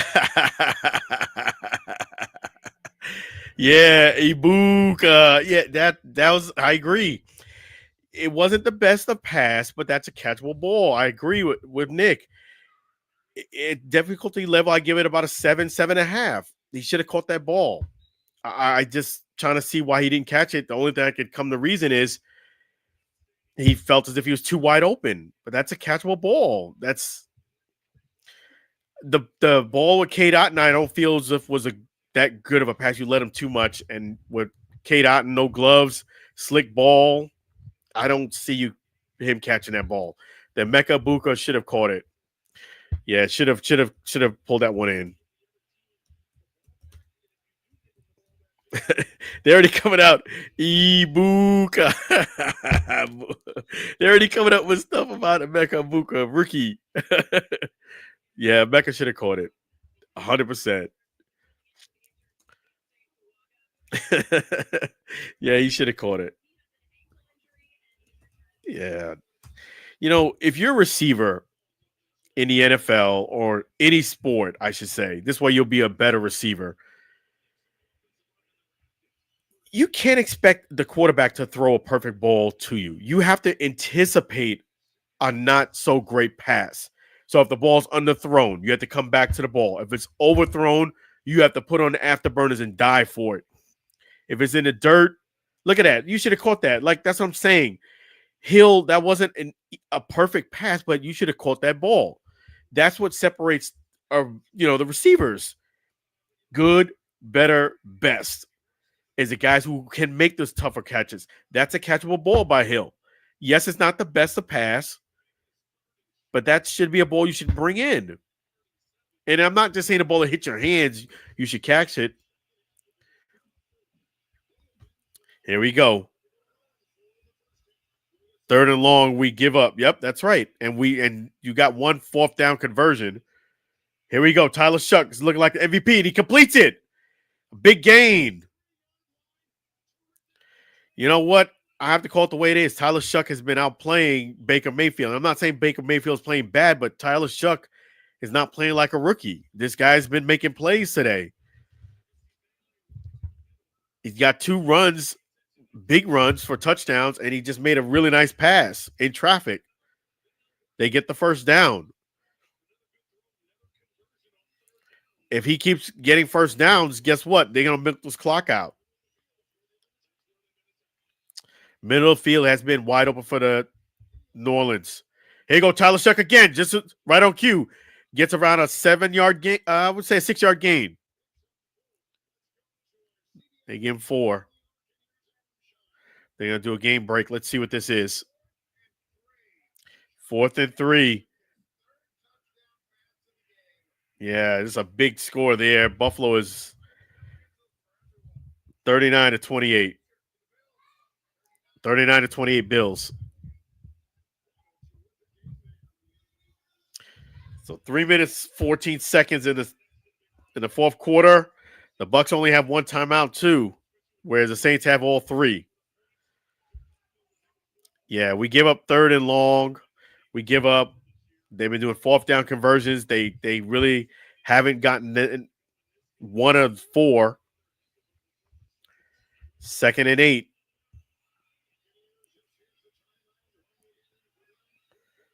Yeah, Ibuka. Yeah, that was, I agree. It wasn't the best of pass, but that's a catchable ball. I agree with Nick. Difficulty level, I give it about a 7.5. He should have caught that ball. I just trying to see why he didn't catch it. The only thing I could come to reason is he felt as if he was too wide open. But that's a catchable ball. That's the ball with K-Dot, and I don't feel as if was that good of a pass. You let him too much, and with Kate Otten, no gloves, slick ball. I don't see him catching that ball. The Mecca Buka should have caught it. Yeah, should have pulled that one in. They're already coming out. Ibuka. They're already coming up with stuff about Emeka Buka, rookie. Yeah, Mecca should have caught it. 100%. Yeah, he should have caught it. Yeah. If you're a receiver in the NFL or any sport, I should say, this way you'll be a better receiver. You can't expect the quarterback to throw a perfect ball to you. You have to anticipate a not so great pass. So if the ball's underthrown, you have to come back to the ball. If it's overthrown, you have to put on the afterburners and dive for it. If it's in the dirt, look at that. You should have caught that. Like, that's what I'm saying. Hill, that wasn't a perfect pass, but you should have caught that ball. That's what separates, the receivers. Good, better, best is the guys who can make those tougher catches. That's a catchable ball by Hill. Yes, it's not the best to pass, but that should be a ball you should bring in. And I'm not just saying a ball that hits your hands, you should catch it. Here we go. 3rd and long, we give up. Yep, that's right. And you got 1 4th down conversion. Here we go. Tyler Shuck is looking like the MVP, and he completes it. Big gain. You know what? I have to call it the way it is. Tyler Shuck has been outplaying Baker Mayfield. I'm not saying Baker Mayfield's playing bad, but Tyler Shuck is not playing like a rookie. This guy's been making plays today. He's got 2 runs, big runs for touchdowns, and he just made a really nice pass in traffic. They get the first down. If he keeps getting first downs, guess what? They're going to milk this clock out. Middle of the field has been wide open for the New Orleans. Here you go, Tyler Shuck again, just right on cue. Gets around a 7-yard gain. I would say a 6-yard gain. They give him 4. They're going to do a game break. Let's see what this is. 4th and 3. Yeah, this is a big score there. Buffalo is 39-28. 39-28 Bills. So 3 minutes, 14 seconds in the 4th quarter. The Bucs only have 1 timeout too, whereas the Saints have all 3. Yeah, we give up 3rd and long. We give up. They've been doing 4th down conversions. They really haven't gotten 1 of 4. 2nd and 8.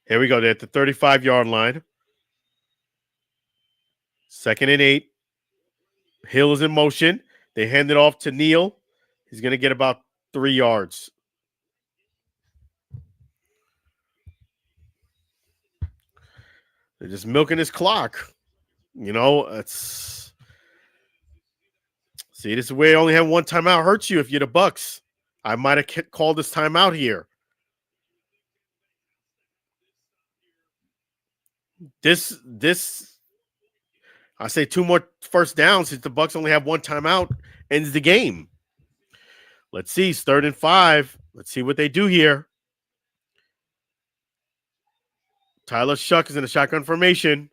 Here we go. They're at the 35-yard line. 2nd and 8. Hill is in motion. They hand it off to Neal. He's going to get about 3 yards. They're just milking his clock. This is where you only have 1 timeout hurts you if you're the Bucs. I might have called this timeout here. I say 2 more first downs since the Bucs only have 1 timeout, ends the game. Let's see, 3rd and 5. Let's see what they do here. Tyler Shuck is in a shotgun formation.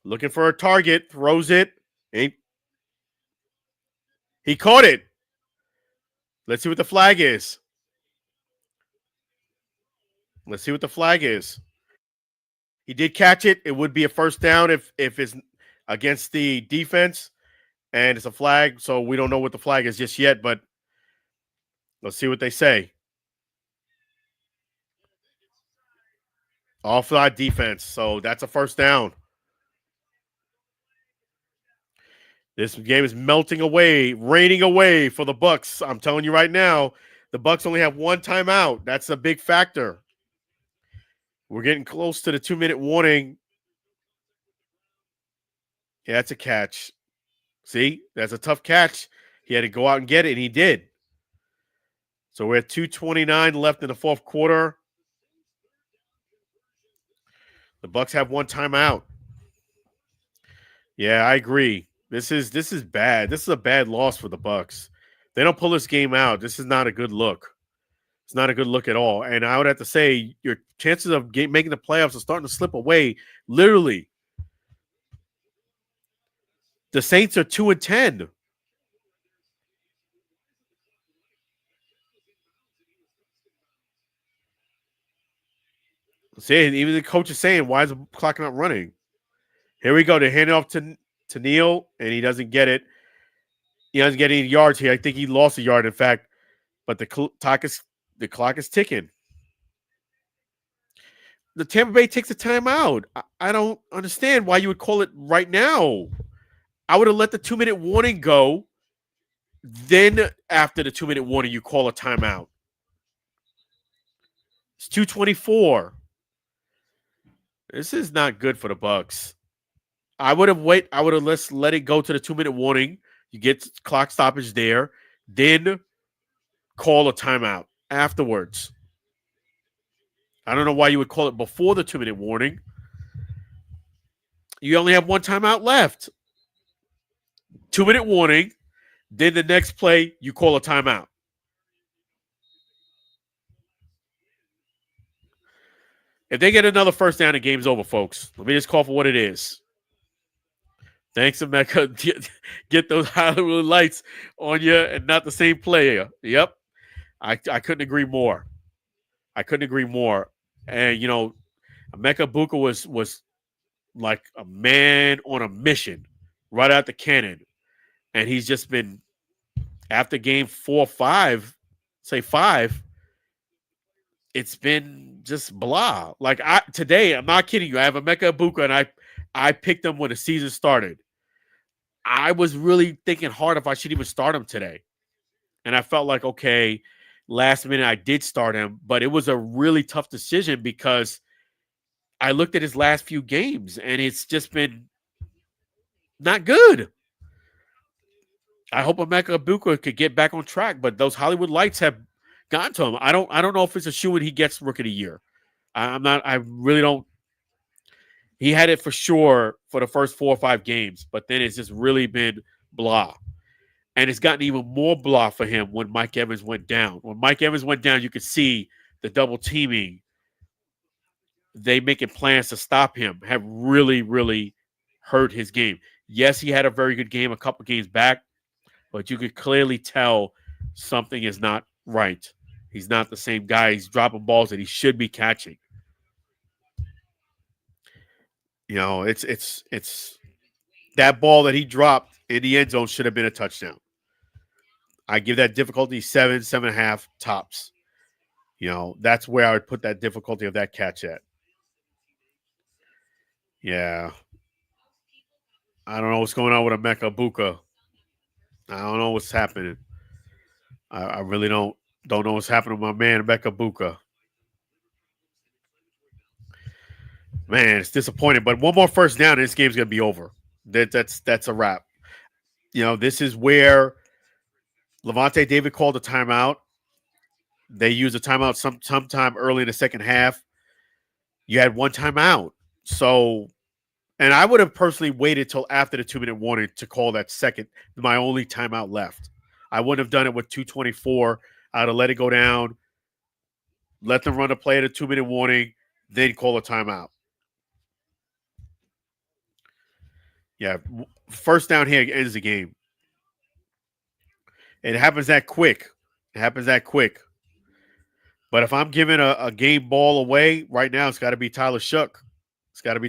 Looking for a target, throws it. He caught it. Let's see what the flag is. He did catch it. It would be a first down if it's against the defense, and it's a flag. So we don't know what the flag is just yet, but let's see what they say. Offside defense. So that's a first down. This game is melting away, raining away for the Bucs. I'm telling you right now, the Bucs only have 1 timeout. That's a big factor. We're getting close to the 2-minute warning. Yeah, that's a catch. See, that's a tough catch. He had to go out and get it, and he did. So we're at 2:29 left in the fourth quarter. The Bucs have one timeout. Yeah, I agree. This is bad. This is a bad loss for the Bucs. They don't pull this game out. This is not a good look. It's not a good look at all. And I would have to say your chances of making the playoffs are starting to slip away. Literally, the Saints are 2-10. See, even the coach is saying, "Why is the clock not running?" Here we go. They hand it off to Neal, and he doesn't get it. He doesn't get any yards here. I think he lost a yard, in fact. But the clock is ticking. The Tampa Bay takes a timeout. I don't understand why you would call it right now. I would have let the 2-minute warning go. Then after the 2-minute warning, you call a timeout. It's 2:24. This is not good for the Bucs. I would have let it go to the 2-minute warning. You get clock stoppage there, then call a timeout afterwards. I don't know why you would call it before the 2-minute warning. You only have one timeout left. 2-minute warning, then the next play, you call a timeout. If they get another first down, the game's over, folks. Let me just call for what it is. Thanks, Emeka. Get those Hollywood lights on you and not the same player. Yep. I couldn't agree more. I couldn't agree more. And, Emeka Buka was like a man on a mission right out the cannon. And he's just been, after game 4 or 5, say 5, it's been just blah. Like today, I'm not kidding you. I have Emeka Buka, and I picked him when the season started. I was really thinking hard if I should even start him today. And I felt like, okay, last minute I did start him, but it was a really tough decision because I looked at his last few games and it's just been not good. I hope Emeka Buka could get back on track, but those Hollywood lights have gotten to him. I don't know if it's a shoe when he gets Rookie of the Year. I really don't. He had it for sure for the first 4 or 5 games, but then it's just really been blah. And it's gotten even more blah for him when Mike Evans went down. When Mike Evans went down, you could see the double teaming. They making plans to stop him have really, really hurt his game. Yes, he had a very good game a couple games back, but you could clearly tell something is not right. He's not the same guy. He's dropping balls that he should be catching. It's that ball that he dropped in the end zone should have been a touchdown. I give that difficulty 7.5 tops. That's where I would put that difficulty of that catch at. Yeah. I don't know what's going on with Emeka Buka. I don't know what's happening. I really don't know what's happening with my man Emeka Buka. Man, it's disappointing. But one more first down, and this game's gonna be over. That's a wrap. This is where Levante David called a timeout. They used a timeout sometime early in the second half. You had one timeout. So, and I would have personally waited till after the 2-minute warning to call that second, my only timeout left. I wouldn't have done it with 2:24. I'd have let it go down, let them run a play at a 2-minute warning, then call a timeout. Yeah, first down here ends the game. It happens that quick. But if I'm giving a game ball away right now, it's got to be Tyler Shook. The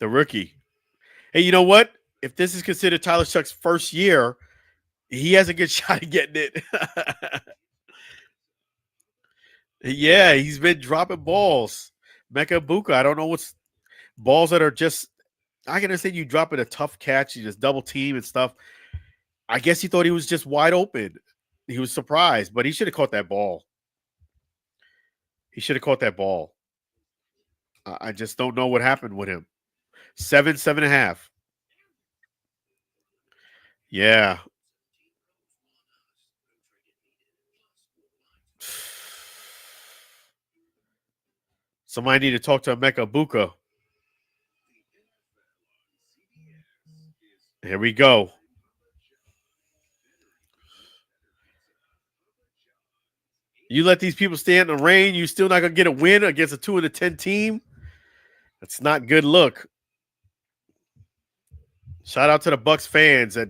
rookie. Hey, you know what? If this is considered Tyler Shook's first year, he has a good shot at getting it. Yeah, he's been dropping balls. Emeka Buka, I don't know what's balls that are just, I can understand you dropping a tough catch, you just double team and stuff. I guess he thought he was just wide open. He was surprised, but he should have caught that ball. I just don't know what happened with him. 7.5. Yeah. Somebody need to talk to Emeka Buka. Here we go. You let these people stand in the rain, you still not gonna get a win against a 2-10 team. That's not good look. Shout out to the Bucs fans that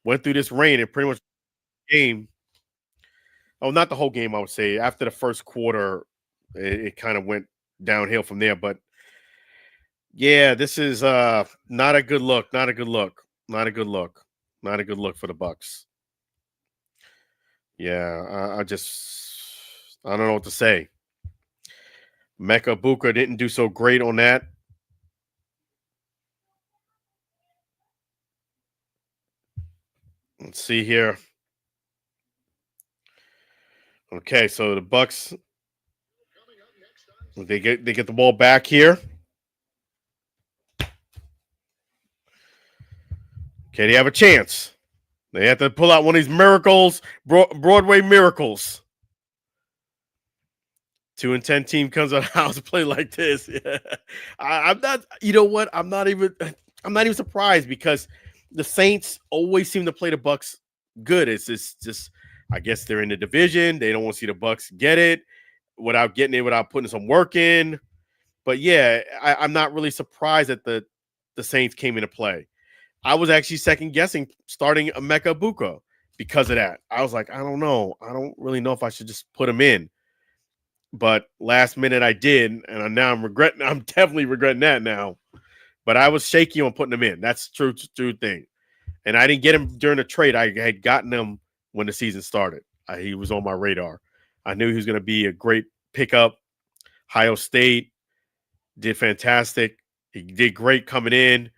went through this rain and pretty much game. Oh, not the whole game, I would say. After the first quarter, it kind of went downhill from there. But yeah, this is not a good look. Not a good look. Not a good look. Not a good look for the Bucs. Yeah, I don't know what to say. Mecca Buka didn't do so great on that. Let's see here. Okay, so the Bucs they get the ball back here. Okay, they have a chance. They have to pull out one of these miracles, Broadway miracles. 2-10 team comes out of the house to play like this. Yeah. I'm not. You know what? I'm not even surprised because the Saints always seem to play the Bucs good. It's just I guess they're in the division. They don't want to see the Bucs get it without getting it, without putting some work in. But yeah, I'm not really surprised that the Saints came into play. I was actually second guessing starting Emeka Buka because of that. I was like, I don't know. I don't really know if I should just put him in. But last minute I did, and now I'm regretting. I'm definitely regretting that now. But I was shaky on putting him in. That's true thing. And I didn't get him during the trade. I had gotten him when the season started. He was on my radar. I knew he was going to be a great pickup. Ohio State did fantastic. He did great coming in,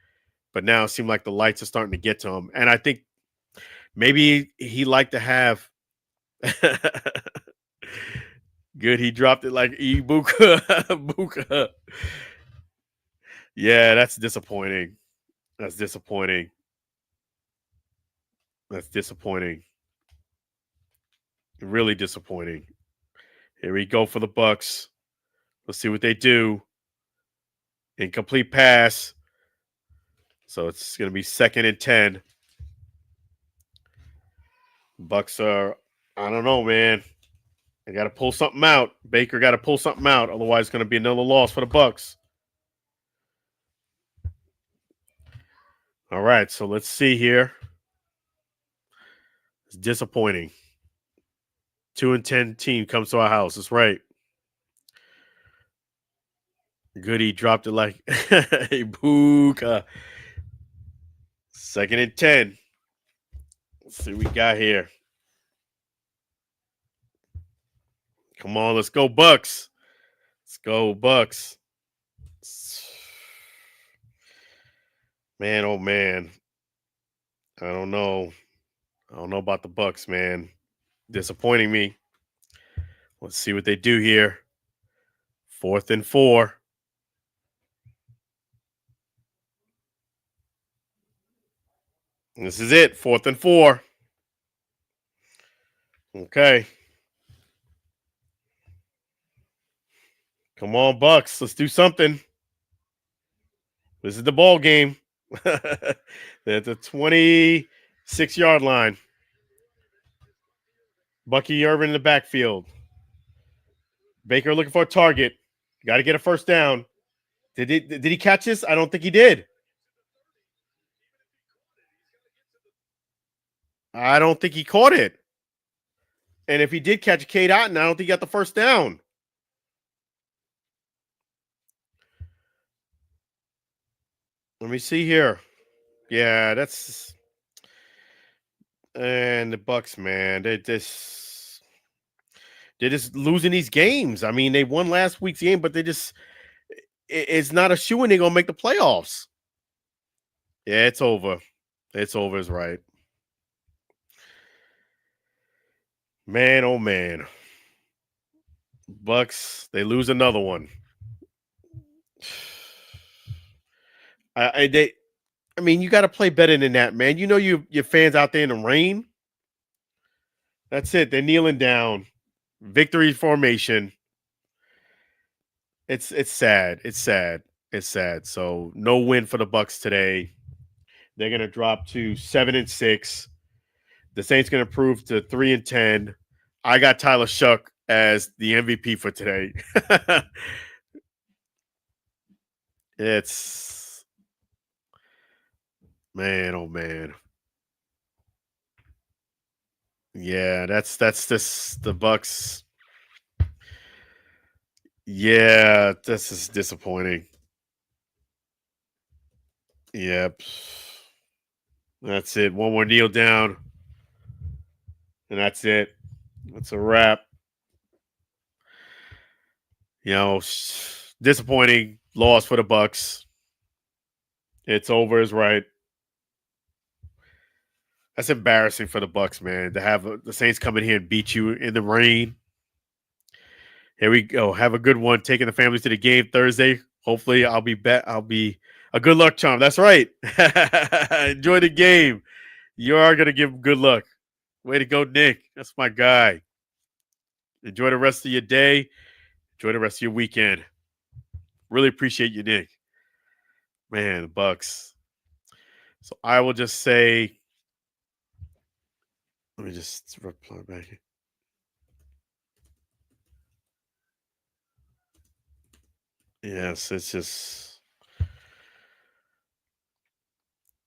but now it seemed like the lights are starting to get to him. And I think maybe he liked to have good. He dropped it like Ibuka. Buka. Yeah, that's disappointing. That's disappointing. That's disappointing. Really disappointing. Here we go for the Bucs. Let's see what they do. Incomplete pass. So it's going to be 2nd and 10. Bucs are, I don't know, man. They got to pull something out. Baker got to pull something out. Otherwise, it's going to be another loss for the Bucs. All right, so let's see here. It's disappointing. 2-10 team comes to our house. That's right. Goody dropped it like a booka. 2nd and 10. Let's see what we got here. Come on, let's go Bucs. Let's go Bucs. Man, oh man. I don't know. I don't know about the Bucs, man. Disappointing me. Let's see what they do here. 4th and 4. This is it. 4th and 4. Okay. Come on, Bucs. Let's do something. This is the ball game. They're at the 26-yard line. Bucky Irvin in the backfield. Baker looking for a target. Got to get a first down. Did he catch this? I don't think he did. I don't think he caught it. And if he did catch Cade Otton, I don't think he got the first down. Let me see here. Yeah, that's and the Bucs, man. They're just losing these games. I mean, they won last week's game, but it's not a shoe and they're gonna make the playoffs. Yeah, it's over. It's over is right. Man, oh man. Bucs, they lose another one. I mean, you got to play better than that, man. You know, your fans out there in the rain. That's it. They're kneeling down. Victory formation. It's sad. It's sad. It's sad. So no win for the Bucs today. They're gonna drop to 7-6. The Saints gonna improve to 3-10. I got Tyler Shuck as the MVP for today. It's man, oh man. Yeah, that's this the Bucs. Yeah, this is disappointing. Yep. That's it. One more kneel down. And that's it. That's a wrap. You know, disappointing loss for the Bucs. It's over is right. That's embarrassing for the Bucs, man. To have the Saints come in here and beat you in the rain. Here we go. Have a good one. Taking the family to the game Thursday. Hopefully, I'll be back. I'll be a good luck charm. That's right. Enjoy the game. You are gonna give them good luck. Way to go, Nick. That's my guy. Enjoy the rest of your day. Enjoy the rest of your weekend. Really appreciate you, Nick. Man, the Bucs. So I will just say, let me just reply back here. Yes, it's just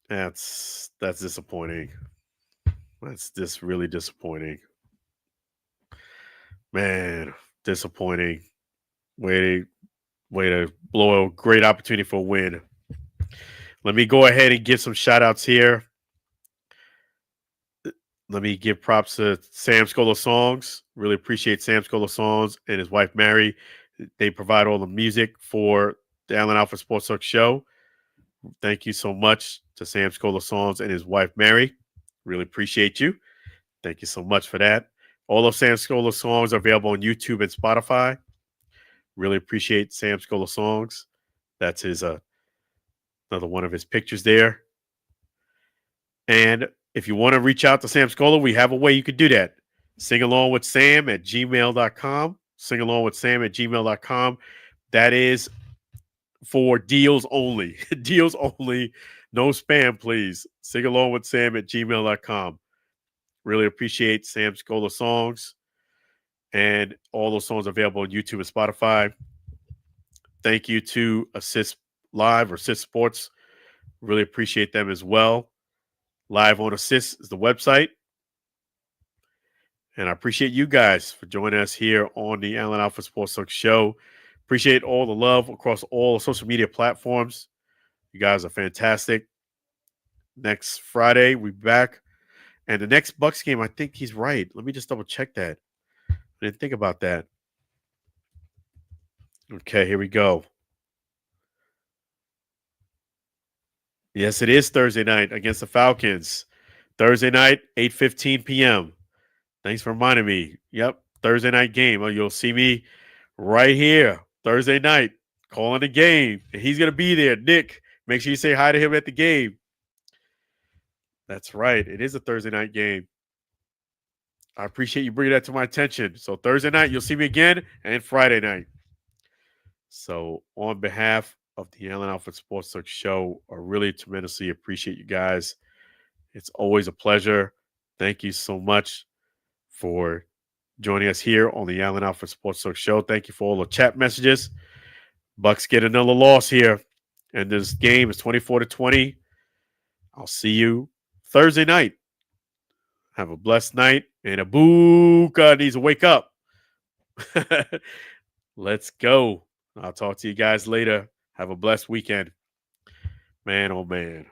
that's disappointing. That's just really disappointing. Man, disappointing. Way to blow a great opportunity for a win. Let me go ahead and give some shout outs here. Let me give props to Sam Scola Songs. Really appreciate Sam Scola Songs and his wife Mary. They provide all the music for the Allen Alford Sports Talk show. Thank you so much to Sam Scola Songs and his wife Mary. Really appreciate you. Thank you so much for that. All of Sam Scola Songs are available on YouTube and Spotify. Really appreciate Sam Scola Songs. That's his another one of his pictures there. And if you want to reach out to Sam Scola, we have a way you could do that. Sing along with Sam at gmail.com. Sing along with Sam at gmail.com. That is for deals only. Deals only. No spam, please. Sing along with Sam at gmail.com. Really appreciate Sam Scola Songs. And all those songs available on YouTube and Spotify. Thank you to Assist Live or Assist Sports. Really appreciate them as well. Live on Assist is the website. And I appreciate you guys for joining us here on the Allen Alford Sports Talk show. Appreciate all the love across all social media platforms. You guys are fantastic. Next Friday, we'll be back. And the next Bucs game, I think he's right. Let me just double check that. I didn't think about that. Okay, here we go. Yes, it is Thursday night against the Falcons. Thursday night, 8:15 p.m. Thanks for reminding me. Yep, Thursday night game. You'll see me right here Thursday night calling the game. And he's going to be there. Nick, make sure you say hi to him at the game. That's right. It is a Thursday night game. I appreciate you bringing that to my attention. So Thursday night, you'll see me again, and Friday night. So on behalf of the Allen Alford Sports Talk show, I really tremendously appreciate you guys. It's always a pleasure. Thank you so much for joining us here on the Allen Alford Sports Talk show. Thank you for all the chat messages. Bucs get another loss here, and this game is 24-20. I'll see you Thursday night. Have a blessed night, and Abuka needs to wake up. Let's go. I'll talk to you guys later. Have a blessed weekend. Man, oh man.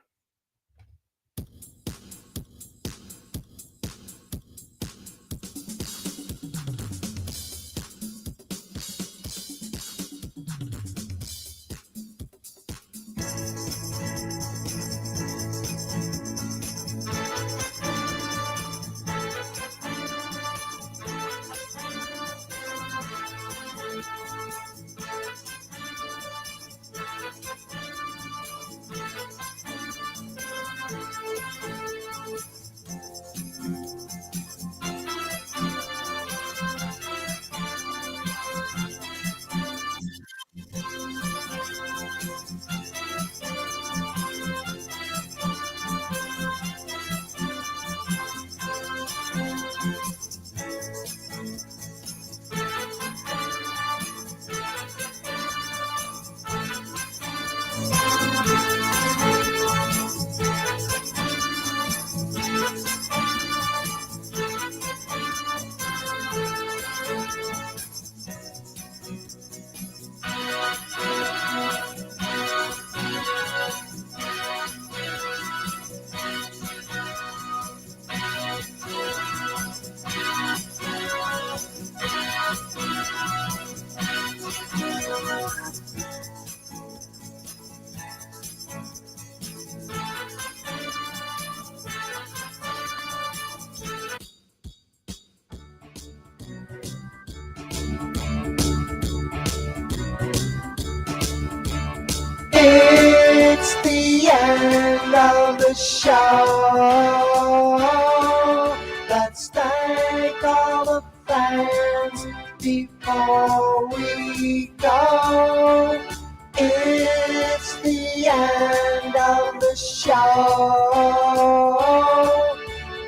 It's the end of the show. Let's thank all the fans before we go. It's the end of the show.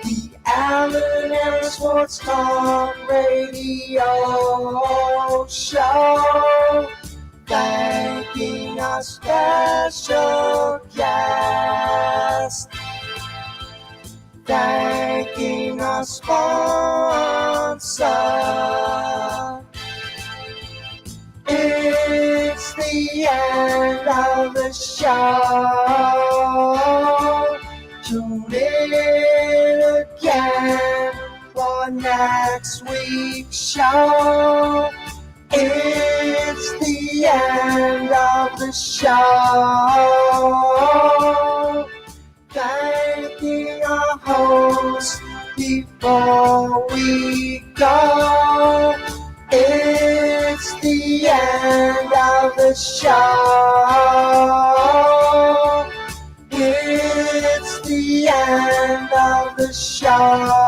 The Allen Air Sports Talk Radio Show. Thanking our special guest. Thanking our sponsor. It's the end of the show. Tune in again for next week's show. It's the end of the show. Thanking our host before we go. It's the end of the show. It's the end of the show.